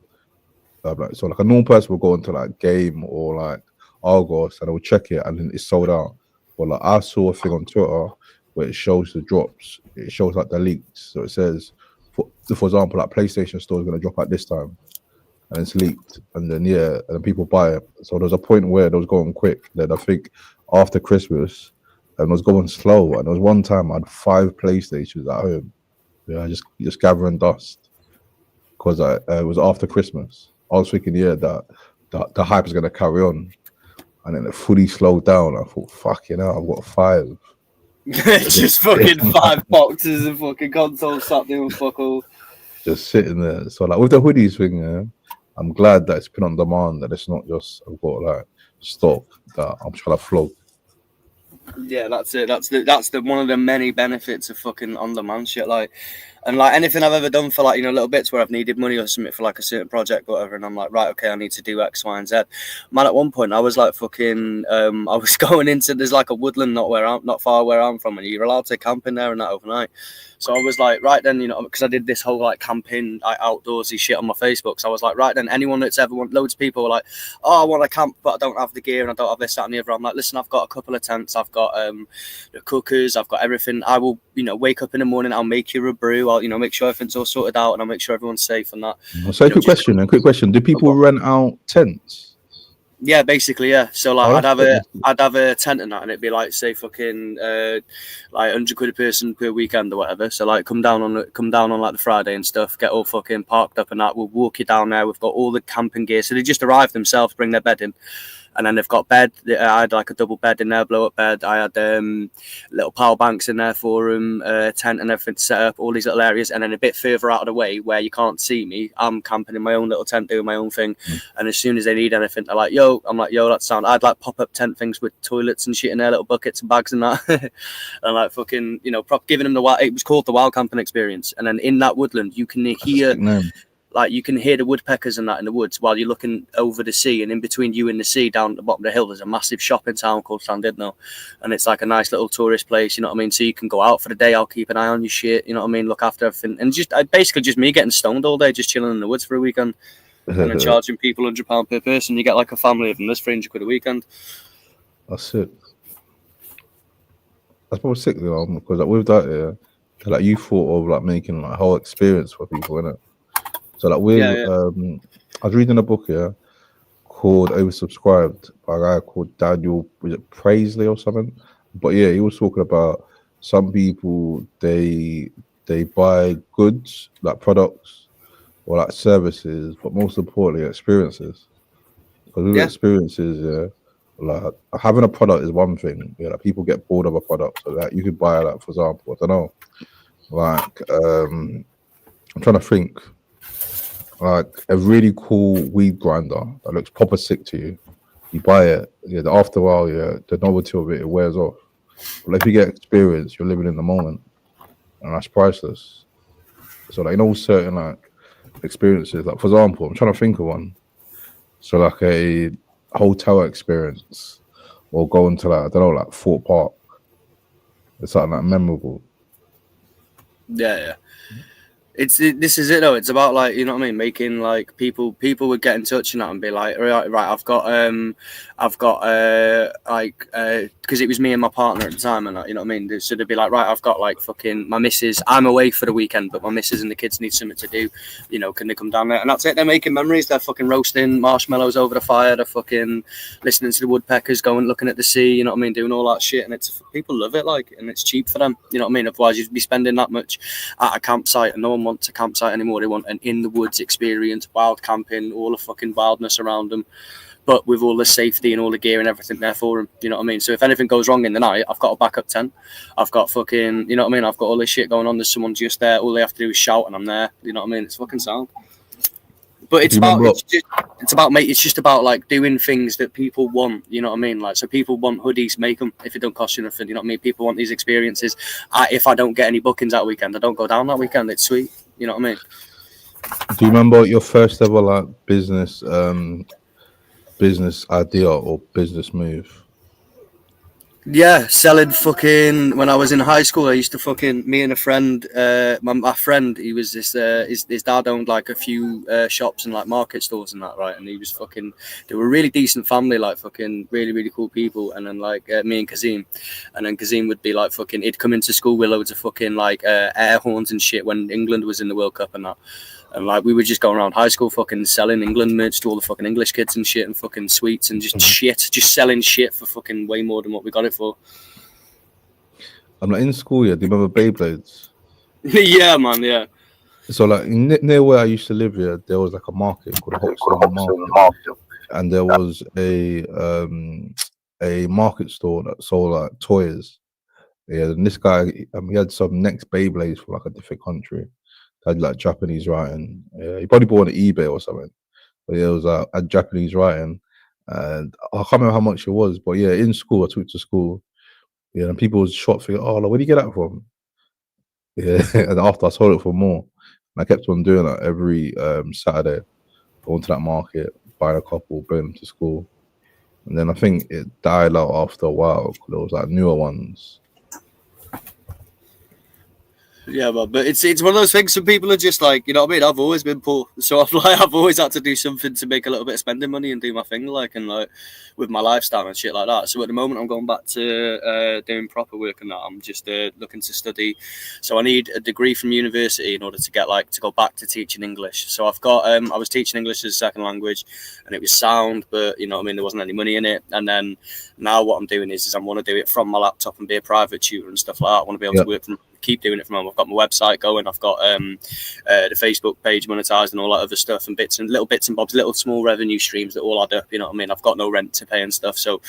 So like a normal person will go into like Game or like Argos and they will check it and then it's sold out. But like I saw a thing on Twitter where it shows the drops. It shows like the leaks. So it says, for example, like PlayStation Store is going to drop at this time. And it's leaked, and then people buy it. So there's a point where it was going quick. Then I think after Christmas, and it was going slow. And there was one time I had 5 PlayStations at home. Yeah, just gathering dust because it was after Christmas. I was thinking, that the hype is gonna carry on, and then it fully slowed down. I thought, fucking hell, I've got 5. Just fucking 5 boxes of fucking consoles sat there with fuck all. Just sitting there. So like with the hoodies thing, I'm glad that it's been on demand, that it's not just I've got like stock that I'm trying to flog. Yeah, that's it. That's the one of the many benefits of fucking on demand shit. Like, and like anything I've ever done for like little bits where I've needed money or something for like a certain project or whatever, and I'm like, right, okay, I need to do X, Y, and Z. Man, at one point I was like fucking I was going into, there's like a woodland not far where I'm from, and you're allowed to camp in there and that overnight. So I was like, right then, because I did this whole like camping, like outdoorsy shit on my Facebook. So I was like, right then, anyone that's ever loads of people were like, oh, I want to camp, but I don't have the gear and I don't have this, that, and the other. I'm like, listen, I've got a couple of tents, I've got the cookers, I've got everything. I will, wake up in the morning, I'll make you a brew, I'll, make sure everything's all sorted out, and I'll make sure everyone's safe and that. So quick question. Do people rent out tents? Yeah, basically, yeah. So like, I'd have a tent and that, and it'd be like, say, fucking like £100 a person per weekend or whatever. So like, come down on like the Friday and stuff, get all fucking parked up and that. We'll walk you down there. We've got all the camping gear. So they just arrive themselves, bring their bed in. And then they've got bed. I had like a double bed in there, blow up bed. I had little power banks in there for them, tent and everything to set up, all these little areas. And then a bit further out of the way where you can't see me, I'm camping in my own little tent, doing my own thing. And as soon as they need anything, they're like, yo, I'm like, yo, that's sound. I'd like pop up tent things with toilets and shit in there, little buckets and bags and that. And like fucking, giving them it was called the Wild Camping Experience. And then in that woodland, you can hear... Like you can hear the woodpeckers and that in the woods while you're looking over the sea, and in between you and the sea down at the bottom of the hill there's a massive shopping town called Llandudno, and it's like a nice little tourist place, you know what I mean? So you can go out for the day, I'll keep an eye on your shit, you know what I mean, look after everything, and basically just me getting stoned all day, just chilling in the woods for a weekend, and then charging people £100 per person. You get like a family of them, that's £300 a weekend. That's it. That's probably sick though, because like with that, like you thought of like making like a whole experience for people, innit? So like I was reading a book called Oversubscribed by a guy called Daniel, was it Paisley or something? But yeah, he was talking about some people they buy goods like products or like services, but most importantly experiences. Because with Yeah. experiences, yeah, like having a product is one thing. Yeah, like people get bored of a product, so that you could buy like, for example, I don't know, like I'm trying to think, like a really cool weed grinder that looks proper sick to you. You buy it, yeah. After a while, yeah, the novelty of it wears off. But if you get experience, you're living in the moment, and that's priceless. So like, certain like experiences, like for example, I'm trying to think of one. So like a hotel experience, or going to like I don't know, like Fort Park. It's something like memorable. Yeah. This is it though. It's about like, you know what I mean, making like people would get in touch and that and be like, right, I've got like because it was me and my partner at the time and that, you know what I mean. So they'd be like, right, I've got like fucking my missus. I'm away for the weekend, but my missus and the kids need something to do. You know, can they come down there? And that's it. They're making memories. They're fucking roasting marshmallows over the fire. They're fucking listening to the woodpeckers, going looking at the sea. You know what I mean, doing all that shit. And it's people love it, like, and it's cheap for them. You know what I mean. Otherwise, you'd be spending that much at a campsite, and no one wants a campsite anymore. They want an in the woods experience, wild camping, all the fucking wildness around them, but with all the safety and all the gear and everything there for them. You know what I mean? So if anything goes wrong in the night, I've got a backup tent. I've got fucking, you know what I mean? I've got all this shit going on. There's someone just there. All they have to do is shout and I'm there. You know what I mean? It's fucking sound. But it's just about like doing things that people want, you know what I mean? Like, so people want hoodies, make them if it don't cost you nothing, you know what I mean? People want these experiences. If I don't get any bookings that weekend, I don't go down that weekend. It's sweet, you know what I mean? Do you remember your first ever like business idea or business move? Yeah, selling fucking. When I was in high school, I used to fucking, me and a friend, my friend, he was this, his dad owned like a few shops and like market stores and that, right? And he was fucking, they were a really decent family, like fucking really, really cool people. And then like me and Kazim, and then Kazim would be like fucking, he'd come into school with loads of fucking like air horns and shit when England was in the World Cup and that. And like we would just go around high school fucking selling England merch to all the fucking English kids and shit and fucking sweets and just selling shit for fucking way more than what we got it for. I'm like in school, yeah. Do you remember Beyblades? Yeah, man, yeah. So like near where I used to live here, there was like a market called the Hoxton Market, and there was a market store that sold like toys. Yeah, and this guy, he had some next Beyblades from like a different country. Had like Japanese writing. Yeah, he probably bought on eBay or something. But yeah, it was had Japanese writing, and I can't remember how much it was. But yeah, in school, I took it to school. Yeah, and people was shocked, thinking, "Oh, like, where did you get that from?" Yeah, and after I sold it for more, and I kept on doing that every Saturday. Going to that market, buying a couple, bring them to school, and then I think it died out after a while. There was like newer ones. Yeah, but it's one of those things. Some people are just like, you know what I mean. I've always been poor, so I've always had to do something to make a little bit of spending money and do my thing, like, and like with my lifestyle and shit like that. So at the moment, I'm going back to doing proper work and that. I'm just looking to study. So I need a degree from university in order to get like to go back to teaching English. So I've got I was teaching English as a second language, and it was sound, but you know what I mean. There wasn't any money in it. And then now what I'm doing is I want to do it from my laptop and be a private tutor and stuff like that. I want to be able to work from. Keep doing it from home. I've got my website going. I've got the Facebook page monetized and all that other stuff and little bits and bobs, little small revenue streams that all add up. You know what I mean? I've got no rent to pay and stuff, so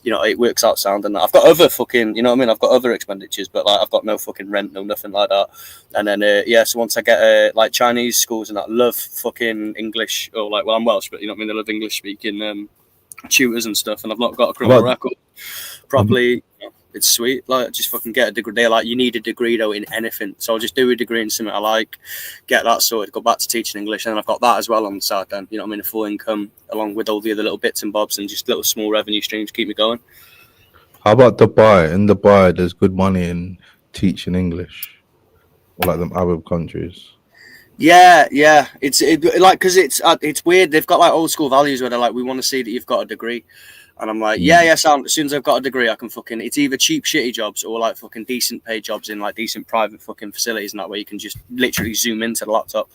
you know it works out sound. And I've got other fucking, you know what I mean? I've got other expenditures, but like I've got no fucking rent, no nothing like that. And then so once I get like Chinese schools and that love fucking English or like, well, I'm Welsh, but you know what I mean? They love English speaking tutors and stuff, and I've not got a criminal record properly. It's sweet, like just fucking get a degree. They're like, you need a degree though in anything, so I'll just do a degree in something I like, get that sorted, go back to teaching English, and I've got that as well on the side. Then you know what I mean, a full income along with all the other little bits and bobs and just little small revenue streams keep me going. How about Dubai? In Dubai, there's good money in teaching English, or like them Arab countries. Yeah, it's like because it's weird. They've got like old school values where they're like, we want to see that you've got a degree. And I'm like, yeah, sound. As soon as I've got a degree, I can fucking. It's either cheap, shitty jobs or like fucking decent paid jobs in like decent private fucking facilities, and that way you can just literally zoom into the laptop.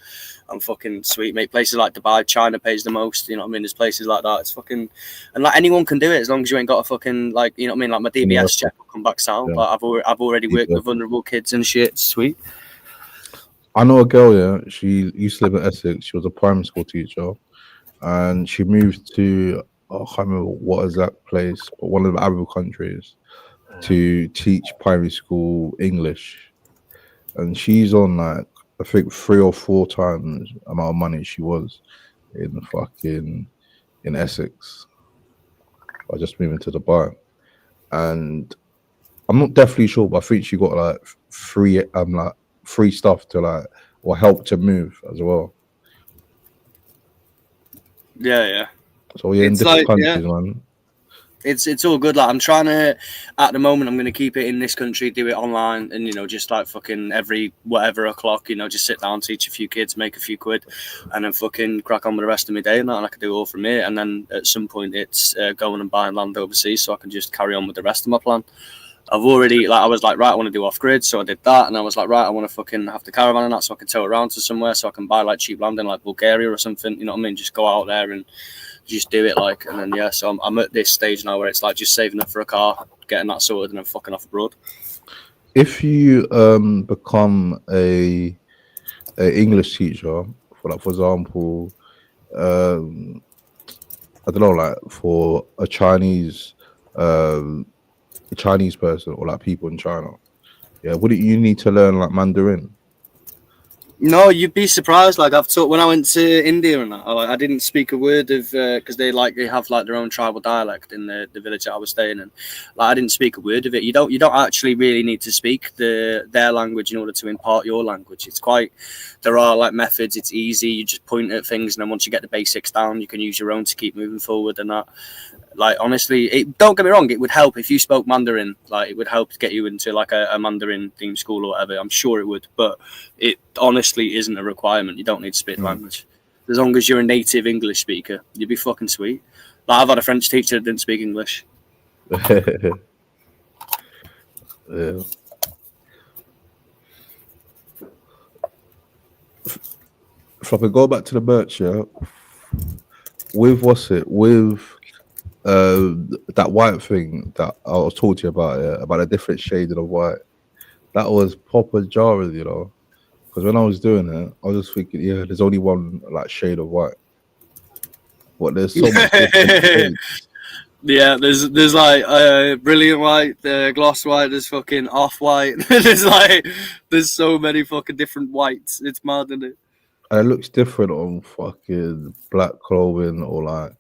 I'm fucking sweet, mate. Places like Dubai, China pays the most. You know what I mean? There's places like that. It's fucking, and like anyone can do it as long as you ain't got a fucking like, you know what I mean? Like my DBS check will come back sound. Yeah. Like I've already worked with vulnerable kids and shit. It's sweet. I know a girl, yeah. She used to live in Essex. She was a primary school teacher, and she moved to I can't remember what exact place, but one of the Arab countries to teach primary school English. And she's on like I think 3 or 4 times the amount of money she was in Essex. I just moving to Dubai, and I'm not definitely sure, but I think she got like free stuff to like or help to move as well. Yeah. So yeah, in It's different like, countries, man. It's all good. Like I'm trying to, at the moment, I'm going to keep it in this country, do it online, and just like fucking every whatever o'clock, just sit down, teach a few kids, make a few quid, and then fucking crack on with the rest of my day, and I can do it all from here. And then at some point, it's going and buying land overseas, so I can just carry on with the rest of my plan. I've already I was like, right, I want to do off grid, so I did that, and I was like, right, I want to fucking have the caravan and that, so I can tow it around to somewhere, so I can buy like cheap land in like Bulgaria or something. You know what I mean? Just go out there and just do it, like, and then so I'm at this stage now where it's like just saving up for a car, getting that sorted, and then fucking off abroad. If you become a English teacher, for example, I don't know, like for a Chinese person or like people in China, wouldn't you need to learn like Mandarin? No, you'd be surprised. Like I've taught when I went to India and that, I didn't speak a word of because they have like their own tribal dialect in the village that I was staying in. Like I didn't speak a word of it. You don't actually really need to speak their language in order to impart your language. There are like methods. It's easy. You just point at things, and then once you get the basics down, you can use your own to keep moving forward and that. Like honestly, don't get me wrong. It would help if you spoke Mandarin. Like it would help to get you into like a Mandarin themed school or whatever. I'm sure it would, but it honestly isn't a requirement. You don't need to speak the language. As long as you're a native English speaker, you'd be fucking sweet. Like I've had a French teacher that didn't speak English. Yeah. If I could go back to the merch, with that white thing that I was talking to you about a different shade of white, that was proper jarring, because when I was doing it, I was just thinking, there's only one like shade of white, but there's so much different shades. Yeah, there's like brilliant white, gloss white, there's fucking off white. there's so many fucking different whites. It's mad, isn't it? And it looks different on fucking black clothing or like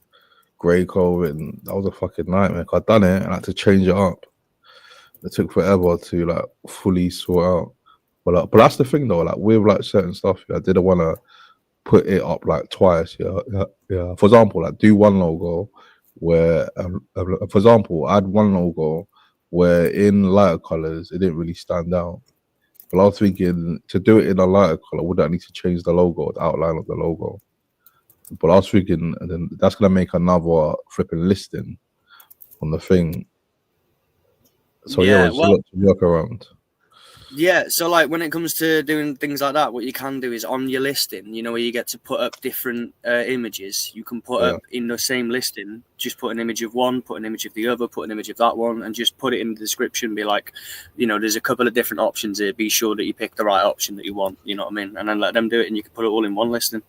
grey clothing. That was a fucking nightmare. I done it and I had to change it up. It took forever to like fully sort out. But that's the thing though, like with like certain stuff, I didn't want to put it up like twice. Yeah. For example, like do one logo where, for example, I had one logo where in lighter colors it didn't really stand out. But I was thinking to do it in a lighter color, would I need to change the logo, the outline of the logo? But I was thinking, and then that's gonna make another flipping listing on the thing. So it's a lot to work around. Yeah, so like when it comes to doing things like that, what you can do is on your listing, where you get to put up different images, you can put up in the same listing, just put an image of one, put an image of the other, put an image of that one, and just put it in the description, be like, there's a couple of different options here, be sure that you pick the right option that you want, you know what I mean? And then let them do it and you can put it all in one listing.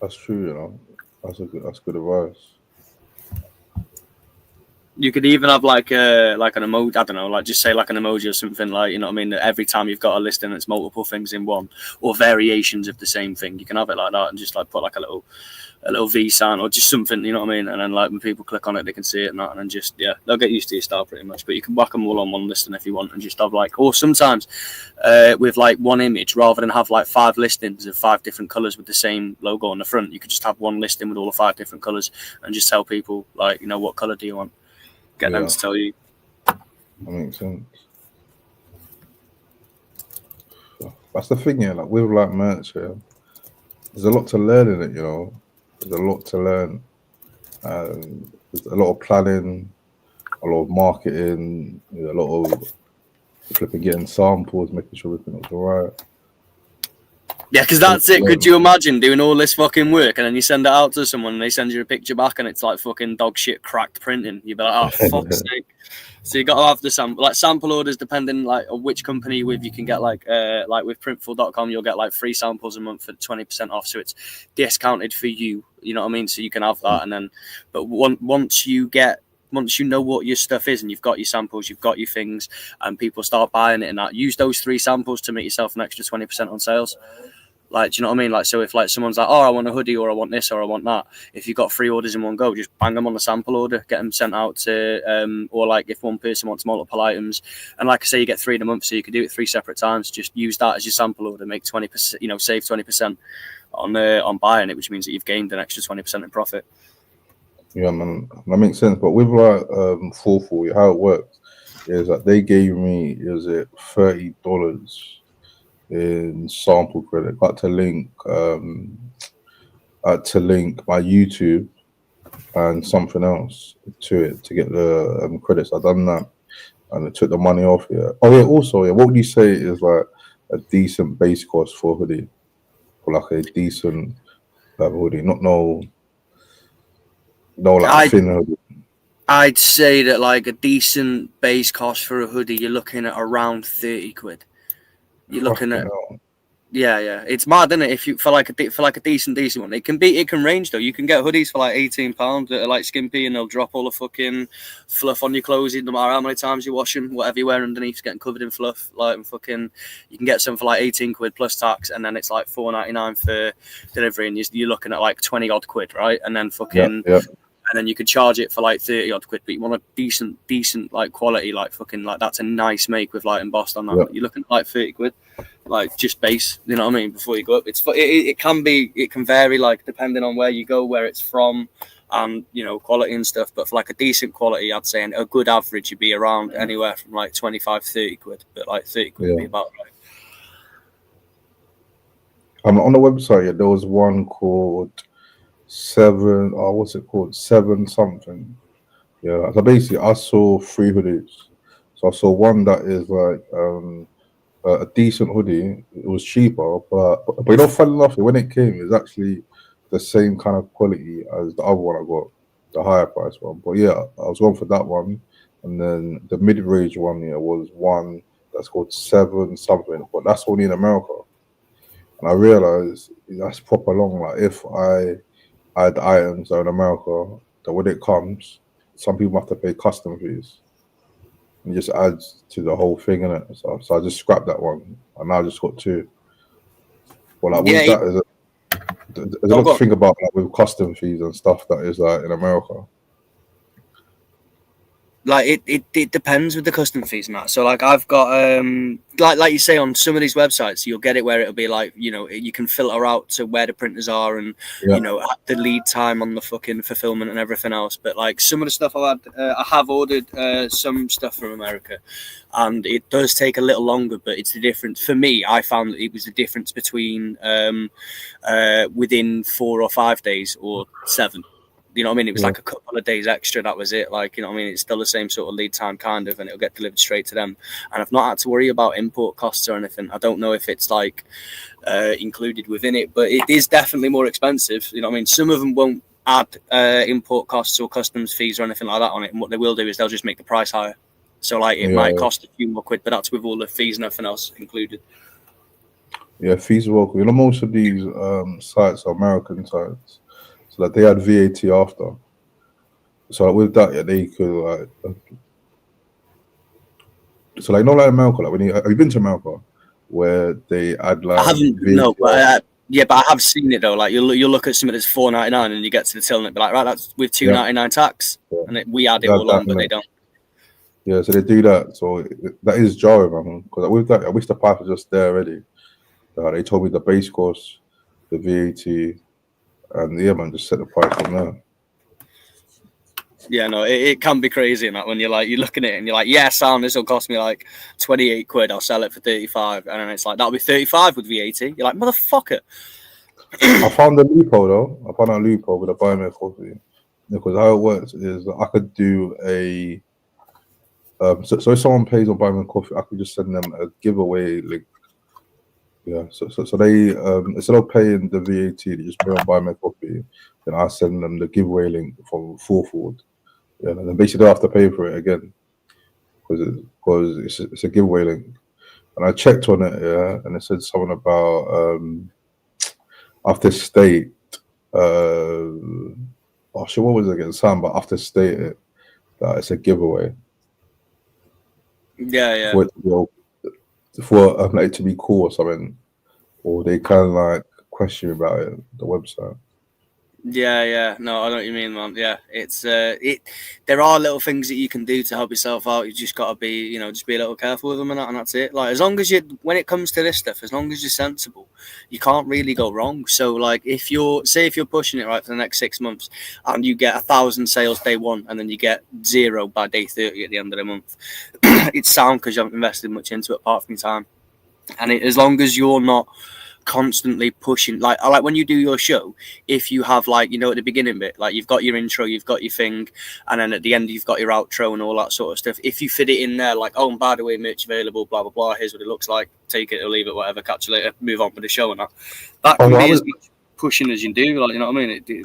That's true, that's good advice. You could even have like an emoji, I don't know, like just say like an emoji or something, like, you know what I mean? Every time you've got a listing that's multiple things in one, or variations of the same thing, you can have it like that and just like put like a little V sign or just something, you know what I mean? And then like when people click on it, they can see it and that, and then just, they'll get used to your style pretty much. But you can whack them all on one listing if you want and just have like, or sometimes with like one image, rather than have like 5 listings of 5 different colors with the same logo on the front, you could just have one listing with all the 5 different colors and just tell people like, what color do you want? Get them to tell you. That makes sense. That's the thing, like with like merch, there's a lot to learn in it, There's a lot to learn. there's a lot of planning, a lot of marketing, a lot of flipping getting samples, making sure everything was alright. Yeah, because that's it. Could you imagine doing all this fucking work and then you send it out to someone and they send you a picture back and it's like fucking dog shit cracked printing? You'd be like, oh, fuck's sake. So you got to have the sample orders depending like on which company you're with. You can get like with Printful.com, you'll get like 3 samples a month for 20% off. So it's discounted for you. You know what I mean? So you can have that, and then, but once you know what your stuff is and you've got your samples, you've got your things, and people start buying it and that, use those 3 samples to make yourself an extra 20% on sales. Like, do you know what I mean? Like, so if like someone's like, oh, I want a hoodie or I want this or I want that, if you've got 3 orders in one go, just bang them on the sample order, get them sent out to, or like if one person wants multiple items, and like I say, you get 3 in a month, so you can do it 3 separate times. Just use that as your sample order, make 20%, you know, save 20% on buying it, which means that you've gained an extra 20% in profit. Yeah, man, that makes sense. But with like 440, how it works is that they gave me, is it $30 in sample credit? Got to link my YouTube and something else to it to get the credits. I've done that, and it took the money off. Yeah. Oh yeah. Also, yeah. What would you say is like a decent base cost for a hoodie, or like a decent hoodie? Not no like thin hoodie. I'd say that like a decent base cost for a hoodie, you're looking at around 30 quid. You're looking at, yeah. It's mad, isn't it? If you for like a decent one, it can range though. You can get hoodies for like £18 that are like skimpy, and they'll drop all the fucking fluff on your clothes, no matter how many times you wash them. Whatever you wear underneath is getting covered in fluff. Like, and fucking, you can get some for like 18 quid plus tax, and then it's like £4.99 for delivery, and you're looking at like 20 odd quid, right? And then fucking. Yeah. And then you could charge it for like 30 odd quid, but you want a decent like quality, like fucking like that's a nice make with like embossed on that. Yep. You're looking at like 30 quid, like just base, you know what I mean? Before you go up, it can vary like depending on where you go, where it's from, and you know, quality and stuff. But for like a decent quality, I'd say a good average you'd be around anywhere from like 25-30 quid, but like 30 quid would be about right. On the website, there was one called 7 something. Yeah, so basically I saw 3 hoodies. So I saw one that is like a decent hoodie. It was cheaper, but you know, funny enough, when it came, it was actually the same kind of quality as the other one I got, the higher price one. But yeah, I was going for that one, and then the mid-range one was one that's called 7 something, but that's only in America. And I realized that's proper long. Like if I add items that are in America, that when it comes, some people have to pay custom fees. It just adds to the whole thing, innit? So I just scrapped that one, and now I just got 2. Well, like with that, there's a lot to think about, like with custom fees and stuff that is like in America. Like it depends with the custom fees and that. So like I've got like you say, on some of these websites you'll get it where it'll be like, you know, you can filter out to where the printers are and you know, the lead time on the fucking fulfillment and everything else. But like some of the stuff I have ordered some stuff from America, and it does take a little longer, but it's the difference for me. I found that it was the difference between within 4 or 5 days or 7. You know what I mean? It was like a couple of days extra. That was it. Like, you know what I mean? It's still the same sort of lead time kind of, and it'll get delivered straight to them. And I've not had to worry about import costs or anything. I don't know if it's like included within it, but it is definitely more expensive. You know what I mean? Some of them won't add import costs or customs fees or anything like that on it. And what they will do is they'll just make the price higher. So like it might cost a few more quid, but that's with all the fees and everything else included. Yeah, fees are welcome. You know, most of these sites are American sites. So like they had VAT after. So like with that, they could like. So like, you know, like America, like have you been to America where they add like? I haven't. VAT no, but yeah, but I have seen it though. Like you'll look at something that's $4.99 and you get to the till and it'll be like, right, that's with $2.99 tax, and we add it all on, but they don't. Yeah, so they do that. So that is jarring, man. Because with that, I wish the price was just there already. They told me the base cost, the VAT. And yeah, man, just set the price on there. Yeah, no, it can be crazy in that when you're looking at it and you're like, yeah, sound, this will cost me like 28 quid. I'll sell it for 35, and then it's like that'll be 35 with VAT. You're like, motherfucker. I found a loophole though. I found a loophole with a buy me coffee. Because how it works is I could do a so if someone pays on Buy Me Coffee, I could just send them a giveaway link. Yeah, so they instead of paying the VAT, they just pay on Buy Me Coffee. Then I send them the giveaway link from Forward. Yeah, and then basically they don't have to pay for it again because it's a giveaway link. And I checked on it, yeah, and it said something about after state. Oh shit, what was it again? Something about after state it that it's a giveaway. Yeah. For it to be, for like it to be cool or something, or they kind of like question about it, the website. Yeah. No, I know what you mean, man. Yeah, it's there are little things that you can do to help yourself out. You just gotta be, just be a little careful with them and that's it. Like, as long as when it comes to this stuff, as long as you're sensible, you can't really go wrong. So, like, if you're pushing it right for the next 6 months and you get 1,000 sales day one and then you get 0 by day 30 at the end of the month, it's sound because you haven't invested much into it apart from your time. And as long as you're not constantly pushing, like when you do your show, if you have, like, at the beginning bit, like, you've got your intro, you've got your thing, and then at the end you've got your outro and all that sort of stuff. If you fit it in there, like, oh, and by the way, merch available, blah blah blah, here's what it looks like, take it or leave it, whatever, catch you later, move on with the show, and that can be as much pushing as you do, like, you know what I mean?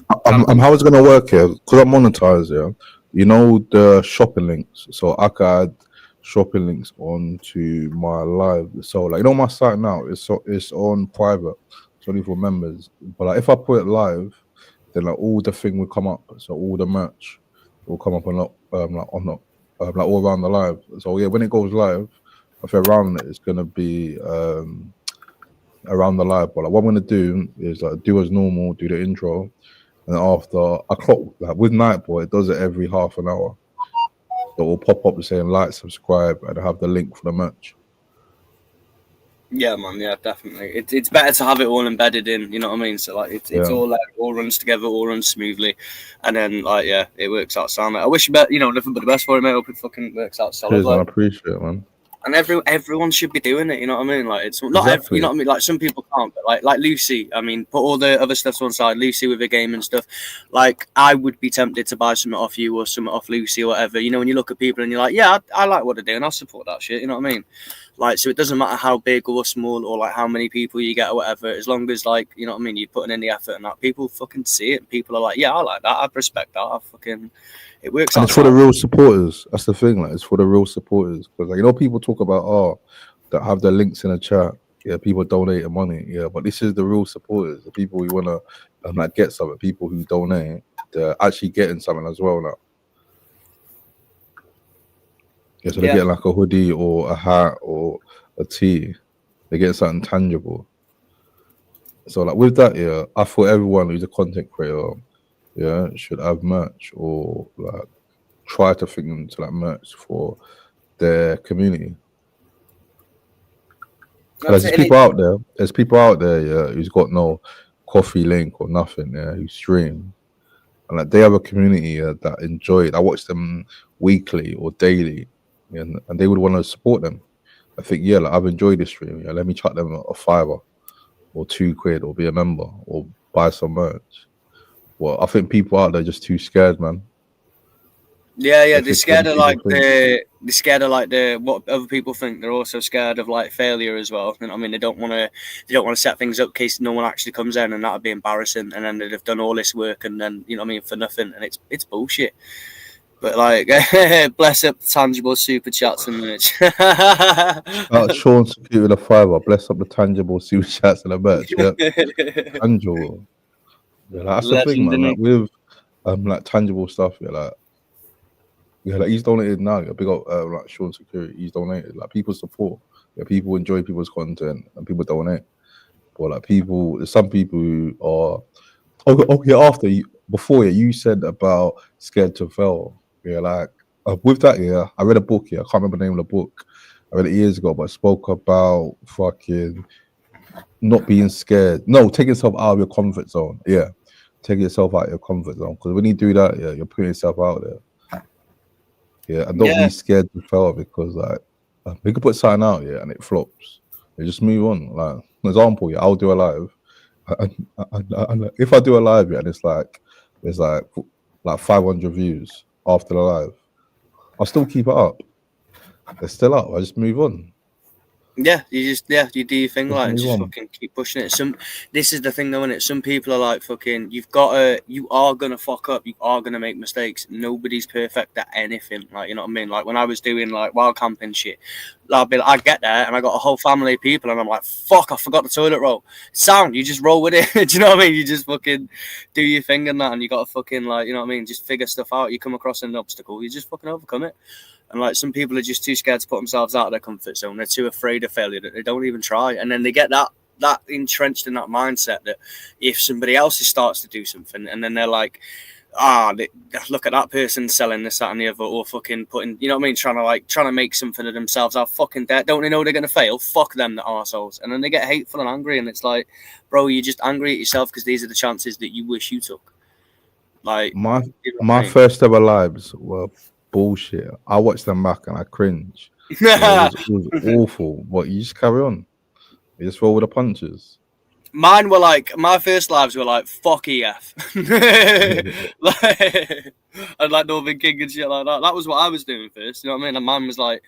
How it's gonna work here, because I'm monetized, yeah. The shopping links, so I could add shopping links onto my live. So, like, my site now it's on private, it's only for members. But like, if I put it live, then like all the thing will come up. So all the merch will come up all around the live. So yeah, when it goes live, if around it, it's gonna be around the live. But like, what I'm gonna do is like do as normal, do the intro, and after I clock, like with Nightboy, it does it every half an hour. It will pop up saying like, subscribe, and I have the link for the merch. Yeah, man. Yeah, definitely. It's better to have it all embedded in. You know what I mean? So like, it's all like all runs together, all runs smoothly, and then like it works out sound. I wish you nothing but the best for it, mate. I hope it fucking works out solid. Cheers, man, I appreciate it, man. And everyone should be doing it. You know what I mean? Like, it's not you know what I mean? Like, some people can't, but like Lucy. I mean, put all the other stuff to one side. Lucy with the game and stuff. Like, I would be tempted to buy something off you or something off Lucy or whatever. When you look at people and you're like, yeah, I like what they're doing. I'll support that shit. You know what I mean? Like, so it doesn't matter how big or small or like how many people you get or whatever. As long as, like, you know what I mean, you're putting in the effort and that, people fucking see it. And people are like, yeah, I like that. I respect that. It works. And it's for the real supporters. That's the thing. Like, it's for the real supporters, because like, people talk about that have their links in the chat. Yeah, people donating money. Yeah, but this is the real supporters, the people who wanna like get something. People who donate, they're actually getting something as well now. Yeah, so they're getting like a hoodie or a hat or a tee. They're getting something tangible. So like with that, yeah, I thought everyone who's a content creator, should have merch or like try to think into like merch for their community. There's people out there, yeah, who's got no coffee link or nothing, yeah, who stream, and like they have a community that enjoy it. I watch them weekly or daily, and they would want to support them. I think, yeah, like, I've enjoyed this stream. Yeah, let me chuck them a $5 or £2 or be a member or buy some merch. Well, I think people out there just too scared, man. Yeah, they're scared of like what other people think. They're also scared of like failure as well. You know what I mean? They don't want to set things up in case no one actually comes in, and that would be embarrassing. And then they'd have done all this work, and then, you know what I mean, for nothing. And it's bullshit. But like, bless up the tangible super chats and merch. Sean secured a $5. Bless up the tangible super chats and the merch. Yeah, tangible. Yeah, like, that's the thing, man. Like, with like tangible stuff, like he's donated now. Big up like Sean Security. He's donated. Like, people support. Yeah, people enjoy people's content and people donate. But like, there's some people who are before you said about scared to fail. Yeah, like with that, I read a book. I can't remember the name of the book. I read it years ago, but it spoke about fucking not being scared. No, take yourself out of your comfort zone. Yeah, take yourself out of your comfort zone, because when you do that, you're putting yourself out there. Yeah, and don't be scared to fail, because like we could put something out, and it flops. You just move on. Like, for example, I'll do a live, and if I do a live, and it's like like 500 views after the live. I'll still keep it up. They're still up. I just move on. Yeah, you do your thing, Just like, and move just on. fucking keep pushing it. This is the thing though, innit? Some people are like, fucking, you are gonna fuck up, you are gonna make mistakes. Nobody's perfect at anything, like, you know what I mean? Like, when I was doing like wild camping shit, I'd get there and I got a whole family of people and I'm like, fuck, I forgot the toilet roll. Sound, you just roll with it. Do you know what I mean? You just fucking do your thing and that, and you gotta fucking, like, you know what I mean? Just figure stuff out. You come across an obstacle, you just fucking overcome it. And like, some people are just too scared to put themselves out of their comfort zone. They're too afraid of failure that they don't even try. And then they get that entrenched in that mindset that if somebody else starts to do something, and then they're like, look at that person selling this, that, and the other, or fucking putting, you know what I mean, trying to make something of themselves out. Fucking dead. Don't they know they're gonna fail? Fuck them, the arseholes. And then they get hateful and angry, and it's like, bro, you're just angry at yourself because these are the chances that you wish you took. Like, My you know what I mean? first ever lives were bullshit. I watched them back and I cringe. It was awful. But you just carry on. You just roll with the punches. Mine were like, my first lives were like, fuck EF. Like, and like Northern King and shit like that. That was what I was doing first, you know what I mean? And mine was like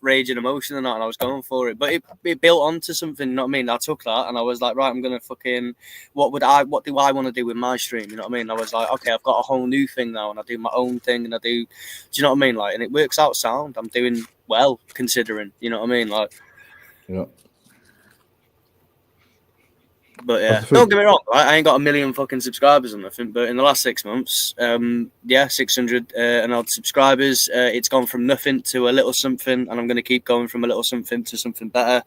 rage and emotion and that, and I was going for it. But it built onto something, you know what I mean? I took that and I was like, right, I'm gonna fucking, what do I want to do with my stream? You know what I mean? I was like, okay, I've got a whole new thing now, and I do my own thing, and do you know what I mean? Like, and it works out sound. I'm doing well considering, you know what I mean? Like, Yeah. but yeah, don't get me wrong, right? I ain't got a million fucking subscribers or nothing, but in the last 6 months, 600 and odd subscribers. It's gone from nothing to a little something, and I'm going to keep going from a little something to something better.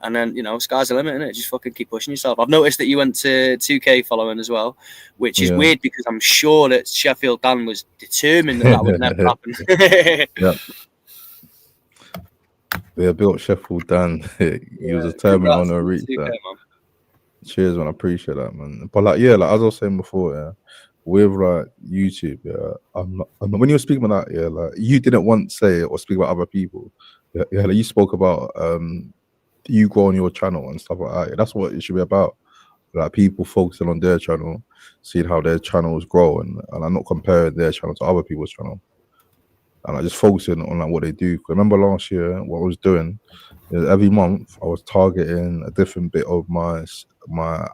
And then, you know, sky's the limit, innit? Just fucking keep pushing yourself. I've noticed that you went to 2K following as well, which is weird because I'm sure that Sheffield Dan was determined that would never happen. Yeah. They built Sheffield Dan. He was determined on to reach 2K, that. man. Cheers, man. I appreciate that, man. But like, yeah, like as I was saying before, yeah, with like YouTube, when you were speaking about that, yeah, like you didn't once say or speak about other people. Yeah, like you spoke about you growing your channel and stuff like that. Yeah, that's what it should be about. Like people focusing on their channel, seeing how their channels grow, and I'm not comparing their channel to other people's channel. And I just focusing on like what they do. 'Cause remember last year, what I was doing is every month I was targeting a different bit of my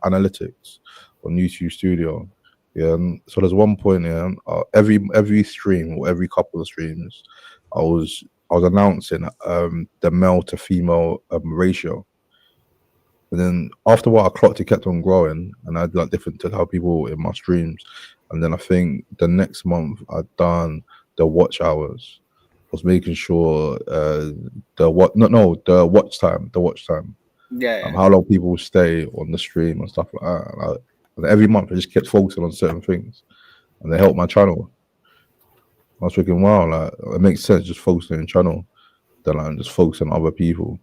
analytics on YouTube Studio. Yeah, and so there's one point here. Every stream or every couple of streams, I was announcing the male to female ratio. And then after what I clocked, it kept on growing, and I had like different to how people in my streams. And then I think the next month I'd done the watch hours. I was making sure the watch time. Yeah. How long people stay on the stream and stuff like that. And every month I just kept focusing on certain things, and they helped my channel. I was thinking, wow, like it makes sense just focusing on the channel than like just focusing on other people.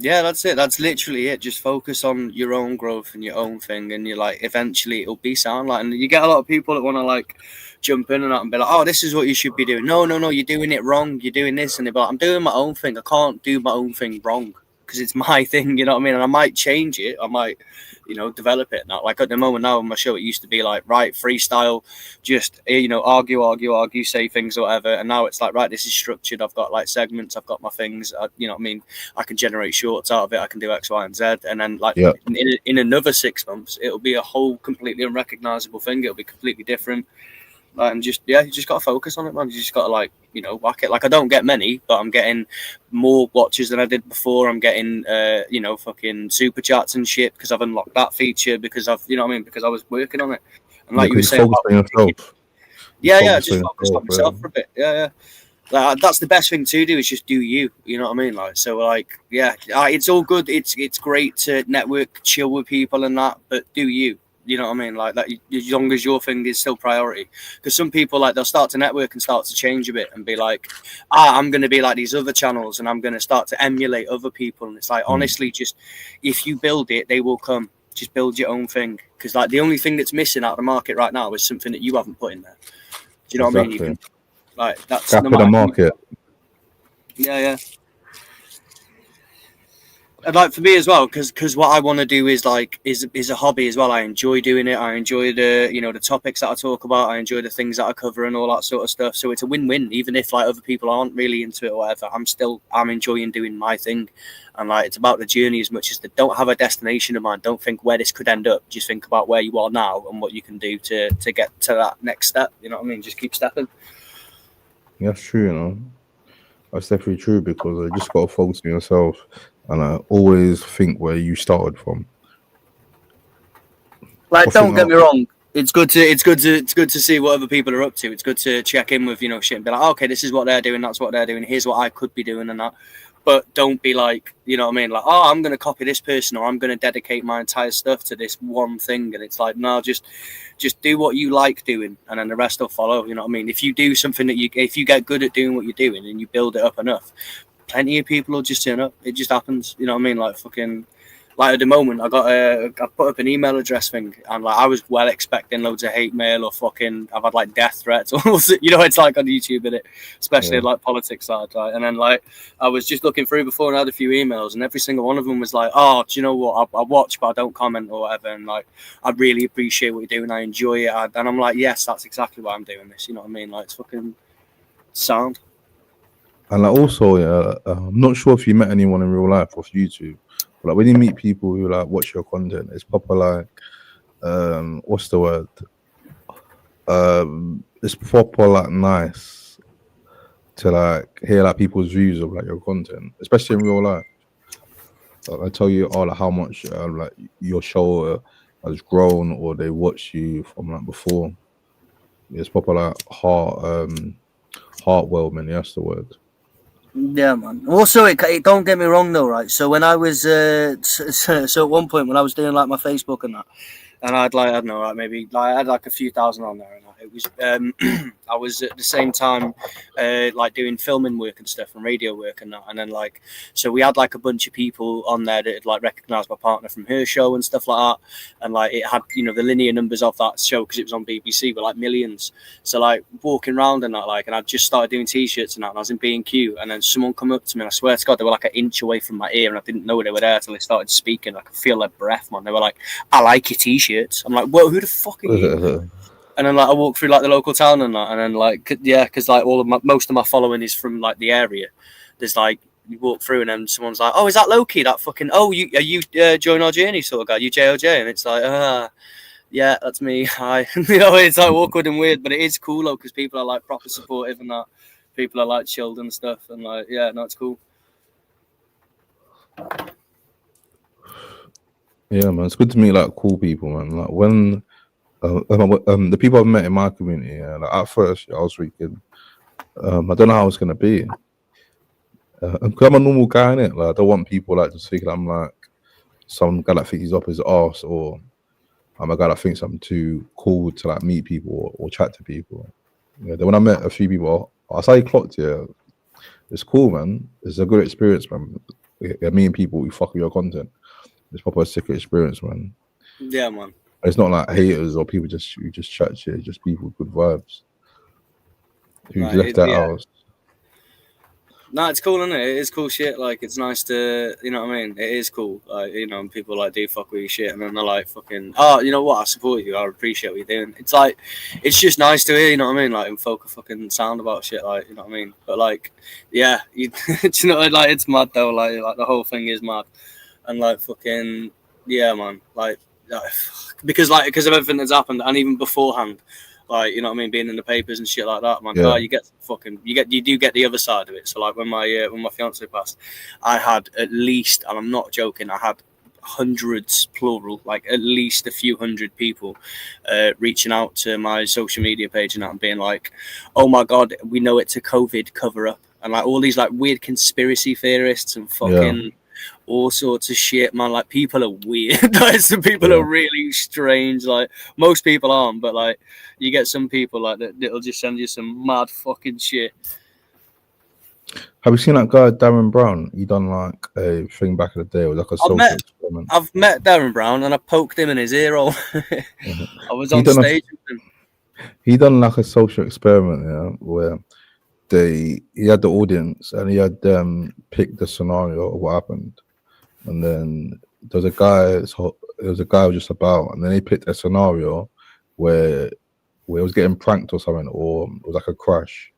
Yeah, that's it. That's literally it. Just focus on your own growth and your own thing, and you're like, eventually it'll be sound. Like, and you get a lot of people that want to like jump in and out and be like, oh, this is what you should be doing. No, you're doing it wrong. You're doing this, and they're like, I'm doing my own thing. I can't do my own thing wrong because it's my thing. You know what I mean? And I might change it. I might, you know, develop it. Now, like at the moment now on my show, it used to be like, right, freestyle, just, you know, argue, say things or whatever. And now it's like, right, this is structured. I've got like segments. I've got my things. You know what I mean? I can generate shorts out of it. I can do X, Y, and Z. And then like in another 6 months, it'll be a whole completely unrecognizable thing. It'll be completely different. And just, yeah, you just got to focus on it, man. You just got to, like, you know, whack it. Like, I don't get many, but I'm getting more watches than I did before. I'm getting, you know, fucking super chats and shit because I've unlocked that feature because I've, you know what I mean? Because I was working on it. And like you were saying, yourself. Yeah, just focus on myself for a bit. Yeah. Like, that's the best thing to do is just do you. You know what I mean? Like, so, like, yeah, it's all good. It's great to network, chill with people and that, but do you. You know what I mean? Like that, as long as your thing is still priority. Because some people, like, they'll start to network and start to change a bit and be like, I'm going to be like these other channels and I'm going to start to emulate other people. And it's like, honestly, just if you build it, they will come. Just build your own thing. Because like the only thing that's missing out of the market right now is something that you haven't put in there. Do you know what I mean? You can, like, that's gap in the market. Yeah. And like for me as well, because what I want to do is like is a hobby as well. I enjoy doing it. I enjoy the the topics that I talk about. I enjoy the things that I cover and all that sort of stuff. So it's a win-win. Even if like other people aren't really into it or whatever, I'm enjoying doing my thing. And like it's about the journey as much as don't have a destination in mind. Don't think where this could end up. Just think about where you are now and what you can do to get to that next step. You know what I mean? Just keep stepping. That's true, you know. That's definitely true because I just got to focus on yourself, and I always think where you started from. Like, don't get me wrong. It's good to see what other people are up to. It's good to check in with shit and be like, okay, this is what they're doing. That's what they're doing. Here's what I could be doing and that. But don't be like, you know what I mean? Like, oh, I'm going to copy this person or I'm going to dedicate my entire stuff to this one thing. And it's like, no, just do what you like doing and then the rest will follow. You know what I mean? If you do something if you get good at doing what you're doing and you build it up enough, plenty of people will just turn up. It just happens. You know what I mean? Like fucking... Like at the moment, I put up an email address thing, and like I was well expecting loads of hate mail or fucking. I've had like death threats, or it's like on YouTube, innit? Especially like politics side, right? And then like I was just looking through before and I had a few emails, and every single one of them was like, "Oh, do you know what? I watch, but I don't comment or whatever." And like I really appreciate what you're doing. I enjoy it, and I'm like, yes, that's exactly why I'm doing this. You know what I mean? Like it's fucking sound. And like also, yeah, I'm not sure if you met anyone in real life off YouTube. Like when you meet people who like watch your content, it's proper like what's the word? It's proper like nice to like hear like people's views of like your content, especially in real life. Like, I tell you all like, how much like your show has grown, or they watch you from like before. It's proper like heartwarming. That's the word. Yeah, man. Also, it don't get me wrong though, right? So when I was so at one point when I was doing like my Facebook and that, and I'd like I don't know, like maybe like I had like a few thousand on there, and it was I was at the same time like doing filming work and stuff and radio work and that, and then like so we had like a bunch of people on there that had like recognised my partner from her show and stuff like that, and like it had the linear numbers of that show because it was on BBC were like millions. So like walking around and that, like, and I just started doing t-shirts and that, and I was in B&Q, and then someone come up to me, and I swear to God they were like an inch away from my ear, and I didn't know they were there till they started speaking. I could feel their breath, man. They were like, "I like your t-shirts." I'm like, "Well, who the fuck are you?" And then like I walk through like the local town and that, and then like because like most of my following is from like the area. There's like you walk through and then someone's like, "Oh, is that Loki? That fucking are you Join Our Journey sort of guy? You JOJ?" And it's like, yeah, that's me. Hi. It's like awkward and weird, but it is cool though because people are like proper supportive and that. People are like chilled and stuff, and like it's cool. Yeah, man, it's good to meet like cool people, man. Like when the people I've met in my community, like at first I was thinking, I don't know how it's gonna be. Because I'm a normal guy, innit? Like I don't want people like just thinking I'm like some guy that thinks he's up his arse, or I'm a guy that thinks I'm too cool to like meet people or chat to people. Yeah, then when I met a few people, I saw you clocked here. It's cool, man. It's a good experience, man. Meeting people who fuck with your content. It's proper sick experience, man. Yeah, man. It's not like haters or people who just chat shit. It's just people with good vibes who left their house. No, it's cool, isn't it? It is cool shit. Like, it's nice to, you know what I mean? It is cool. Like, people like do fuck with your shit, and then they're like, fucking, oh, you know what? I support you. I appreciate what you're doing. It's like, it's just nice to hear, you know what I mean? Like, and folk are fucking sound about shit, like, you know what I mean? But like, yeah, you know, like, it's mad though. Like the whole thing is mad, and like, fucking, yeah, man. Like, because of everything that's happened, and even beforehand. Like, you know what I mean, being in the papers and shit like that, man. Yeah. You do get the other side of it. So like when my fiance passed, I had at least, and I'm not joking, I had hundreds, plural, like at least a few hundred people reaching out to my social media page and that and being like, "Oh my God, we know it's a COVID cover up," and like all these like weird conspiracy theorists and fucking all sorts of shit, man. Like, people are weird. Like, some people are really strange. Like, most people aren't, but like, you get some people like that'll just send you some mad fucking shit. Have you seen that guy Darren Brown? He done like a thing back in the day. It was like a social experiment. I've met Darren Brown and I poked him in his ear hole. I was on stage with him. He done like a social experiment, where he had the audience and he had picked the scenario of what happened. and then there was a guy. So there was a guy who was just about, and then they picked a scenario where it was getting pranked or something, or it was like a crash.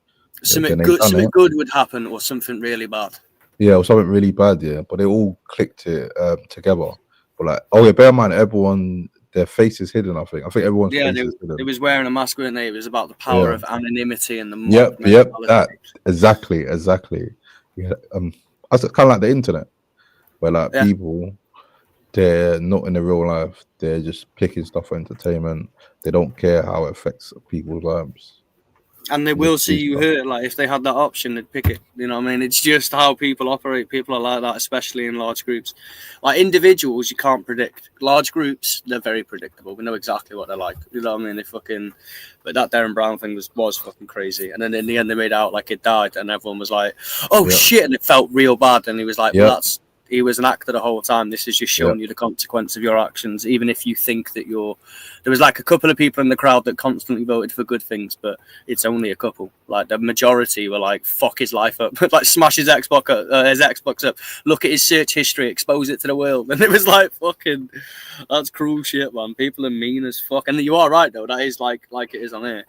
Something then they good, done something it. good would happen, or something really bad. Yeah, or something really bad. Yeah, but they all clicked it together. But like, oh yeah, bear in mind, everyone their face is hidden. I think everyone's Yeah, face they, is hidden. it was wearing a mask, weren't they? It was about the power Yeah. of anonymity and the Yep, mob yep, mentality. that exactly. Yeah, that's kind of like the internet, where like Yeah. people, they're not in the real life. They're just picking stuff for entertainment. They don't care how it affects people's lives. And they They will just see do you stuff. hurt. Like if they had that option, they'd pick it. You know what I mean? It's just how people operate. People are like that, especially in large groups. Like individuals, you can't predict. Large groups, they're very predictable. We know exactly what they're like. You know what I mean? They fucking. But that Darren Brown thing was fucking crazy. And then in the end, they made out like it died, and everyone was like, "Oh Yep. shit!" And it felt real bad. And he was like, Yep. "Well, he was an actor the whole time. This is just showing Yep. you the consequence of your actions, even if you think that you're." There was like a couple of people in the crowd that constantly voted for good things, but it's only a couple. Like the majority were like, "Fuck his life up," like smash his Xbox up, look at his search history, expose it to the world, and it was like, "Fucking, that's cruel shit, man." People are mean as fuck, and you are right though. That is like it is on here.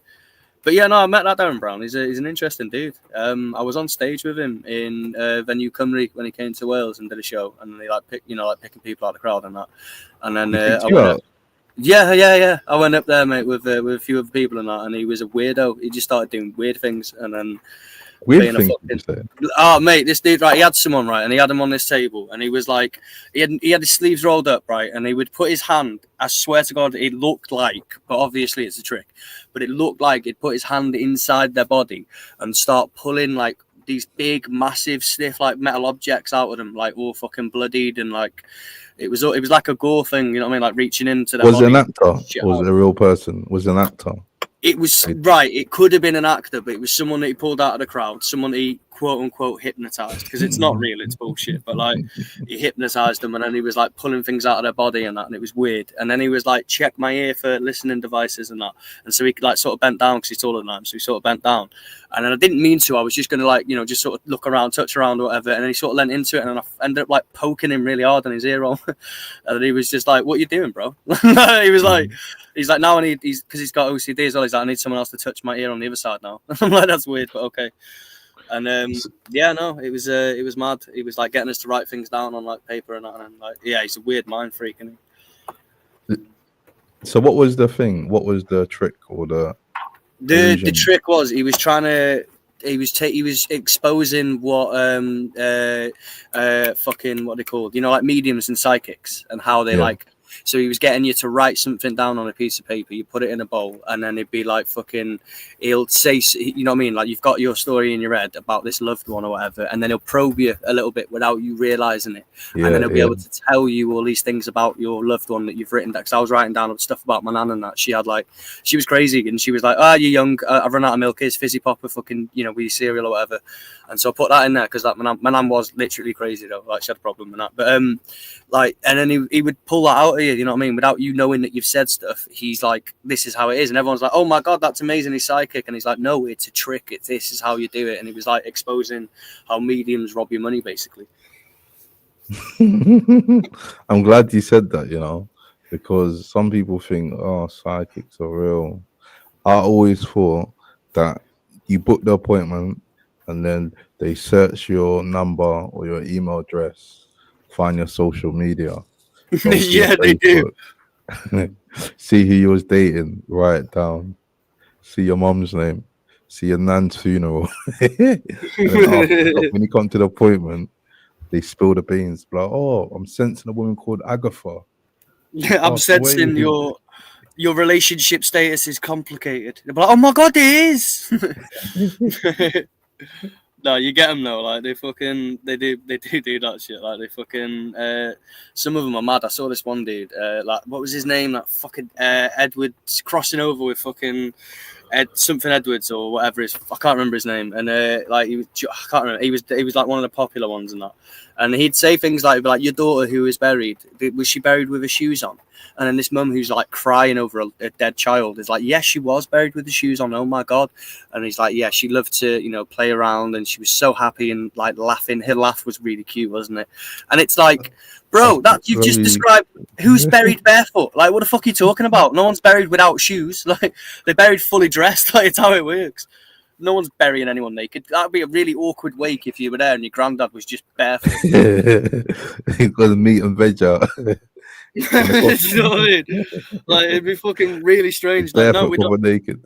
But yeah, no, I met that Darren Brown. He's an interesting dude. I was on stage with him in Venue Cymru when he came to Wales and did a show, and they picking people out of the crowd and that. And then He picked I you went out? up, yeah. I went up there, mate, with a few other people and that, and he was a weirdo. He just started doing weird things, and then Weird being a thing. fucking- Oh, mate, this dude, right? He had someone, right, and he had him on this table, and he was like, he had his sleeves rolled up, right, and he would put his hand. I swear to God, it looked like, but obviously it's a trick, but it looked like he'd put his hand inside their body and start pulling like these big, massive, stiff, like metal objects out of them, like all fucking bloodied, and like it was like a gore thing, you know what I mean? Like reaching into their Was it body. an actor? Shit Or was out. it a real person? Was it an actor? It was right. It could have been an actor, but it was someone that he pulled out of the crowd, someone he quote unquote hypnotized, because it's not real, it's bullshit. But like he hypnotized them, and then he was like pulling things out of their body and that, and it was weird. And then he was like, check my ear for listening devices and that. And so he like sort of bent down because he's taller than I am, so he sort of bent down. And then I didn't mean to. I was just gonna like just sort of look around, touch around or whatever. And then he sort of leant into it, and then I ended up like poking him really hard on his ear roll. And he was just like, "What you doing, bro?" He was like. He's like, now I need, because he's got OCD as well. He's like, I need someone else to touch my ear on the other side now. I'm like, that's weird, but okay. And yeah, no, it was mad. He was like getting us to write things down on like paper and that, and like, yeah, he's a weird mind freak, isn't he? So what was the thing? What was the trick or the The trick was he was trying to. He was exposing what fucking what they called, like mediums and psychics and how they like. So he was getting you to write something down on a piece of paper. You put it in a bowl, and then it'd be like fucking. He'll say, you know what I mean? Like you've got your story in your head about this loved one or whatever, and then he'll probe you a little bit without you realizing it, and then he'll be able to tell you all these things about your loved one that you've written. Because I was writing down stuff about my nan and that. She was crazy, and she was like, "Oh, you're young. I've run out of milk. Here's fizzy pop with fucking, with cereal or whatever." And so I put that in there because my nan was literally crazy though. Like she had a problem with that, but and then he would pull that out of you, you know what I mean, without you knowing that you've said stuff. He's like, this is how it is, and everyone's like, oh my god, that's amazing, he's psychic, and he's like, no, it's a trick, this is how you do it. And he was like exposing how mediums rob your money basically. I'm glad you said that, because some people think, oh, psychics are real. I always thought that you book the appointment and then they search your number or your email address, find your social media. Yeah, they do. See who you was dating, write it down. See your mom's name. See your nan's funeral. And then when you come to the appointment, they spill the beans. Like, oh, I'm sensing a woman called Agatha. Yeah, I'm sensing your relationship status is complicated. They're like, oh my god, it is. No, you get them though. Like they do that shit. Like they fucking. Some of them are mad. I saw this one dude. Like what was his name? That fucking Edward crossing over with fucking something Edwards or whatever I can't remember his name, and like I can't remember. He was like one of the popular ones and that, and he'd say things like your daughter who was buried, was she buried with her shoes on? And then this mum who's like crying over a dead child is like, yes, she was buried with the shoes on. Oh my god! And he's like, yeah, she loved to play around and she was so happy and like laughing. Her laugh was really cute, wasn't it? And it's like, bro, that you've just described who's buried barefoot. Like, what the fuck are you talking about? No one's buried without shoes. Like, they're buried fully dressed. Like, it's how it works. No one's burying anyone naked. That'd be a really awkward wake if you were there and your granddad was just barefoot. He's got the meat and veg out. You know what I mean? Like, it'd be fucking really strange. Like, no, we don't. Naked.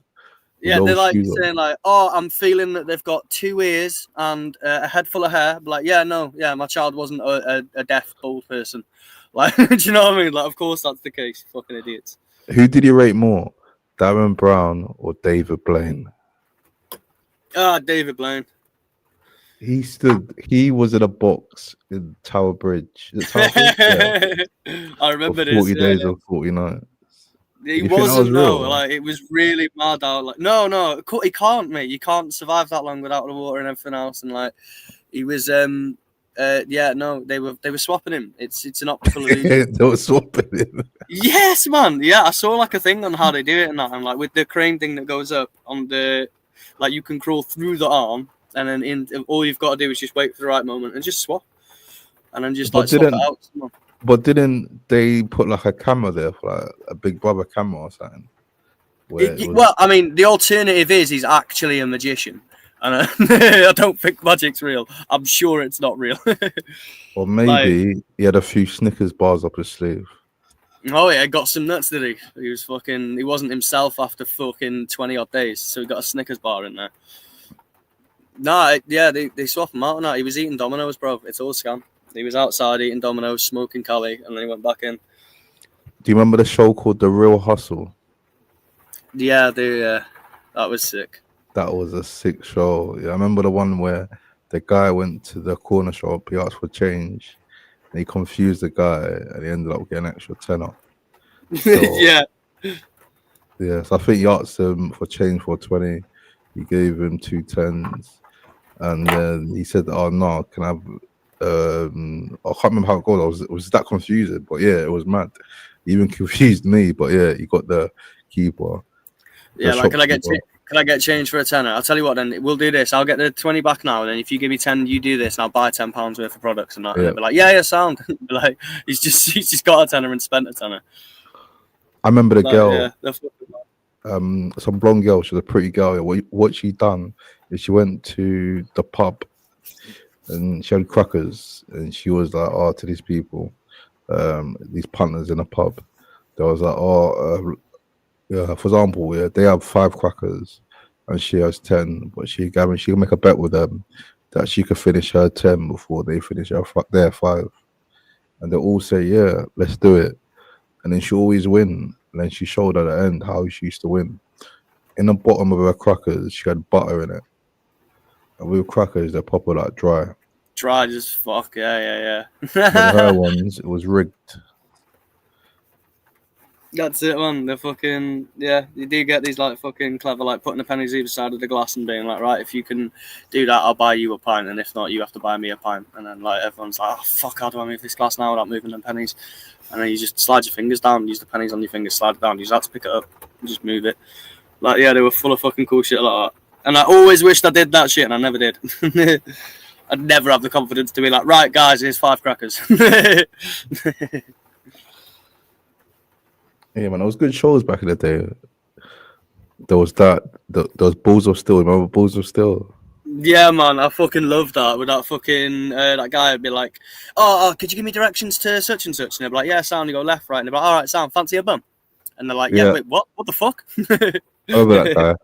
Yeah, they're like saying like, oh, I'm feeling that they've got 2 ears and a head full of hair. But like, yeah, my child wasn't a deaf, bald person. Like, do you know what I mean? Like, of course that's the case. Fucking idiots. Who did you rate more, Darren Brown or David Blaine? David Blaine. He was in a box in Tower Bridge. Yeah. I remember this. 40 days or 40 nights. He wasn't, no. Like, it was really mad out. Like, no, he can't, mate. You can't survive that long without the water and everything else. And like, he was, no, they were swapping him. It's an optical illusion. They were swapping him. Yes, man. Yeah, I saw like a thing on how they do it and that, and like with the crane thing that goes up on the, like you can crawl through the arm, and then all you've got to do is just wait for the right moment and just swap, and then just like swap it out. But didn't they put like a camera there for like a Big Brother camera or something? Well, I mean, the alternative is he's actually a magician. And I don't think magic's real. I'm sure it's not real. Or maybe he had a few Snickers bars up his sleeve. Oh yeah, got some nuts, did he? He wasn't himself after fucking 20 odd days, so he got a Snickers bar in there. Nah, yeah, they swapped him out. He was eating Domino's, bro. It's all scam. He was outside eating Domino's, smoking Cali, and then he went back in. Do you remember the show called The Real Hustle? Yeah, that was sick. That was a sick show. Yeah, I remember the one where the guy went to the corner shop, he asked for change, and he confused the guy, and he ended up getting an extra tenner. So, yeah. Yeah, so I think he asked him for change for 20. He gave him 2 10s, and then he said, "Oh no, can I have?" I can't remember how it goes. It was that confusing, but yeah, it was mad. He even confused me, but yeah, he got the keeper. Yeah, like, can I get change for a tenner? I'll tell you what, then we'll do this. I'll get the 20 back now, and then if you give me 10, you do this, and I'll buy £10 worth of products and that. Yeah. And they'll be like, yeah, sound. Like he's just got a tenner and spent a tenner. I remember the girl, some blonde girl. She was a pretty girl. What she done is she went to the pub, and she had crackers, and she was like, "Oh, to these people, these punters in a pub." There was like, yeah, for example, yeah, they have 5 crackers and she has 10, but she can make a bet with them that she could finish her 10 before they finish their 5. And they all say, yeah, let's do it. And then she always win. And then she showed at the end how she used to win. In the bottom of her crackers, she had butter in it. And with crackers, they're proper like dry. Dry as fuck, yeah. With her ones, it was rigged. That's it, man. They're fucking, yeah, you do get these like fucking clever, like putting the pennies either side of the glass and being like, right, if you can do that, I'll buy you a pint, and if not, you have to buy me a pint. And then like everyone's like, oh fuck, how do I move this glass now without moving them pennies? And then you just slide your fingers down, use the pennies on your fingers, slide it down, use that to pick it up, and just move it. Like, yeah, they were full of fucking cool shit like that. And I always wished I did that shit, and I never did. I'd never have the confidence to be like, right, guys, here's 5 crackers. Yeah, man, it was good shows back in the day. There was that. There was Balls of Steel. Remember Balls of Steel? Yeah, man, I fucking love that. With that fucking that guy would be like, "Oh, could you give me directions to such and such?" And they'd be like, "Yeah, sound." You go left, right, and they'd be like, "All right, sound. Fancy a bum?" And they're like, "Yeah, wait, what? What the fuck?" Over that guy.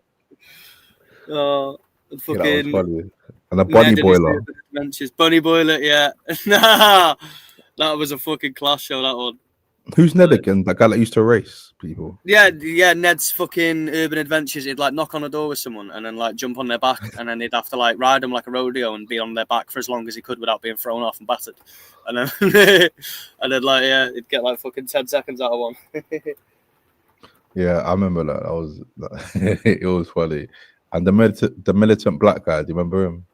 Oh, fucking. Yeah, that was funny. And a bunny boiler. Adventures. Bunny boiler, yeah. Nah, that was a fucking class show. That one. Who's Ned again? That guy that used to race people. Yeah, Ned's fucking Urban Adventures. He'd like knock on a door with someone and then like jump on their back, and then he'd have to like ride them like a rodeo and be on their back for as long as he could without being thrown off and battered. And then, and then like, yeah, he'd get like fucking 10 seconds out of one. Yeah, I remember that. That was it was funny. And the militant black guy, do you remember him?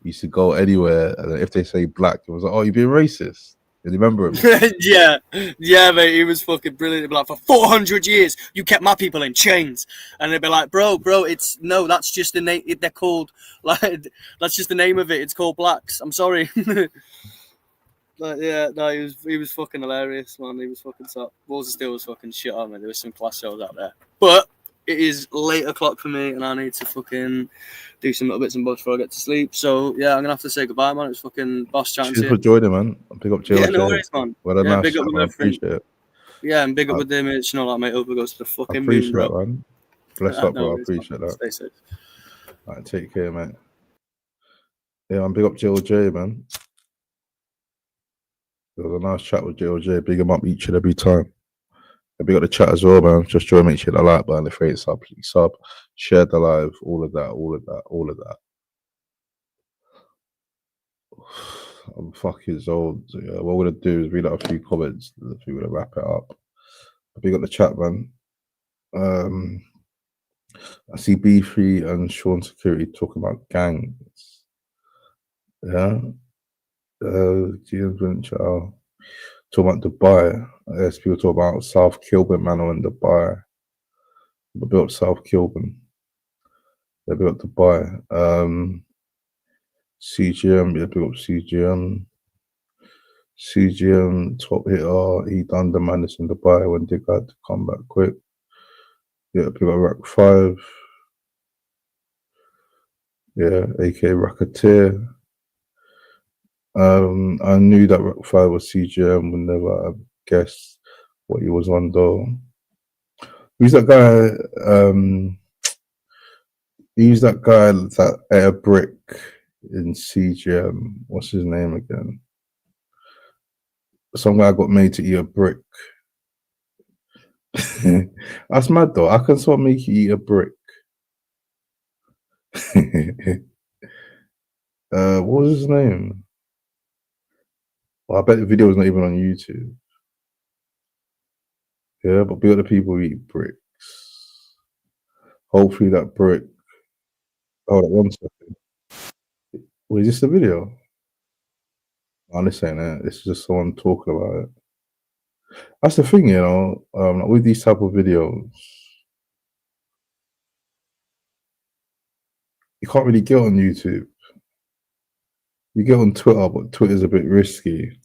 He used to go anywhere, and if they say black, it was like, "Oh, you being racist." Do you remember him? yeah, mate. He was fucking brilliant. He'd be like, for 400 years, you kept my people in chains, and they'd be like, bro, it's no, that's just the name. They're called like that's just the name of it. It's called blacks. I'm sorry. But yeah, no, he was fucking hilarious, man. He was fucking top. Walls of Steel was fucking shit on, man. There was some class shows out there, but it is late o'clock for me, and I need to fucking do some little bits and bobs before I get to sleep. So yeah, I'm gonna have to say goodbye, man. It's fucking boss chance Cheers here. for joining, man. Big up, Yeah, no worries, man. What a Yeah, nice big up chat, with man. everything. Appreciate it. Yeah, and big up with them. It's not like mate. Hope it goes to the I fucking moon, appreciate bro. that, man. Bless up, No bro. I worries, man. appreciate that. Stay safe. All right, take care, mate. Yeah, man. Big up JLJ, man. It was a nice chat with JLJ. Big him up each and every time. And big up the chat as well, man. Just join me, shit the like button. If you ain't sub, please sub. Share the live. All of that. All of that. All of that. I'm fucking old. Yeah, what we're gonna do is read out a few comments. If we're gonna wrap it up. Big up the chat, man. I see B3 and Sean Security talking about gangs. Yeah. Talking about Dubai. Yes, people talk about South Kilburn Manor in Dubai. They built South Kilburn. They built Dubai. CGM, yeah, built CGM. CGM top hitter. He done the madness in Dubai when they got to come back quick. Yeah, we got Rack 5. Yeah, aka Racketeer. I knew that Rack 5 was CGM, would never have guessed what he was on though. Who's that guy? Who's that guy that ate a brick in CGM? What's his name again? Some guy got made to eat a brick. That's mad though. I can sort of make you eat a brick. What was his name? Well, I bet the video is not even on YouTube. Yeah, but be other people who eat bricks. Hopefully that brick. Hold on 1 second. Wait, is this the video? Oh, this ain't it. This is just someone talking about it. That's the thing, you know, with these type of videos, you can't really get on YouTube. You get on Twitter, but Twitter's a bit risky.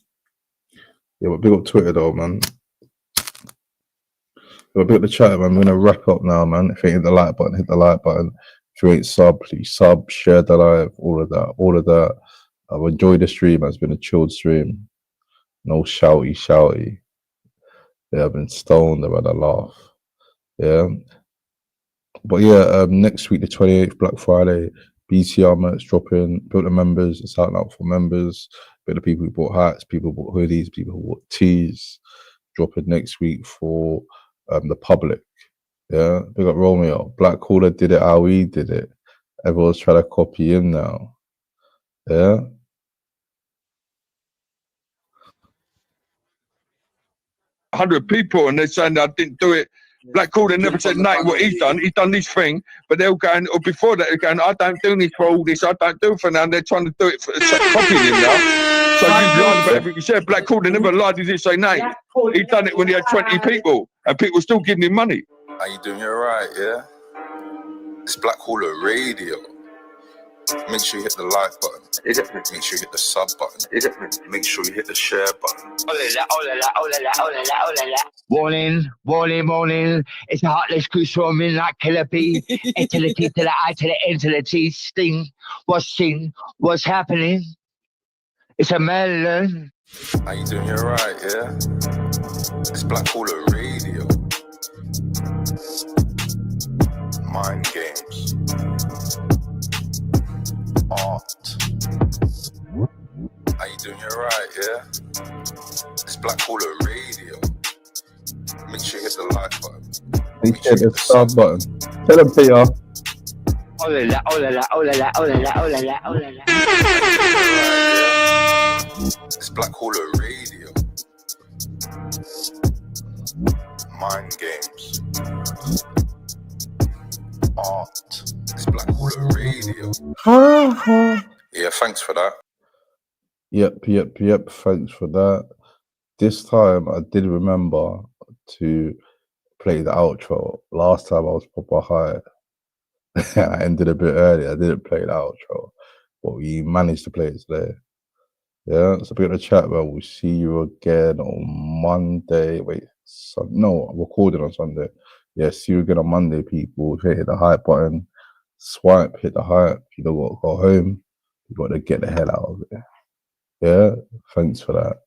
Yeah, but big up Twitter though, man. But big up the chat, man. We're gonna wrap up now, man. If you hit the like button, hit the like button. If you ain't sub, please sub, share the live, all of that, all of that. I've enjoyed the stream. It's been a chilled stream. No shouty. Yeah, I've been stoned. I've had a laugh. Yeah. But yeah, next week, the 28th, Black Friday, BTR merch dropping. Built the members. It's out now for members. But the people who bought hats, people who bought hoodies, people who bought tees. Dropping next week for the public. Yeah. Big up Romeo. Black Caller did it how he did it. Everyone's trying to copy him now. Yeah. $100 people, and they're saying I didn't do it. Black Caller never said nothing what he's done. He's done this thing, but they're going, or before that, they're going, I don't do this for all this, I don't do it for now. And they're trying to do it for copying him now. So you've lied about everything you said. Black Caller never lied, he didn't say nothing. He done it when he had 20 people, and people still giving him money. How you doing? You're right, yeah? It's Black Caller Radio. Make sure you hit the like button. Make sure you hit the sub button. Make sure you hit the share button. Warning. It's a heartless crew swarming like killer bee. A to the T to the I to the N to the T. Sting. What's happening? It's a melon. How you doing? You're right, yeah? It's Black Caller Radio. Mind games. Art. How you doing? You're right, yeah? It's Black Caller Radio. Make sure you hit the like button. Make sure you hit the sub button. Tell them, Peter. It's Black Caller Radio. Mind games. Art. It's Black Hole Radio. Yeah, thanks for that. Yep. Thanks for that. This time I did remember to play the outro. Last time I was proper high. I ended a bit early. I didn't play the outro, but we managed to play it today. Yeah, so we're gonna chat. Well, we'll see you again on Monday. Wait, no, I'm recording on Sunday. Yeah, see you again on Monday, people. Hit the hype button, swipe, hit the hype. You don't got to go home. You got to get the hell out of it. Yeah, thanks for that.